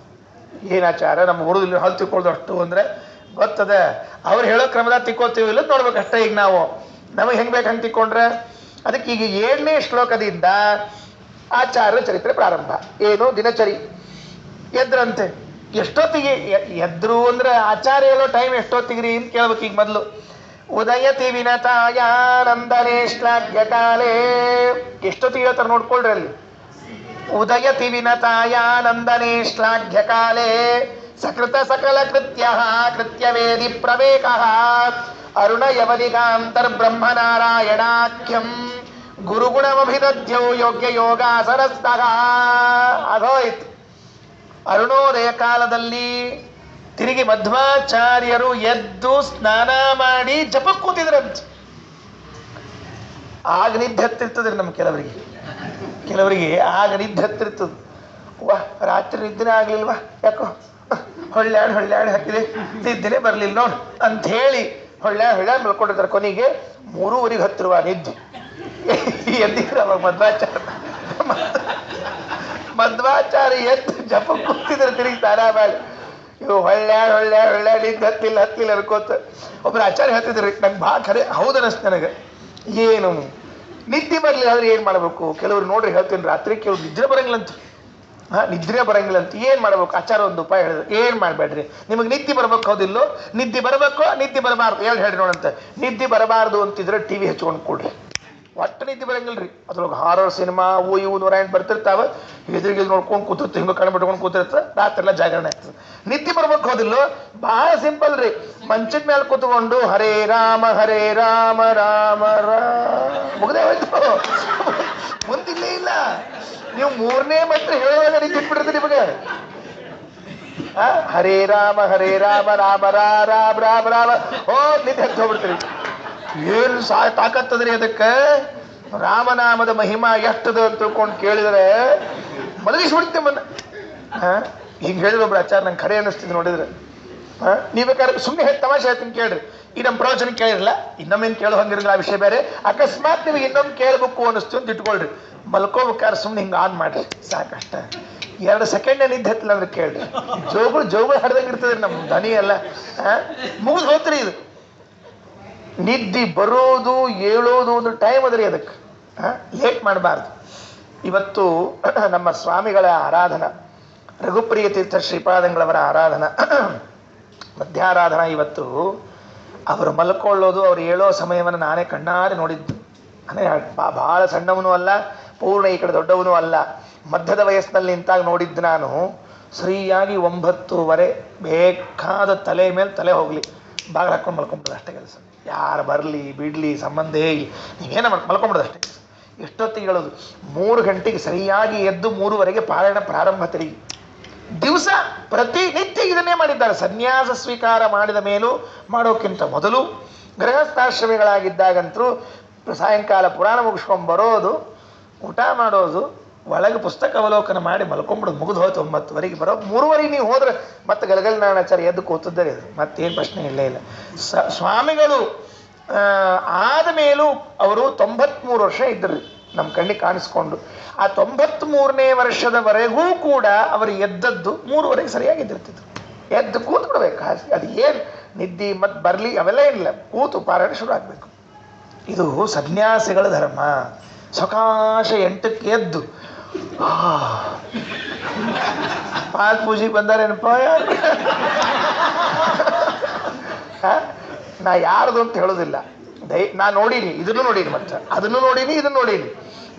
ಏನಾಚಾರ ನಮ್ಮ ಹುಡುಗಲ್ಲಿ ಹಲ್ಲು ತಿಕ್ಕೊಳ್ಳೋದು ಅಷ್ಟು ಅಂದರೆ ಗೊತ್ತದ. ಅವ್ರು ಹೇಳೋ ಕ್ರಮದಾಗ ತಿಕ್ಕೋತೀವಿ ಇಲ್ಲ ನೋಡ್ಬೇಕು ಅಷ್ಟೇ. ಈಗ ನಾವು ನಮಗೆ ಹೆಂಗೆ ಬೇಕು ಹಂಗೆ ತಿಕ್ಕೊಂಡ್ರೆ. ಅದಕ್ಕೆ ಈಗ 7ನೇ ಶ್ಲೋಕದಿಂದ ಆಚಾರ್ಯ ಚರಿತ್ರೆ ಪ್ರಾರಂಭ. ಏನು? ದಿನಚರಿ. ಎದ್ರಂತೆ, ಎಷ್ಟೊತ್ತಿಗೆ ಎದ್ರು ಅಂದ್ರೆ ಆಚಾರ್ಯ ಹೇಳೋ ಟೈಮ್ ಎಷ್ಟೊತ್ತಿಗ್ರಿ ಅಂತ ಕೇಳ್ಬೇಕು. ಈಗ ಮೊದಲು ಉದಯತಿ ವಿನತಾಯಾನಂದನೇ ಶ್ಲಾಘ್ಯಕಾಲೇ, ಎಷ್ಟೊತ್ತಿಗೆ ಹೇಳ್ತಾರೆ ನೋಡ್ಕೊಳ್ರಿ ಅಲ್ಲಿ. ಉದಯತಿ ವಿನತಾಯಾನಂದನೇ ಶ್ಲಾಘ್ಯಕಾಲೇ ಸಕೃತ ಸಕಲ ಕೃತ್ಯವೇದಿ ಪ್ರವೇಕ ಅರುಣ ಯವನಿಗಾಂತರ್ಬ್ರಹ್ಮನಾರಾಯಣಾಖ್ಯಂ ಗುರುಗುಣಮಭಿದಧ್ಯೋ ಯೋಗ್ಯ ಯೋಗಾಸನಸ್ಥಃ. ಆಗೋಯ್ತು. ಅರುಣೋದಯ ಕಾಲದಲ್ಲಿ ತಿರುಗಿ ಮಧ್ವಾಚಾರ್ಯರು ಎದ್ದು ಸ್ನಾನ ಮಾಡಿ ಜಪಕ್ಕೆ ಕೂತಿದ್ರಂತೆ. ಆಗ ನಿದ್ದೆ ಹತ್ತಿರ್ತದ್ರಿ ನಮ್ಮ ಕೆಲವರಿಗೆ ಆಗ ನಿದ್ದೆ ಹತ್ತಿರ್ತದ. ವಾಹ್, ರಾತ್ರಿ ನಿದ್ದೆನೇ ಆಗ್ಲಿಲ್ವಾ, ಯಾಕೋ ಹೊಳ್ಳ್ಯಾಡ್ ಹಾಕಿದೆ, ನಿದ್ದೆನೇ ಬರ್ಲಿಲ್ಲ ನೋಡು ಅಂತ ಹೇಳಿ ಹೊಳ್ಳ್ಯಾಡ್ ಮಲ್ಕೊಂಡಿರ್ತಾರೆ. ಕೊನೆಗೆ 3:30 ಹತ್ತಿರುವ ನಿದ್ದೆ ಎದ್ದಿದ್ರು ಅವಾಗ ಮಧ್ವಾಚಾರ್ಯ. ಮಧ್ವಾಚಾರ್ಯ ಎದ್ದು ಜಪ ಕೂತಿದ್ರೆ ತಿರುಗಿ ತಾರಾಬಾಳಿ ಇವು ಹೊಳ್ಳ್ಯಾಡ್ ಹತ್ತಿಲ್ಲ ಅನ್ಕೋತ ಒಬ್ರು ಆಚಾರ್ಯ ಹತ್ತಿದ್ರಿ ನಂಗೆ ಭಾಳ ಖರೆ ಹೌದನಸ್ತು ನನಗೆ. ಏನು ನಿದ್ದೆ ಬರಲಿಲ್ಲ ಆದ್ರೆ ಏನು ಮಾಡಬೇಕು? ಕೆಲವ್ರು ನೋಡ್ರಿ ಹೇಳ್ತೀನಿ, ರಾತ್ರಿ ಕೆಲವ್ರು ನಿದ್ರೆ ಬರಂಗಿಲ್ಲಂತ. ನಿದ್ರೆ ಬರಂಗಿಲ್ಲಂತ ಏನು ಮಾಡ್ಬೇಕು? ಆಚಾರ ಒಂದು ಉಪಾಯ ಹೇಳಿದ್ರು, ಏನು ಮಾಡಬೇಡ್ರಿ, ನಿಮಗೆ ನಿದ್ದೆ ಬರ್ಬೇಕು ಹೌದಿಲ್ಲೋ, ನಿದ್ದೆ ಬರಬೇಕು ನಿದ್ದೆ ಬರಬಾರ್ದು ಹೇಳ್ರಿ ನೋಡಂತ. ನಿದ್ದೆ ಬರಬಾರ್ದು ಅಂತಿದ್ರೆ ಟಿ ವಿ ಹಚ್ಕೊಂಡು ಕೊಡ್ರಿ, ಒಟ್ಟು ನಿದ್ದೆ ಬರಂಗಿಲ್ರಿ. ಅದ್ರೊಳಗೆ ಹಾರರ್ ಸಿನಿಮಾ ಅವು ಇವು 108 ಬರ್ತಿರ್ತಾವ, ಎದುರಿಗೆ ನೋಡ್ಕೊಂಡು ಕೂತಿರ್ತ, ಹಿಂಗೆ ಕಣ್ಣು ಬಿಟ್ಕೊಂಡು ಕೂತಿರ್ತ, ರಾತ್ರಿ ಎಲ್ಲ ಜಾಗರಣೆ ಆಗ್ತದೆ. ನಿದ್ದೆ ಬರ್ಬೇಕು ಹೋದಿಲ್ಲೋ, ಭಾಳ ಸಿಂಪಲ್ ರೀ. ಮಂಚದ ಮೇಲೆ ಕೂತ್ಕೊಂಡು ಹರೇ ರಾಮ ರಾಮ ರಾಮ ಮುಗ್ದೇ ಹೋಯ್ತು, ಮುಂದಿಲ್ಲೇ ಇಲ್ಲ. ನೀವು 3ನೇ ಮಂತ್ರ ಹೇಳುವಾಗ ನಿದ್ದೆ ಬಿಟ್ಬಿಡ್ತೀರಿ ನಿಮಗೆ. ಹರೇ ರಾಮ ರಾಮ ರಾಮ ಓ ನಿದ್ದೆ ಹತ್ತು ಹೋಗ್ಬಿಡ್ತೀರಿ. ಏನು ತಾಕತ್ತದ್ರಿ ಅದಕ್ಕೆ. ರಾಮನಾಮದ ಮಹಿಮಾ ಎಷ್ಟದ ಅಂತ ತಿಳ್ಕೊಂಡು ಕೇಳಿದ್ರೆ ಮಲಗಿಸ್ಬಿಡ್ತೆ ಮನ್ನ. ಹಿಂಗೆ ಹೇಳಿದ್ರು ಒಬ್ರು ಆಚಾರ, ನಂಗೆ ಖರೆ ಅನ್ನಿಸ್ತಿದ್ದು ನೋಡಿದ್ರೆ. ನೀವು ಬೇಕಾದ್ರೆ ಸುಮ್ಮನೆ ತಮಾಷೆ ಹೇಳ್ತೀನಿ ಕೇಳ್ರಿ. ಈ ನಮ್ಮ ಪ್ರವಚನ ಕೇಳಿರಲ್ಲ, ಇನ್ನೊಮ್ಮೇನು ಕೇಳೋ ಹಂಗಿರಲ್ಲ, ಆ ವಿಷಯ ಬೇರೆ. ಅಕಸ್ಮಾತ್ ನೀವು ಇನ್ನೊಮ್ಮೆ ಕೇಳಬೇಕು ಅನ್ನಿಸ್ತು ಅಂತ ಇಟ್ಕೊಳ್ರಿ, ಮಲ್ಕೋಬೇಕಾದ್ರೆ ಸುಮ್ಮನೆ ಹಿಂಗೆ ಆನ್ ಮಾಡ್ರಿ ಸಾಕಷ್ಟ. 2 ಸೆಕೆಂಡ್ ನಿದ್ದೆ ಹತ್ತಿಲ್ಲ ಅಂದ್ರೆ ಕೇಳ್ರಿ, ಜೋಗುಳು ಹಡ್ದಂಗೆ ಇರ್ತದೆ ನಮ್ಮ ಧ್ವನಿ ಎಲ್ಲ. ಮುಗಿದು ಹೋತ್ರಿ ಇದು. ನಿದ್ದೆ ಬರೋದು ಹೇಳೋದು ಒಂದು ಟೈಮ್ ಅದ್ರಿ, ಅದಕ್ಕೆ ಲೇಟ್ ಮಾಡಬಾರ್ದು. ಇವತ್ತು ನಮ್ಮ ಸ್ವಾಮಿಗಳ ಆರಾಧನಾ, ರಘುಪ್ರಿಯ ತೀರ್ಥ ಶ್ರೀಪಾದಂಗಳವರ ಆರಾಧನಾ, ಮಧ್ಯಾರಾಧನಾ. ಇವತ್ತು ಅವರು ಮಲ್ಕೊಳ್ಳೋದು, ಅವ್ರು ಹೇಳೋ ಸಮಯವನ್ನು ನಾನೇ ಕಣ್ಣಾರೆ ನೋಡಿದ್ದು. ಅಂದರೆ ಭಾಳ ಸಣ್ಣವನು ಅಲ್ಲ, ಪೂರ್ಣ ಈ ಕಡೆ ದೊಡ್ಡವನು ಅಲ್ಲ, ಮಧ್ಯದ ವಯಸ್ಸಿನಲ್ಲಿ ನಿಂತಾಗ ನೋಡಿದ್ದು ನಾನು. ಸರಿಯಾಗಿ 9:30 ಬೇಕಾದ ತಲೆ ಮೇಲೆ ತಲೆ ಹೋಗಲಿ, ಬಾಗಿಲು ಹಾಕ್ಕೊಂಡು ಮಲ್ಕೊಂಬಿಡೋದು ಅಷ್ಟೇ ಕೆಲಸ. ಯಾರು ಬರಲಿ ಬಿಡಲಿ ಸಂಬಂಧ ಇಲ್ಲ, ನೀವೇನ ಮಲ್ಕೊಂಬಿಡೋದು ಅಷ್ಟೇ. ಎಷ್ಟೊತ್ತಿಗೆ ಹೇಳೋದು? 3 ಗಂಟೆಗೆ ಸರಿಯಾಗಿ ಎದ್ದು 3:30ಗೆ ಪಾರಾಯಣ ಪ್ರಾರಂಭ. ತಿರುಗಿ ದಿವಸ ಪ್ರತಿನಿತ್ಯ ಇದನ್ನೇ ಮಾಡಿದ್ದಾರೆ. ಸನ್ಯಾಸ ಸ್ವೀಕಾರ ಮಾಡಿದ ಮೇಲೂ ಮಾಡೋಕ್ಕಿಂತ ಮೊದಲು ಗೃಹಸ್ಥಾಶ್ರಮಿಗಳಾಗಿದ್ದಾಗಂತೂ ಸಾಯಂಕಾಲ ಪುರಾಣ ಮುಗಿಸ್ಕೊಂಡು ಬರೋದು, ಊಟ ಮಾಡೋದು, ಒಳಗೆ ಪುಸ್ತಕ ಅವಲೋಕನ ಮಾಡಿ ಮಲ್ಕೊಂಬಿಡೋದು. ಮುಗಿದು ಹೋಯ್ತು 9:30ಗೆ ಬರೋ. 3:30 ನೀವು ಹೋದ್ರೆ ಮತ್ತೆ ಗಲಗಲನಾಚಾರ್ಯ ಎದ್ದು ಕೂತಿದ್ದಾರೆ. ಇದು ಮತ್ತೇನು ಪ್ರಶ್ನೆ ಇಲ್ಲೇ ಇಲ್ಲ. ಸ್ವಾಮಿಗಳು ಆದ ಮೇಲೂ ಅವರು 93 ವರ್ಷ ಇದ್ದರು ನಮ್ಮ ಕಣ್ಣಿಗೆ ಕಾಣಿಸ್ಕೊಂಡು. ಆ 93ನೇ ವರ್ಷದವರೆಗೂ ಕೂಡ ಅವರು ಎದ್ದದ್ದು 3:30ಗೆ ಸರಿಯಾಗಿ ಎದ್ದಿರ್ತಿದ್ರು. ಎದ್ದು ಕೂತು ಬಿಡ್ಬೇಕು. ಅದು ಏನು ನಿದ್ದೆ ಮತ್ತು ಬರಲಿ ಅವೆಲ್ಲ ಏನಿಲ್ಲ, ಕೂತು ಪಾರಾಯಣ ಶುರು ಆಗಬೇಕು. ಇದು ಸನ್ಯಾಸಿಗಳ ಧರ್ಮ. ಸಕಾಶ 8ಕ್ಕೆ ಎದ್ದು ಪಾದ ಪೂಜೆಗೆ ಬಂದಾರೇನಪ್ಪ ಯಾರು? ನಾ ಯಾರ್ದು ಅಂತ ಹೇಳೋದಿಲ್ಲ. ನಾ ನೋಡೀನಿ, ಇದನ್ನು ನೋಡೀನಿ, ಮತ್ತೆ ಅದನ್ನು ನೋಡೀನಿ, ಇದನ್ನು ನೋಡೀನಿ.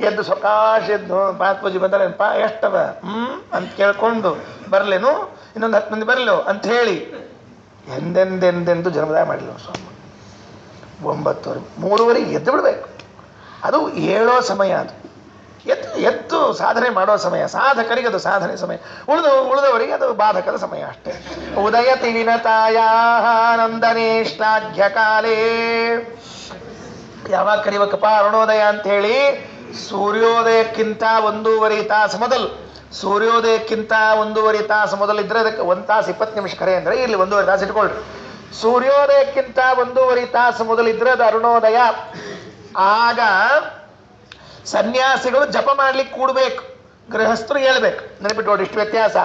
ಎದ್ದು ಸಕಾಶ ಎದ್ದು ಪಾದ ಪೂಜೆ ಬಂದಾರೇನಪ್ಪ ಎಷ್ಟವ ಅಂತ ಕೇಳ್ಕೊಂಡು ಬರಲೇನು, ಇನ್ನೊಂದು 10 ಮಂದಿ ಬರಲೋ ಅಂತ ಹೇಳಿ ಎಂದೆಂದೆಂದೆಂದು ಜನ್ಮದಾಯ ಮಾಡಲಿಲ್ಲ ಸ್ವಾಮಿ. 9:30 3:30 ಎದ್ದು ಬಿಡಬೇಕು. ಅದು ಹೇಳೋ ಸಮಯ, ಅದು ಎದ್ದು ಸಾಧನೆ ಮಾಡೋ ಸಮಯ. ಸಾಧಕರಿಗೆ ಅದು ಸಾಧನೆ ಸಮಯ, ಉಳಿದವರಿಗೆ ಅದು ಬಾಧಕದ ಸಮಯ ಅಷ್ಟೇ. ಉದಯತಿ ವಿನತಾಯಾ ನಂದನೇ ಶ್ಲಾಘ್ಯ ಕಾಲೇ. ಯಾವಾಗ ಕರಿಬೇಕಪ್ಪ? ಅರುಣೋದಯ ಅಂಥೇಳಿ ಸೂರ್ಯೋದಯಕ್ಕಿಂತ 1.5 ತಾಸು ಮೊದಲು. ಸೂರ್ಯೋದಯಕ್ಕಿಂತ 1.5 ತಾಸು ಮೊದಲಿದ್ರೆ ಅದಕ್ಕೆ 1 ತಾಸು 20 ನಿಮಿಷ ಕರೆ ಅಂದರೆ ಇಲ್ಲಿ 1.5 ತಾಸು ಇಟ್ಕೊಳ್ರಿ. ಸೂರ್ಯೋದಯಕ್ಕಿಂತ 1.5 ತಾಸು ಮೊದಲಿದ್ರೆ ಅದು ಅರುಣೋದಯ. ಆಗ ಸನ್ಯಾಸಿಗಳು ಜಪ ಮಾಡ್ಲಿಕ್ಕೆ ಕೂಡಬೇಕು, ಗೃಹಸ್ಥರು ಹೇಳ್ಬೇಕು. ನೆನಪಿಟ್ಟು ನೋಡಿ, ಇಷ್ಟು ವ್ಯತ್ಯಾಸ.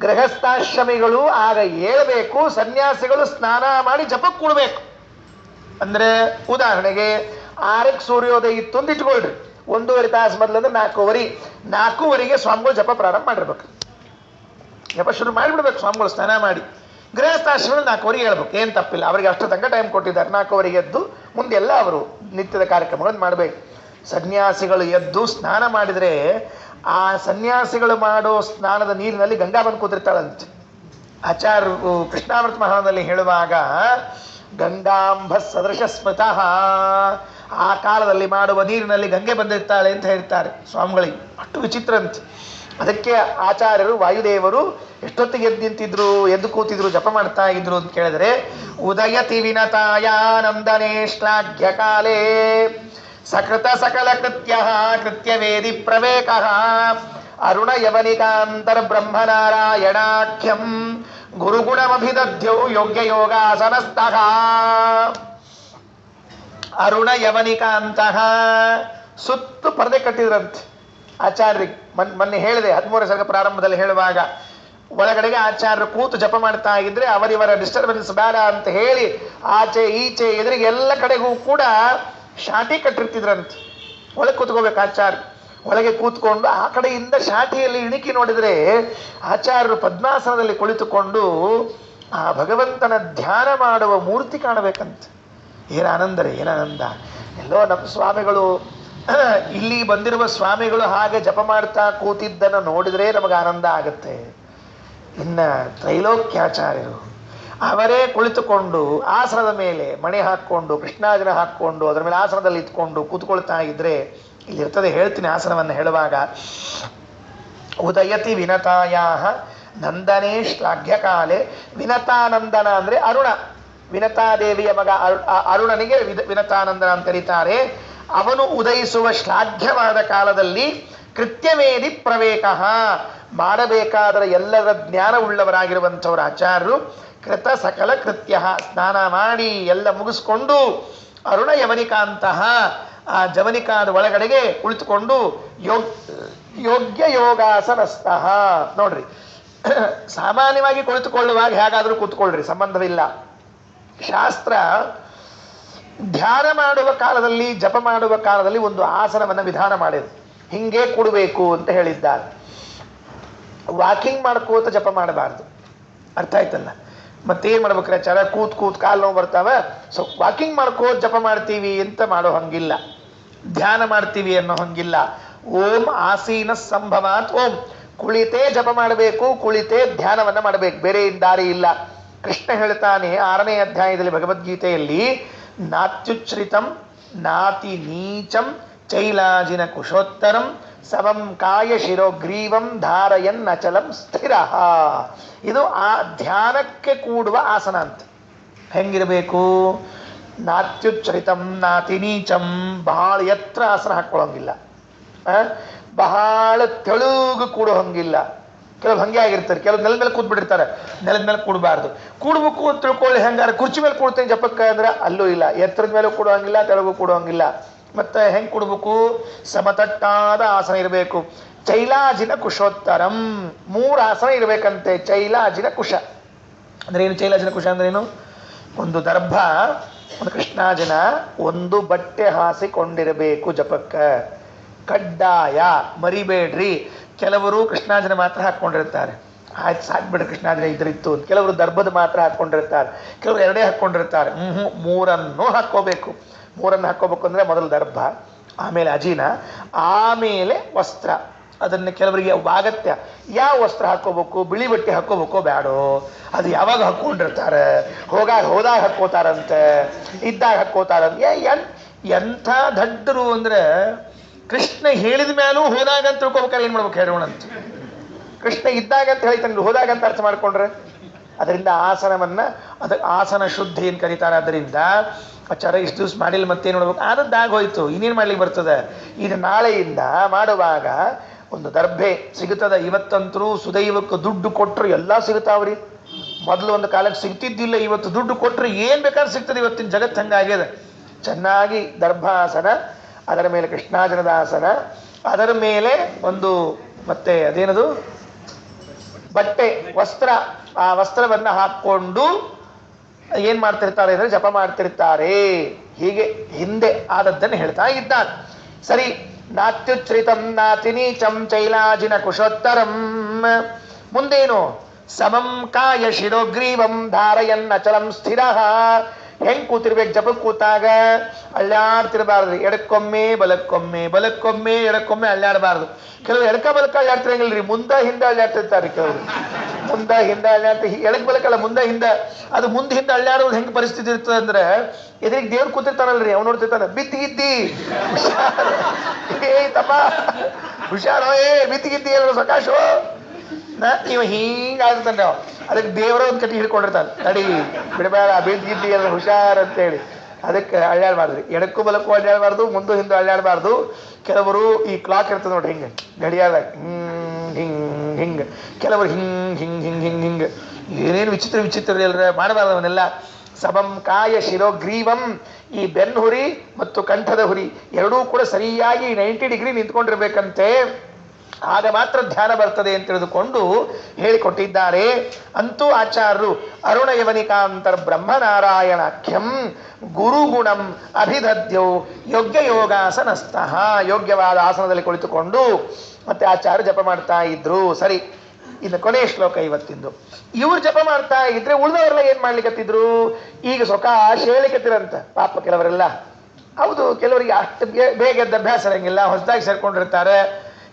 ಗೃಹಸ್ಥಾಶ್ರಮಿಗಳು ಆಗ ಹೇಳ್ಬೇಕು, ಸನ್ಯಾಸಿಗಳು ಸ್ನಾನ ಮಾಡಿ ಜಪಕ್ಕೆ ಕೂಡಬೇಕು. ಅಂದರೆ ಉದಾಹರಣೆಗೆ 6ಕ್ಕೆ ಸೂರ್ಯೋದಯ ಇತ್ತು ಅಂತ ಇಟ್ಕೊಳ್ರಿ, 1.5 ತಾಸು ಮೊದಲಂದ್ರೆ 4:15ಗೆ ಸ್ವಾಮಿಗಳು ಜಪ ಪ್ರಾರಂಭ ಮಾಡಿರ್ಬೇಕು. ಜಪ ಶುರು ಮಾಡಿಬಿಡ್ಬೇಕು ಸ್ವಾಮಿಗಳು ಸ್ನಾನ ಮಾಡಿ. ಗೃಹಸ್ಥಾಶ್ರಮ 4:15 ಹೇಳ್ಬೇಕು, ಏನು ತಪ್ಪಿಲ್ಲ. ಅವರಿಗೆ ಅಷ್ಟು ತನಕ ಟೈಮ್ ಕೊಟ್ಟಿದ್ದಾರೆ. 4:15 ಎದ್ದು ಮುಂದೆಲ್ಲ ಅವರು ನಿತ್ಯದ ಕಾರ್ಯಕ್ರಮಗಳನ್ನು ಮಾಡಬೇಕು. ಸನ್ಯಾಸಿಗಳು ಎದ್ದು ಸ್ನಾನ ಮಾಡಿದರೆ ಆ ಸನ್ಯಾಸಿಗಳು ಮಾಡೋ ಸ್ನಾನದ ನೀರಿನಲ್ಲಿ ಗಂಗಾ ಬಂದು ಕೂತಿರ್ತಾಳಂತೆ. ಆಚಾರ್ಯರು ಕೃಷ್ಣಾಮೃತ ಮಹಾನಲ್ಲಿ ಹೇಳುವಾಗ ಗಂಗಾಂಬ ಸದೃಶ ಸ್ಮೃತಃ, ಆ ಕಾಲದಲ್ಲಿ ಮಾಡುವ ನೀರಿನಲ್ಲಿ ಗಂಗೆ ಬಂದಿರ್ತಾಳೆ ಅಂತ ಹೇಳ್ತಾರೆ ಸ್ವಾಮಿಗಳಿಗೆ. ಅಷ್ಟು ವಿಚಿತ್ರ ಅಂತ. ಅದಕ್ಕೆ ಆಚಾರ್ಯರು ವಾಯುದೇವರು ಎಷ್ಟೊತ್ತಿಗೆ ಎದ್ದು ನಿಂತಿದ್ರು, ಎದ್ದು ಕೂತಿದ್ರು, ಜಪ ಮಾಡ್ತಾ ಇದ್ರು ಅಂತ ಕೇಳಿದರೆ, ಉದಯತಿ ವಿನತಾಯಾನಂದನೇ ಶ್ಲಾಘ್ಯ ಕಾಲೇ ಸಕೃತ ಸಕಲ ಕೃತ್ಯ ವೇದಿ ಪ್ರವೇಕ ಅರುಣ ಯವನಿಕಾಂತರ ಬ್ರಹ್ಮನಾರಾಯಣಾಖ್ಯಂ ಗುರುಗುಣಮಭಿದಧ್ಯೌ ಯೋಗ್ಯ ಯೋಗಾಸನಸ್ಥಃ. ಅರುಣ ಯವನಿಕಾಂತಹ ಸುತ್ತು ಪರದೆ ಕಟ್ಟಿದ್ರಂತೆ ಆಚಾರ್ಯರಿಗೆ. ಮೊನ್ನೆ ಹೇಳಿದೆ 13ನೇ ಸರ್ಗ ಪ್ರಾರಂಭದಲ್ಲಿ ಹೇಳುವಾಗ, ಒಳಗಡೆಗೆ ಆಚಾರ್ಯರು ಕೂತು ಜಪ ಮಾಡ್ತಾ ಇದ್ರೆ ಅವರಿವರ ಡಿಸ್ಟರ್ಬೆನ್ಸ್ ಬೇಡ ಅಂತ ಹೇಳಿ ಆಚೆ ಈಚೆ ಎದುರಿಗೆ ಎಲ್ಲ ಕಡೆಗೂ ಕೂಡ ಶಾಟಿ ಕಟ್ಟಿರ್ತಿದ್ರಂತೆ. ಒಳಗೆ ಕೂತ್ಕೋಬೇಕು ಆಚಾರ್ಯ, ಒಳಗೆ ಕೂತ್ಕೊಂಡು ಆ ಕಡೆಯಿಂದ ಶಾಟಿಯಲ್ಲಿ ಇಣಿಕಿ ನೋಡಿದರೆ ಆಚಾರ್ಯರು ಪದ್ಮಾಸನದಲ್ಲಿ ಕುಳಿತುಕೊಂಡು ಆ ಭಗವಂತನ ಧ್ಯಾನ ಮಾಡುವ ಮೂರ್ತಿ ಕಾಣಬೇಕಂತ. ಏನಾನಂದರೆ ಏನಾನಂದ. ಎಲ್ಲೋ ನಮ್ಮ ಸ್ವಾಮಿಗಳು ಇಲ್ಲಿ ಬಂದಿರುವ ಸ್ವಾಮಿಗಳು ಹಾಗೆ ಜಪ ಮಾಡ್ತಾ ಕೂತಿದ್ದನ್ನು ನೋಡಿದರೆ ನಮಗೆ ಆನಂದ ಆಗುತ್ತೆ. ಇನ್ನು ತ್ರೈಲೋಕ್ಯಾಚಾರ್ಯರು ಅವರೇ ಕುಳಿತುಕೊಂಡು ಆಸನದ ಮೇಲೆ ಮಣೆ ಹಾಕ್ಕೊಂಡು ಕೃಷ್ಣಾರ್ಜುನ ಹಾಕ್ಕೊಂಡು ಅದರ ಮೇಲೆ ಆಸನದಲ್ಲಿ ಇತ್ಕೊಂಡು ಕೂತ್ಕೊಳ್ತಾ ಇದ್ರೆ ಇಲ್ಲಿರ್ತದೆ. ಹೇಳ್ತೀನಿ ಆಸನವನ್ನು ಹೇಳುವಾಗ, ಉದಯತಿ ವಿನತಾಯಾ ನಂದನೇ ಶ್ಲಾಘ್ಯಕಾಲೆ. ವಿನತಾನಂದನ ಅಂದರೆ ಅರುಣ, ವಿನತಾದೇವಿಯ ಮಗ ಅರುಣನಿಗೆ ವಿನತಾನಂದನ ಅಂತ ಕರೀತಾರೆ. ಅವನು ಉದಯಿಸುವ ಶ್ಲಾಘ್ಯವಾದ ಕಾಲದಲ್ಲಿ ಕೃತ್ಯವೇದಿ ಪ್ರವೇಕ, ಮಾಡಬೇಕಾದ ಎಲ್ಲರ ಜ್ಞಾನವುಳ್ಳವರಾಗಿರುವಂಥವ್ರು ಆಚಾರ್ಯರು. ಕೃತ ಸಕಲ ಕೃತ್ಯ, ಸ್ನಾನ ಮಾಡಿ ಎಲ್ಲ ಮುಗಿಸ್ಕೊಂಡು ಅರುಣ ಯವನಿಕಾಂತಹ, ಆ ಜವನಿಕಾದ ಒಳಗಡೆಗೆ ಕುಳಿತುಕೊಂಡು ಯೋಗ್ಯ ಯೋಗಾಸನಸ್ಥಃ. ನೋಡ್ರಿ, ಸಾಮಾನ್ಯವಾಗಿ ಕುಳಿತುಕೊಳ್ಳುವಾಗ ಹೇಗಾದರೂ ಕೂತ್ಕೊಳ್ರಿ, ಸಂಬಂಧವಿಲ್ಲ. ಶಾಸ್ತ್ರ ಧ್ಯಾನ ಮಾಡುವ ಕಾಲದಲ್ಲಿ ಜಪ ಮಾಡುವ ಕಾಲದಲ್ಲಿ ಒಂದು ಆಸನವನ್ನು ವಿಧಾನ ಮಾಡಿದೆ. ಹಿಂಗೆ ಕೊಡಬೇಕು ಅಂತ ಹೇಳಿದ್ದಾರೆ. ವಾಕಿಂಗ್ ಮಾಡ್ಕೋತ ಜಪ ಮಾಡಬಾರ್ದು, ಅರ್ಥ ಆಯ್ತಲ್ಲ. ಮತ್ತೇನು ಮಾಡ್ಬೇಕ್ರೆ ಚರ ಕೂತ್ ಕಾಲು ನೋವು ಬರ್ತಾವ, ಸೊ ವಾಕಿಂಗ್ ಮಾಡ್ಕೋತ ಜಪ ಮಾಡ್ತೀವಿ ಅಂತ ಮಾಡೋ ಹಂಗಿಲ್ಲ, ಧ್ಯಾನ ಮಾಡ್ತೀವಿ ಅನ್ನೋ ಹಂಗಿಲ್ಲ. ಓಂ ಆಸೀನ ಸಂಭವಾತ್ ಓಂ, ಕುಳಿತೇ ಜಪ ಮಾಡಬೇಕು, ಕುಳಿತೇ ಧ್ಯಾನವನ್ನ ಮಾಡಬೇಕು, ಬೇರೆ ದಾರಿ ಇಲ್ಲ. ಕೃಷ್ಣ ಹೇಳ್ತಾನೆ 6ನೇ ಅಧ್ಯಾಯದಲ್ಲಿ ಭಗವದ್ಗೀತೆಯಲ್ಲಿ, ನಾತ್ಯುಚ್ಛ್ರಿತಂ ನಾತಿ ನೀಚಂ ಚೈಲಾಜಿನ ಕುಶೋತ್ತರಂ ಸಮಂ ಕಾಯ ಶಿರೋಗ್ರೀವಂ ಧಾರಯನ್ ಅಚಲಂ ಸ್ಥಿರ. ಇದು ಆ ಧ್ಯಾನಕ್ಕೆ ಕೂಡುವ ಆಸನ ಅಂತ. ಹೆಂಗಿರಬೇಕು? ನಾತ್ಯುಚ್ಛ್ರಿತಂ ನಾತಿ ನೀಚಂ, ಬಹಳ ಎತ್ತರ ಆಸನ ಹಾಕ್ಕೊಳ್ಳೋಂಗಿಲ್ಲ, ಬಹಳ ತೆಳುಗು ಕೂಡೋ ಹಂಗಿಲ್ಲ. ಕೆಲವು ಹಂಗೆ ಆಗಿರ್ತಾರೆ, ಕೆಲವು ನೆಲದ ಮೇಲೆ ಕೂತ್ಬಿಟ್ಟಿರ್ತಾರೆ, ನೆಲದ ಮೇಲೆ ಕೂಡಬಾರ್ದು. ಕೂಡ್ಬೇಕು ಅಂತ ತಿಳ್ಕೊಳ್ಳಿ, ಹೆಂಗಾರ ಕುರ್ಚಿ ಮೇಲೆ ಕೂಡ್ತೇನೆ ಜಪಕ್ಕೆ ಅಂದ್ರೆ ಅಲ್ಲೂ ಇಲ್ಲ, ಎತ್ತರದ ಮೇಲೂ ಕೂಡೋ ಹಂಗಿಲ್ಲ, ತೆಳಗೂ ಕೂಡೋ ಹಂಗಿಲ್ಲ. ಮತ್ತೆ ಹೆಂಗೆ ಕೊಡ್ಬೇಕು? ಸಮತಟ್ಟಾದ ಆಸನ ಇರಬೇಕು. ಚೈಲಾಜಿನ ಕುಶೋತ್ತರಂ, 3 ಆಸನ ಇರಬೇಕಂತೆ. ಚೈಲಾಜಿನ ಕುಶ ಅಂದ್ರೆ ಏನು? ಚೈಲಾಜಿನ ಕುಶ ಅಂದ್ರೆ ಏನು? ಒಂದು ದರ್ಭ, ಒಂದು ಕೃಷ್ಣಾಜನ, ಒಂದು ಬಟ್ಟೆ ಹಾಸಿಕೊಂಡಿರಬೇಕು ಜಪಕ್ಕೆ, ಕಡ್ಡಾಯ, ಮರಿಬೇಡ್ರಿ. ಕೆಲವರು ಕೃಷ್ಣಾಜನ ಮಾತ್ರ ಹಾಕ್ಕೊಂಡಿರ್ತಾರೆ, ಆಯ್ತು ಸಾಕ್ಬಿಡ್ರಿ ಕೃಷ್ಣಾಜನ ಇದ್ರಿತ್ತು. ಕೆಲವರು ದರ್ಭದ ಮಾತ್ರ ಹಾಕ್ಕೊಂಡಿರ್ತಾರೆ, ಕೆಲವರು 2 ಹಾಕ್ಕೊಂಡಿರ್ತಾರೆ. 3 ಹಾಕ್ಕೋಬೇಕು. 3 ಹಾಕ್ಕೋಬೇಕು ಅಂದರೆ ಮೊದಲು ದರ್ಭ, ಆಮೇಲೆ ಅಜಿನ, ಆಮೇಲೆ ವಸ್ತ್ರ. ಅದನ್ನು ಕೆಲವರಿಗೆ ಅಗತ್ಯ, ಯಾವ ವಸ್ತ್ರ ಹಾಕ್ಕೋಬೇಕು, ಬಿಳಿ ಬಟ್ಟೆ ಹಾಕ್ಕೋಬೇಕೋ ಬೇಡೋ, ಅದು ಯಾವಾಗ ಹಾಕ್ಕೊಂಡಿರ್ತಾರೆ, ಹೋದಾಗ ಹಾಕ್ಕೋತಾರಂತೆ, ಇದ್ದಾಗ ಹಾಕ್ಕೋತಾರಂತೆ. ಎಂಥ ದಡ್ಡರು ಅಂದರೆ, ಕೃಷ್ಣ ಹೇಳಿದ ಮೇಲೂ ಹೋದಾಗ ಅಂತ ತಿಳ್ಕೊಬೇಕಾದ್ರೆ ಏನು ಮಾಡ್ಬೇಕು ಹೇಳೋಣಂತ. ಕೃಷ್ಣ ಇದ್ದಾಗ ಅಂತ ಹೇಳ್ತಾನೆ, ಹೋದಾಗ ಅಂತ ಅರ್ಥ ಮಾಡ್ಕೊಂಡ್ರೆ ಅದರಿಂದ ಆಸನವನ್ನು, ಅದಕ್ಕೆ ಆಸನ ಶುದ್ಧಿ ಅಂತ ಕರೀತಾರೆ. ಅದರಿಂದ ಆಚಾರ ಇಷ್ಟು ದಿವಸ ಮಾಡಿಲ್ಲ, ಮತ್ತೇನು ನೋಡ್ಬೇಕು, ಆದದ್ದಾಗೋಯ್ತು, ಇನ್ನೇನು ಮಾಡ್ಲಿಕ್ಕೆ ಬರ್ತದೆ. ಇದು ನಾಳೆಯಿಂದ ಮಾಡುವಾಗ ಒಂದು ದರ್ಭೆ ಸಿಗುತ್ತದೆ. ಇವತ್ತಂತರೂ ಸುದೈವಕ್ಕೆ ದುಡ್ಡು ಕೊಟ್ಟರು ಎಲ್ಲ ಸಿಗುತ್ತಾವ್ರಿ. ಮೊದಲು ಒಂದು ಕಾಲಕ್ಕೆ ಸಿಗ್ತಿದ್ದಿಲ್ಲ, ಇವತ್ತು ದುಡ್ಡು ಕೊಟ್ಟರು ಏನು ಬೇಕಾದ್ರೂ ಸಿಗ್ತದೆ. ಇವತ್ತಿನ ಜಗತ್ತು ಹಂಗಾಗಿದೆ. ಚೆನ್ನಾಗಿ ದರ್ಭಾಸನ, ಅದರ ಮೇಲೆ ಕೃಷ್ಣಾಜನದ ಆಸನ, ಅದರ ಮೇಲೆ ಒಂದು ಮತ್ತೆ ಅದೇನದು ಬಟ್ಟೆ, ವಸ್ತ್ರ, ಆ ವಸ್ತ್ರವನ್ನು ಹಾಕ್ಕೊಂಡು ಏನು ಮಾಡ್ತಿರ್ತಾರೆ ಅಂದರೆ ಜಪ ಮಾಡ್ತಿರ್ತಾರೆ. ಹೀಗೆ ಹಿಂದೆ ಆದದ್ದನ್ನು ಹೇಳ್ತಾ ಇದ್ದಾನೆ. ಸರಿ, ನಾತ್ಯುಚ್ಛ್ರಿತಂ ನಾತಿ ನೀಚಂ ಚೈಲಾಜಿನ ಕುಶೋತ್ತರಂ. ಮುಂದೇನು? ಸಮಂ ಕಾಯ ಶಿರೋಗ್ರೀವಂ ಧಾರಯನ್ ಅಚಲಂ ಸ್ಥಿರ. ಹೆಂಗೆ ಕೂತಿರ್ಬೇಕು ಜಪಕ್ಕೆ ಕೂತಾಗ? ಅಳ್ಳಾಡ್ತಿರ್ಬಾರ್ದು, ಎಡಕ್ಕೊಮ್ಮೆ ಬಲಕ್ಕೊಮ್ಮೆ, ಬಲಕ್ಕೊಮ್ಮೆ ಎಡಕ್ಕೊಮ್ಮೆ ಅಳ್ಳಾಡಬಾರ್ದು. ಕೆಲವರು ಎಡಕ ಬಲಕ ಅಳ್ಳಾಡ್ತಿರಂಗಿಲ್ರಿ, ಮುಂದೆ ಹಿಂದೆ ಅಳ್ಳಾಡ್ತಿರ್ತಾರೆ. ಕೆಲವರು ಮುಂದೆ ಹಿಂದೆ ಅಳ್ಳಾಡ್ತಿ, ಎಡಕ್ ಬಲಕಲ್ಲ ಮುಂದೆ ಹಿಂದೆ. ಅದು ಮುಂದೆ ಹಿಂದೆ ಅಳ್ಳಾಡೋದು ಹೆಂಗೆ ಪರಿಸ್ಥಿತಿ ಇರ್ತದೆ ಅಂದ್ರೆ, ಎದುರಿಗೆ ದೇವ್ರು ಕೂತಿರ್ತಾರಲ್ರಿ, ಅವ್ನು ನೋಡ್ತಿರ್ತಾನೆ, ಬಿತ್ತಿಗಿದ್ದಿ ಹುಷಾರ್, ಏ ತಮ್ಮ ಹುಷಾರೋ, ಬಿತ್ತಿಗಿದ್ದಿ ಎಲ್ಲರೂ ಸಕಾಶು ನೀವು ಹಿಂಗೆ ಆಗ್ತಾನೆ. ಅದಕ್ಕೆ ದೇವರ ಒಂದು ಕಟ್ಟಿ ಹಿಡ್ಕೊಂಡಿರ್ತಾನೆ, ತಡಿ ಬಿಡಬೇಡ, ಬಿದ್ದಿದ್ದಿ ಎಲ್ಲ ಹುಷಾರ್ ಅಂತೇಳಿ. ಅದಕ್ಕೆ ಅಳ್ಳಾಡಬಾರ್ದು, ಎಡಕ್ಕೂ ಬಲಕ್ಕೂ ಅಳ್ಳಾಡಬಾರ್ದು, ಮುಂದೆ ಹಿಂದೆ ಅಳ್ಳಾಡಬಾರ್ದು. ಕೆಲವರು ಈ ಕ್ಲಾಕ್ ಇರ್ತದೆ ನೋಡಿ, ಹಿಂಗೆ ಗಡಿಯಾದಾಗ ಹಿಂಗೆ, ಕೆಲವರು ಹಿಂಗೆ ಏನೇನು ವಿಚಿತ್ರ ಎಲ್ಲರ ಮಾಡಬಾರ್ದು ಅವನ್ನೆಲ್ಲ. ಸಮಂ ಕಾಯ ಶಿರೋಗ್ರೀವಂ, ಈ ಬೆನ್ನು ಹುರಿ ಮತ್ತು ಕಂಠದ ಹುರಿ ಎರಡೂ ಕೂಡ ಸರಿಯಾಗಿ 90 ಡಿಗ್ರಿ ನಿಂತ್ಕೊಂಡಿರ್ಬೇಕಂತೆ. ಆಗ ಮಾತ್ರ ಧ್ಯಾನ ಬರ್ತದೆ ಅಂತ ತಿಳಿದುಕೊಂಡು ಹೇಳಿಕೊಟ್ಟಿದ್ದಾರೆ. ಅಂತೂ ಆಚಾರ್ಯರು ಅರುಣಯವನಿಕಾಂತರ್ ಬ್ರಹ್ಮನಾರಾಯಣಾಖ್ಯಂ ಗುರುಗುಣಂ ಅಭಿದದ್ಯೌ ಯೋಗ್ಯ ಯೋಗಾಸನಸ್ಥಃ, ಯೋಗ್ಯವಾದ ಆಸನದಲ್ಲಿ ಕುಳಿತುಕೊಂಡು ಮತ್ತೆ ಆಚಾರ್ಯ ಜಪ ಮಾಡ್ತಾ ಇದ್ರು. ಸರಿ, ಇನ್ನು ಕೊನೆಯ ಶ್ಲೋಕ ಇವತ್ತಿಂದು. ಇವ್ರು ಜಪ ಮಾಡ್ತಾ ಇದ್ರೆ ಉಳಿದವರೆಲ್ಲ ಏನ್ ಮಾಡ್ಲಿಕ್ಕತ್ತಿದ್ರು? ಈಗ ಸೊಕಾಶ್ ಹೇಳಿಕತ್ತಿರಂತ ಪಾಪ ಕೆಲವರೆಲ್ಲ. ಹೌದು, ಕೆಲವರಿಗೆ ಅಷ್ಟು ಬೇಗ ಎದ್ದ ಅಭ್ಯಾಸ ಇರಂಗಿಲ್ಲ, ಹೊಸದಾಗಿ ಸೇರ್ಕೊಂಡಿರ್ತಾರೆ,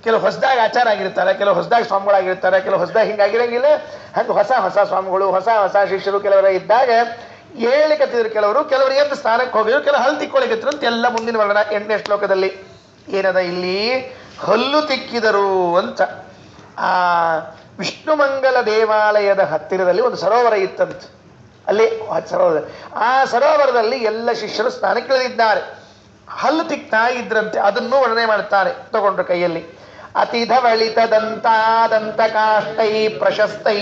ಕೆಲವು ಹೊಸದಾಗಿ ಆಚಾರ ಆಗಿರ್ತಾರೆ, ಕೆಲವು ಹೊಸದಾಗಿ ಸ್ವಾಮಿಗಳಾಗಿರ್ತಾರೆ, ಕೆಲವು ಹೊಸದಾಗಿ ಹಿಂಗಾಗಿರಂಗಿಲ್ಲ. ಹಂಗೆ ಹೊಸ ಹೊಸ ಸ್ವಾಮಿಗಳು, ಹೊಸ ಹೊಸ ಶಿಷ್ಯರು ಕೆಲವರ ಇದ್ದಾಗ ಹೇಳಿಕತ್ತಿದ್ರು. ಕೆಲವರು ಎದ್ದು ಸ್ನಾನಕ್ಕೆ ಹೋಗಿದ್ರು, ಕೆಲವು ಹಲ್ಲು ತಿಕ್ಕೊಳಿಕತ್ತಿರು ಅಂತ ಎಲ್ಲ ಮುಂದಿನ ವರ್ಣ 8ನೇ ಶ್ಲೋಕದಲ್ಲಿ ಏನದ ಇಲ್ಲಿ ಹಲ್ಲು ತಿಕ್ಕಿದರು ಅಂತ. ಆ ವಿಷ್ಣುಮಂಗಲ ದೇವಾಲಯದ ಹತ್ತಿರದಲ್ಲಿ ಒಂದು ಸರೋವರ ಇತ್ತಂತ. ಅಲ್ಲಿ ಸರೋವರ, ಆ ಸರೋವರದಲ್ಲಿ ಎಲ್ಲ ಶಿಷ್ಯರು ಸ್ನಾನಕ್ಕಿಳಿದಿದ್ದಾರೆ, ಹಲ್ಲು ತಿಕ್ತಾ ಇದ್ರಂತೆ. ಅದನ್ನು ವರ್ಣನೆ ಮಾಡ್ತಾರೆ ತಗೊಂಡ್ರು ಕೈಯಲ್ಲಿ. ಅತಿಧವಳಿತ ದಂತ ಕಾಷ್ಟೈ ಪ್ರಶಸ್ತೈ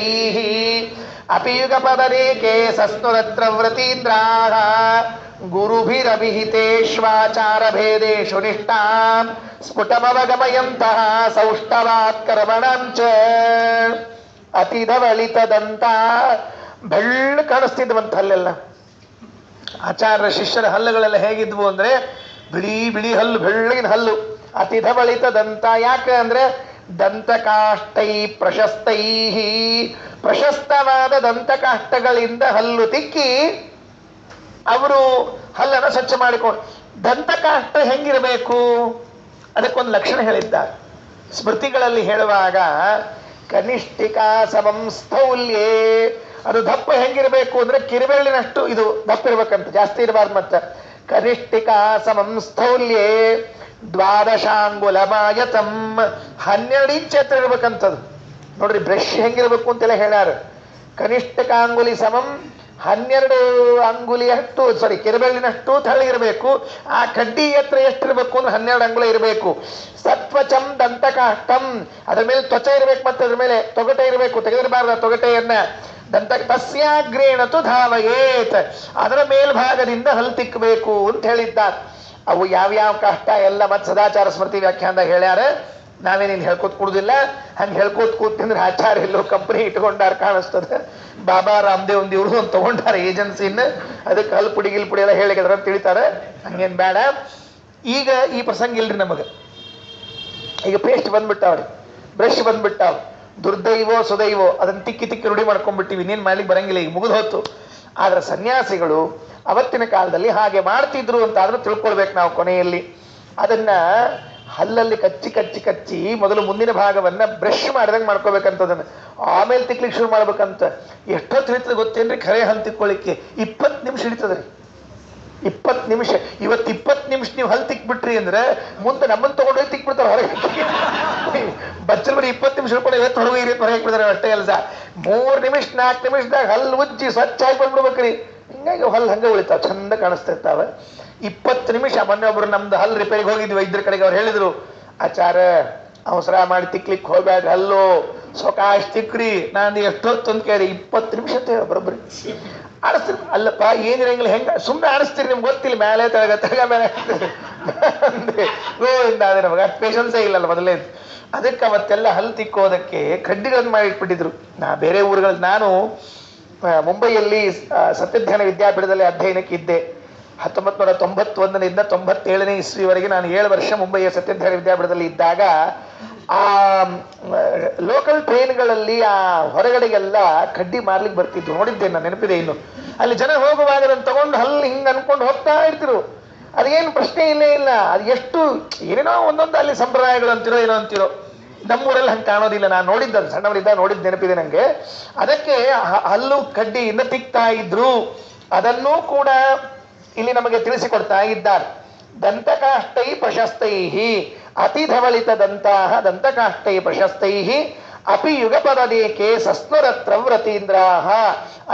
ಅಪಿಯುಗ ಪದರೇಕೆ ಸಸ್ನುರತ್ರ ವ್ರತೀಂದ್ರಾಹ ಗುರುಭಿರಭಿಹಿತೇಶ್ವಾಚಾರ ಭೇದೇಶು ನಿಷ್ಠಾಂ ಸ್ಫುಟಮವಗಮಯಂತಹ ಸೌಷ್ಠವಾತ್ಕರ್ಮಣಂಚ. ಅತಿಧವಳಿತದಂತ ಬೆಳ್ಳ ಕಾಣಿಸ್ತಿದ್ವಂತ ಹಲ್ಲೆಲ್ಲ. ಆಚಾರ್ಯ ಶಿಷ್ಯರ ಹಲ್ಲುಗಳೆಲ್ಲ ಹೇಗಿದ್ವು ಅಂದ್ರೆ ಬಿಳಿ ಬಿಳಿ ಹಲ್ಲು, ಬೆಳ್ಳಗಿನ ಹಲ್ಲು. ಅತಿಧವಳಿತದಂತ ಯಾಕೆ ಅಂದ್ರೆ ದಂತಕಾಷ್ಟೈ ಪ್ರಶಸ್ತೈ, ಪ್ರಶಸ್ತವಾದ ದಂತಕಾಷ್ಟಗಳಿಂದ ಹಲ್ಲು ತಿಕ್ಕಿ ಅವರು ಹಲ್ಲನ್ನು ಸ್ವಚ್ಛ ಮಾಡಿಕೊಂಡು. ದಂತಕಾಷ್ಟ ಹೆಂಗಿರಬೇಕು ಅದಕ್ಕೊಂದು ಲಕ್ಷಣ ಹೇಳಿದ್ದಾರೆ ಸ್ಮೃತಿಗಳಲ್ಲಿ ಹೇಳುವಾಗ. ಕನಿಷ್ಠಿಕಾ ಸಮಂ ಸ್ಥೌಲ್ಯೇ, ಅದು ದಪ್ಪ ಹೆಂಗಿರಬೇಕು ಅಂದ್ರೆ ಕಿರುಬೆರಳಿನಷ್ಟು ಇದು ದಪ್ಪ ಇರ್ಬೇಕಂತ, ಜಾಸ್ತಿ ಇರಬಾರ್ದು. ಮತ್ತೆ ಕನಿಷ್ಠಿಕಾ ಸಮಂ ಸ್ಥೌಲ್ಯೇ ದ್ವಾದಶಾಂಗುಲಮಾಯತಂ, 12 ಇಂಚ್ ಎತ್ತರ ಇರ್ಬೇಕಂತದು. ನೋಡ್ರಿ ಬ್ರಷ್ ಹೆಂಗಿರ್ಬೇಕು ಅಂತೆಲ್ಲ ಹೇಳ್ಯಾರ. ಕನಿಷ್ಠಕಾಂಗುಲಿ ಸಮಂ 12 ಅಂಗುಲಿಯಷ್ಟು, ಕಿರುಬೆರಳಿನಷ್ಟು ತಳಗಿರಬೇಕು. ಆ ಕಡ್ಡಿ ಎತ್ತರ ಎಷ್ಟಿರ್ಬೇಕು ಅಂದ್ರೆ 12 ಅಂಗುಲ ಇರಬೇಕು. ಸತ್ವಚಂ ದಂತಕಾಷ್ಟಂ, ಅದ್ರ ಮೇಲೆ ತ್ವಚ ಇರ್ಬೇಕು, ಮತ್ತೆ ಅದ್ರ ಮೇಲೆ ತೊಗಟೆ ಇರಬೇಕು, ತೆಗೆದಿರಬಾರ್ದು ತೊಗಟೆಯನ್ನ. ತಸ್ಯಾಗ್ರೇಣತು ಧಾವಯೇತ್, ಅದರ ಮೇಲ್ಭಾಗದಿಂದ ಹಲ್ ತಿಕ್ಕಬೇಕು ಅಂತ ಹೇಳಿದ್ದಾರೆ. ಅವು ಯಾವ್ಯಾವ ಕಾಷ್ಟ ಎಲ್ಲ ಮತ್ತೆ ಸದಾಚಾರ ಸ್ಮೃತಿ ವ್ಯಾಖ್ಯಾನದಾಗ ಹೇಳ್ಯಾರ. ನಾವೇನೇನು ಹೇಳ್ಕೊತ್ ಕೊಡುದಿಲ್ಲ. ಹಂಗೆ ಹೇಳ್ಕೊತ್ ಕೂತಿಂದ್ರೆ ಆಚಾರ್ಯ ಎಲ್ಲೋ ಕಂಪನಿ ಇಟ್ಕೊಂಡಾರ ಕಾಣಿಸ್ತದೆ. ಬಾಬಾ ರಾಮದೇವ್ ಒಂದು ಇವ್ರು ಒಂದು ತಗೊಂಡಾರ ಏಜೆನ್ಸಿನ, ಅದಕ್ಕೆ ಹಲ್ ಪುಡಿ ಗಿಲ್ ಪುಡಿ ಎಲ್ಲ ಹೇಳಿದ್ರ ಅಂತ ತಿಳಿತಾರೆ. ಹಂಗೇನು ಬೇಡ. ಈಗ ಈ ಪ್ರಸಂಗ ಇಲ್ರಿ ನಮಗೆ. ಈಗ ಪೇಸ್ಟ್ ಬಂದ್ಬಿಟ್ಟಾವ್ರಿ, ಬ್ರಷ್ ಬಂದ್ಬಿಟ್ಟಾವ್. ದುರ್ದೈವೋ ಸುದೈವೋ ಅದನ್ನ ತಿಕ್ಕಿ ತಿಕ್ಕಿ ರೂಢಿ ಮಾಡ್ಕೊಂಡ್ಬಿಟ್ಟಿವಿ, ಇನ್ನೇನು ಮಾಡ್ಲಿಕ್ಕೆ ಬರಂಗಿಲ್ಲ, ಈಗ ಮುಗಿದು ಹೋತು. ಆದ್ರೆ ಸನ್ಯಾಸಿಗಳು ಅವತ್ತಿನ ಕಾಲದಲ್ಲಿ ಹಾಗೆ ಮಾಡ್ತಿದ್ರು ಅಂತ ಆದ್ರೂ ತಿಳ್ಕೊಳ್ಬೇಕು ನಾವು. ಕೊನೆಯಲ್ಲಿ ಅದನ್ನ ಹಲ್ಲಲ್ಲಿ ಕಚ್ಚಿ ಕಚ್ಚಿ ಕಚ್ಚಿ ಮೊದಲು ಮುಂದಿನ ಭಾಗವನ್ನ ಬ್ರಷ್ ಮಾಡಿದಂಗೆ ಮಾಡ್ಕೋಬೇಕಂತದನ್ನ, ಆಮೇಲೆ ತಿಕ್ಲಿಕ್ಕೆ ಶುರು ಮಾಡ್ಬೇಕಂತ. ಎಷ್ಟೊತ್ತು ಹಿಡಿತದೆ ಗೊತ್ತೇನ್ರಿ? ಖರೆ ಹಲ್ಲು ತಿಕ್ಕೊಳ್ಳಿಕ್ಕೆ 20 ನಿಮಿಷ ಹಿಡಿತದ್ರಿ. 20 ನಿಮಿಷ. ಇವತ್ತು 20 ನಿಮಿಷ ನೀವು ಹಲ್ಲು ತಿಕ್ಬಿಟ್ರಿ ಅಂದ್ರೆ ಮುಂದೆ ನಮ್ಮನ್ನು ತಗೊಂಡೋಗಿ ತಿಕ್ಬಿಡ್ತಾರೆ ಹೊರಗೆ. ಬಚ್ಚಲ್ ಬರೀ 20 ನಿಮಿಷ ಹಿಡ್ಕೊಂಡು ಇವತ್ತು ಹೊರಗೆ ಬಿಡ್ತಾರೆ ಅಷ್ಟೇ ಕೆಲಸ. 3 ನಿಮಿಷ 4 ನಿಮಿಷದಾಗ ಹಲ್ಲು ಉಜ್ಜಿ ಸ್ವಚ್ಛ ಆಗಿ ಬಂದ್ಬಿಡ್ಬೇಕ್ರಿ. ಹಿಂಗಾಗಿ ಹಲ್ಲು ಹಂಗೆ ಉಳಿತಾವ, ಚಂದ ಕಾಣಿಸ್ತಿರ್ತಾವ. 20 ನಿಮಿಷ. ಮೊನ್ನೆ ಒಬ್ರು ನಮ್ದು ಹಲ್ಲು ರಿಪೇರಿಗೆ ಹೋಗಿದ್ವಿ ವೈದ್ಯರ ಕಡೆಗೆ. ಅವ್ರು ಹೇಳಿದ್ರು, ಆಚಾರ ಅವಸರ ಮಾಡಿ ತಿಕ್ಲಿಕ್ಕೆ ಹೋಗ್ಬೇಡ್ರಿ, ಹಲ್ಲು ಸೊಕಾಶ್ ತಿಕ್ರಿ. ನಾನು ಎಷ್ಟೊತ್ತು ಅಂತ ಕೇಳಿ 20 ನಿಮಿಷ ಅಂತ ಹೇಳ ಬರೋಬ್ಬರಿ ಆಡಿಸ್ತೀರಿ. ಅಲ್ಲಪ್ಪ ಏನಿರಂಗಿಲ್ಲ, ಹೆಂಗ ಸುಮ್ಮನೆ ಆಡಿಸ್ತೀರಿ, ನಿಮ್ಗೆ ಗೊತ್ತಿಲ್ಲ, ಮೇಲೆ ತಳಗ ಮೇಲೆ ಗೋವಿಂದ. ಅದೇ ನಮಗೆ ಅಷ್ಟು ಪೇಷನ್ಸೇ ಇಲ್ಲಲ್ಲ ಮೊದಲೇ. ಅದಕ್ಕೆ ಅವತ್ತೆಲ್ಲ ಹಲ್ಲು ತಿಕ್ಕೋದಕ್ಕೆ ಕಡ್ಡಿಗಳನ್ನು ಮಾಡಿಟ್ಬಿಟ್ಟಿದ್ರು. ಬೇರೆ ಊರುಗಳಲ್ಲಿ, ನಾನು ಮುಂಬೈಯಲ್ಲಿ ಸತ್ಯಧ್ಯಾನ ವಿದ್ಯಾಪೀಠದಲ್ಲಿ ಅಧ್ಯಯನಕ್ಕೆ ಇದ್ದೆ. 1991 97ನೇ ಇಸ್ವಿವರೆಗೆ ನಾನು 7 ವರ್ಷ ಮುಂಬೈಯ ಸತ್ಯಧ್ಯಾನ ವಿದ್ಯಾಪೀಠದಲ್ಲಿ ಇದ್ದಾಗ ಆ ಲೋಕಲ್ ಟ್ರೈನ್ಗಳಲ್ಲಿ ಆ ಹೊರಗಡೆಗೆಲ್ಲ ಕಡ್ಡಿ ಮಾರ್ಲಿಕ್ಕೆ ಬರ್ತಿದ್ರು, ನೋಡಿದ್ದೆ ನಾನು, ನೆನಪಿದೆ ಇನ್ನು. ಅಲ್ಲಿ ಜನ ಹೋಗುವಾಗ ಅದನ್ನು ತಗೊಂಡು ಹಲ್ಲು ಹಿಂಗೆ ಅನ್ಕೊಂಡು ಹೋಗ್ತಾ ಇರ್ತಿರು. ಅದೇನು ಪ್ರಶ್ನೆ ಇಲ್ಲೇ ಇಲ್ಲ. ಅದು ಎಷ್ಟು ಏನೇನೋ ಒಂದೊಂದು ಅಲ್ಲಿ ಸಂಪ್ರದಾಯಗಳು ಅಂತಿರೋ ಏನೋ ಅಂತಿರೋ. ನಮ್ಮೂರಲ್ಲಿ ಹಂಗೆ ಕಾಣೋದಿಲ್ಲ. ನಾನು ನೋಡಿದ್ದ ಸಣ್ಣವರಿದ್ದಾಗ ನೋಡಿದ್ದು ನೆನಪಿದೆ ನನಗೆ. ಅದಕ್ಕೆ ಹಲ್ಲು ಕಡ್ಡಿಯಿಂದ ತಿಕ್ತಾ ಇದ್ರು. ಅದನ್ನೂ ಕೂಡ ಇಲ್ಲಿ ನಮಗೆ ತಿಳಿಸಿಕೊಡ್ತಾ ಇದ್ದಾರೆ. ದಂತಕಾಷ್ಟೈ ಪ್ರಶಸ್ತೈ ಅತಿಧವಳಿತ ದಂತಕಾಷ್ಟೈ ಪ್ರಶಸ್ತೈ ಅಪಿ ಯುಗಪದೇಕೆ ಸಸ್ನುರತ್ರ ವ್ರತೀಂದ್ರಾಹ.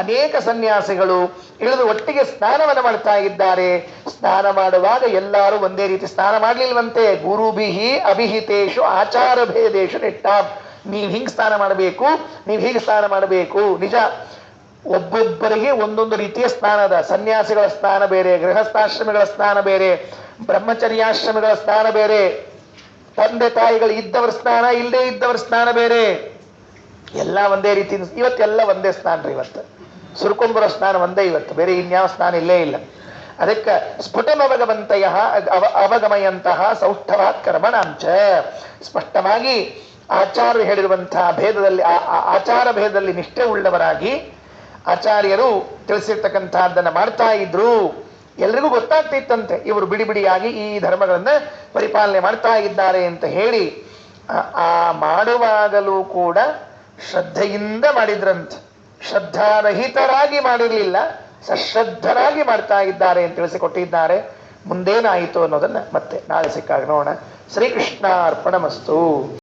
ಅನೇಕ ಸನ್ಯಾಸಿಗಳು ಇಳಿದು ಒಟ್ಟಿಗೆ ಸ್ನಾನವನ್ನು ಮಾಡ್ತಾ ಇದ್ದಾರೆ. ಸ್ನಾನ ಮಾಡುವಾಗ ಎಲ್ಲರೂ ಒಂದೇ ರೀತಿ ಸ್ನಾನ ಮಾಡ್ಲಿಲ್ವಂತೆ. ಗುರುಭಿಹಿ ಅಭಿಹಿತೇಶು ಆಚಾರ ಭೇದೇಶು ನಿಷ್ಠಾಂ. ನೀವು ಹಿಂಗೆ ಸ್ನಾನ ಮಾಡಬೇಕು, ನೀವು ಹೀಗೆ ಸ್ನಾನ ಮಾಡಬೇಕು. ನಿಜ, ಒಬ್ಬೊಬ್ಬರಿಗೆ ಒಂದೊಂದು ರೀತಿಯ ಸ್ನಾನದ. ಸನ್ಯಾಸಿಗಳ ಸ್ನಾನ ಬೇರೆ, ಗೃಹಸ್ಥಾಶ್ರಮಿಗಳ ಸ್ನಾನ ಬೇರೆ, ಬ್ರಹ್ಮಚರ್ಯಾಶ್ರಮಿಗಳ ಸ್ನಾನ ಬೇರೆ. ತಂದೆ ತಾಯಿಗಳು ಇದ್ದವ್ರ ಸ್ನಾನ, ಇಲ್ಲದೆ ಇದ್ದವ್ರ ಸ್ನಾನ ಬೇರೆ. ಎಲ್ಲ ಒಂದೇ ರೀತಿ. ಇವತ್ತೆಲ್ಲ ಒಂದೇ ಸ್ನಾನ ರೀ. ಇವತ್ತು ಸುರ್ಕೊಂಬರೋ ಸ್ನಾನ ಒಂದೇ. ಇವತ್ತು ಬೇರೆ ಇನ್ಯಾವ ಸ್ನಾನ ಇಲ್ಲೇ ಇಲ್ಲ. ಅದಕ್ಕೆ ಸ್ಫುಟಮವಗಮಂತಯ ಅವಗಮಯಂತಹ ಸೌಷ್ಠವಾತ್ ಕರ್ಮಣಾಂಚ, ಸ್ಪಷ್ಟವಾಗಿ ಆಚಾರ್ಯರು ಹೇಳಿರುವಂತಹ ಭೇದದಲ್ಲಿ, ಆಚಾರ ಭೇದದಲ್ಲಿ ನಿಷ್ಠೆ ಉಳ್ಳವರಾಗಿ ಆಚಾರ್ಯರು ತಿಳಿಸಿರ್ತಕ್ಕಂಥದ್ದನ್ನು ಮಾಡ್ತಾ ಇದ್ರು. ಎಲ್ರಿಗೂ ಗೊತ್ತಾಗ್ತಿತ್ತಂತೆ ಇವರು ಬಿಡಿ ಬಿಡಿಯಾಗಿ ಈ ಧರ್ಮಗಳನ್ನ ಪರಿಪಾಲನೆ ಮಾಡ್ತಾ ಇದ್ದಾರೆ ಅಂತ ಹೇಳಿ. ಆ ಮಾಡುವಾಗಲೂ ಕೂಡ ಶ್ರದ್ಧೆಯಿಂದ ಮಾಡಿದ್ರಂತೆ. ಶ್ರದ್ಧಾರಹಿತರಾಗಿ ಮಾಡಿರಲಿಲ್ಲ, ಸಶ್ರದ್ಧರಾಗಿ ಮಾಡ್ತಾ ಇದ್ದಾರೆ ಅಂತ ತಿಳಿಸಿಕೊಟ್ಟಿದ್ದಾರೆ. ಮುಂದೇನಾಯಿತು ಅನ್ನೋದನ್ನ ಮತ್ತೆ ನಾಳೆ ಸಿಕ್ಕಾಗ ನೋಡೋಣ. ಶ್ರೀಕೃಷ್ಣ ಅರ್ಪಣಮಸ್ತು.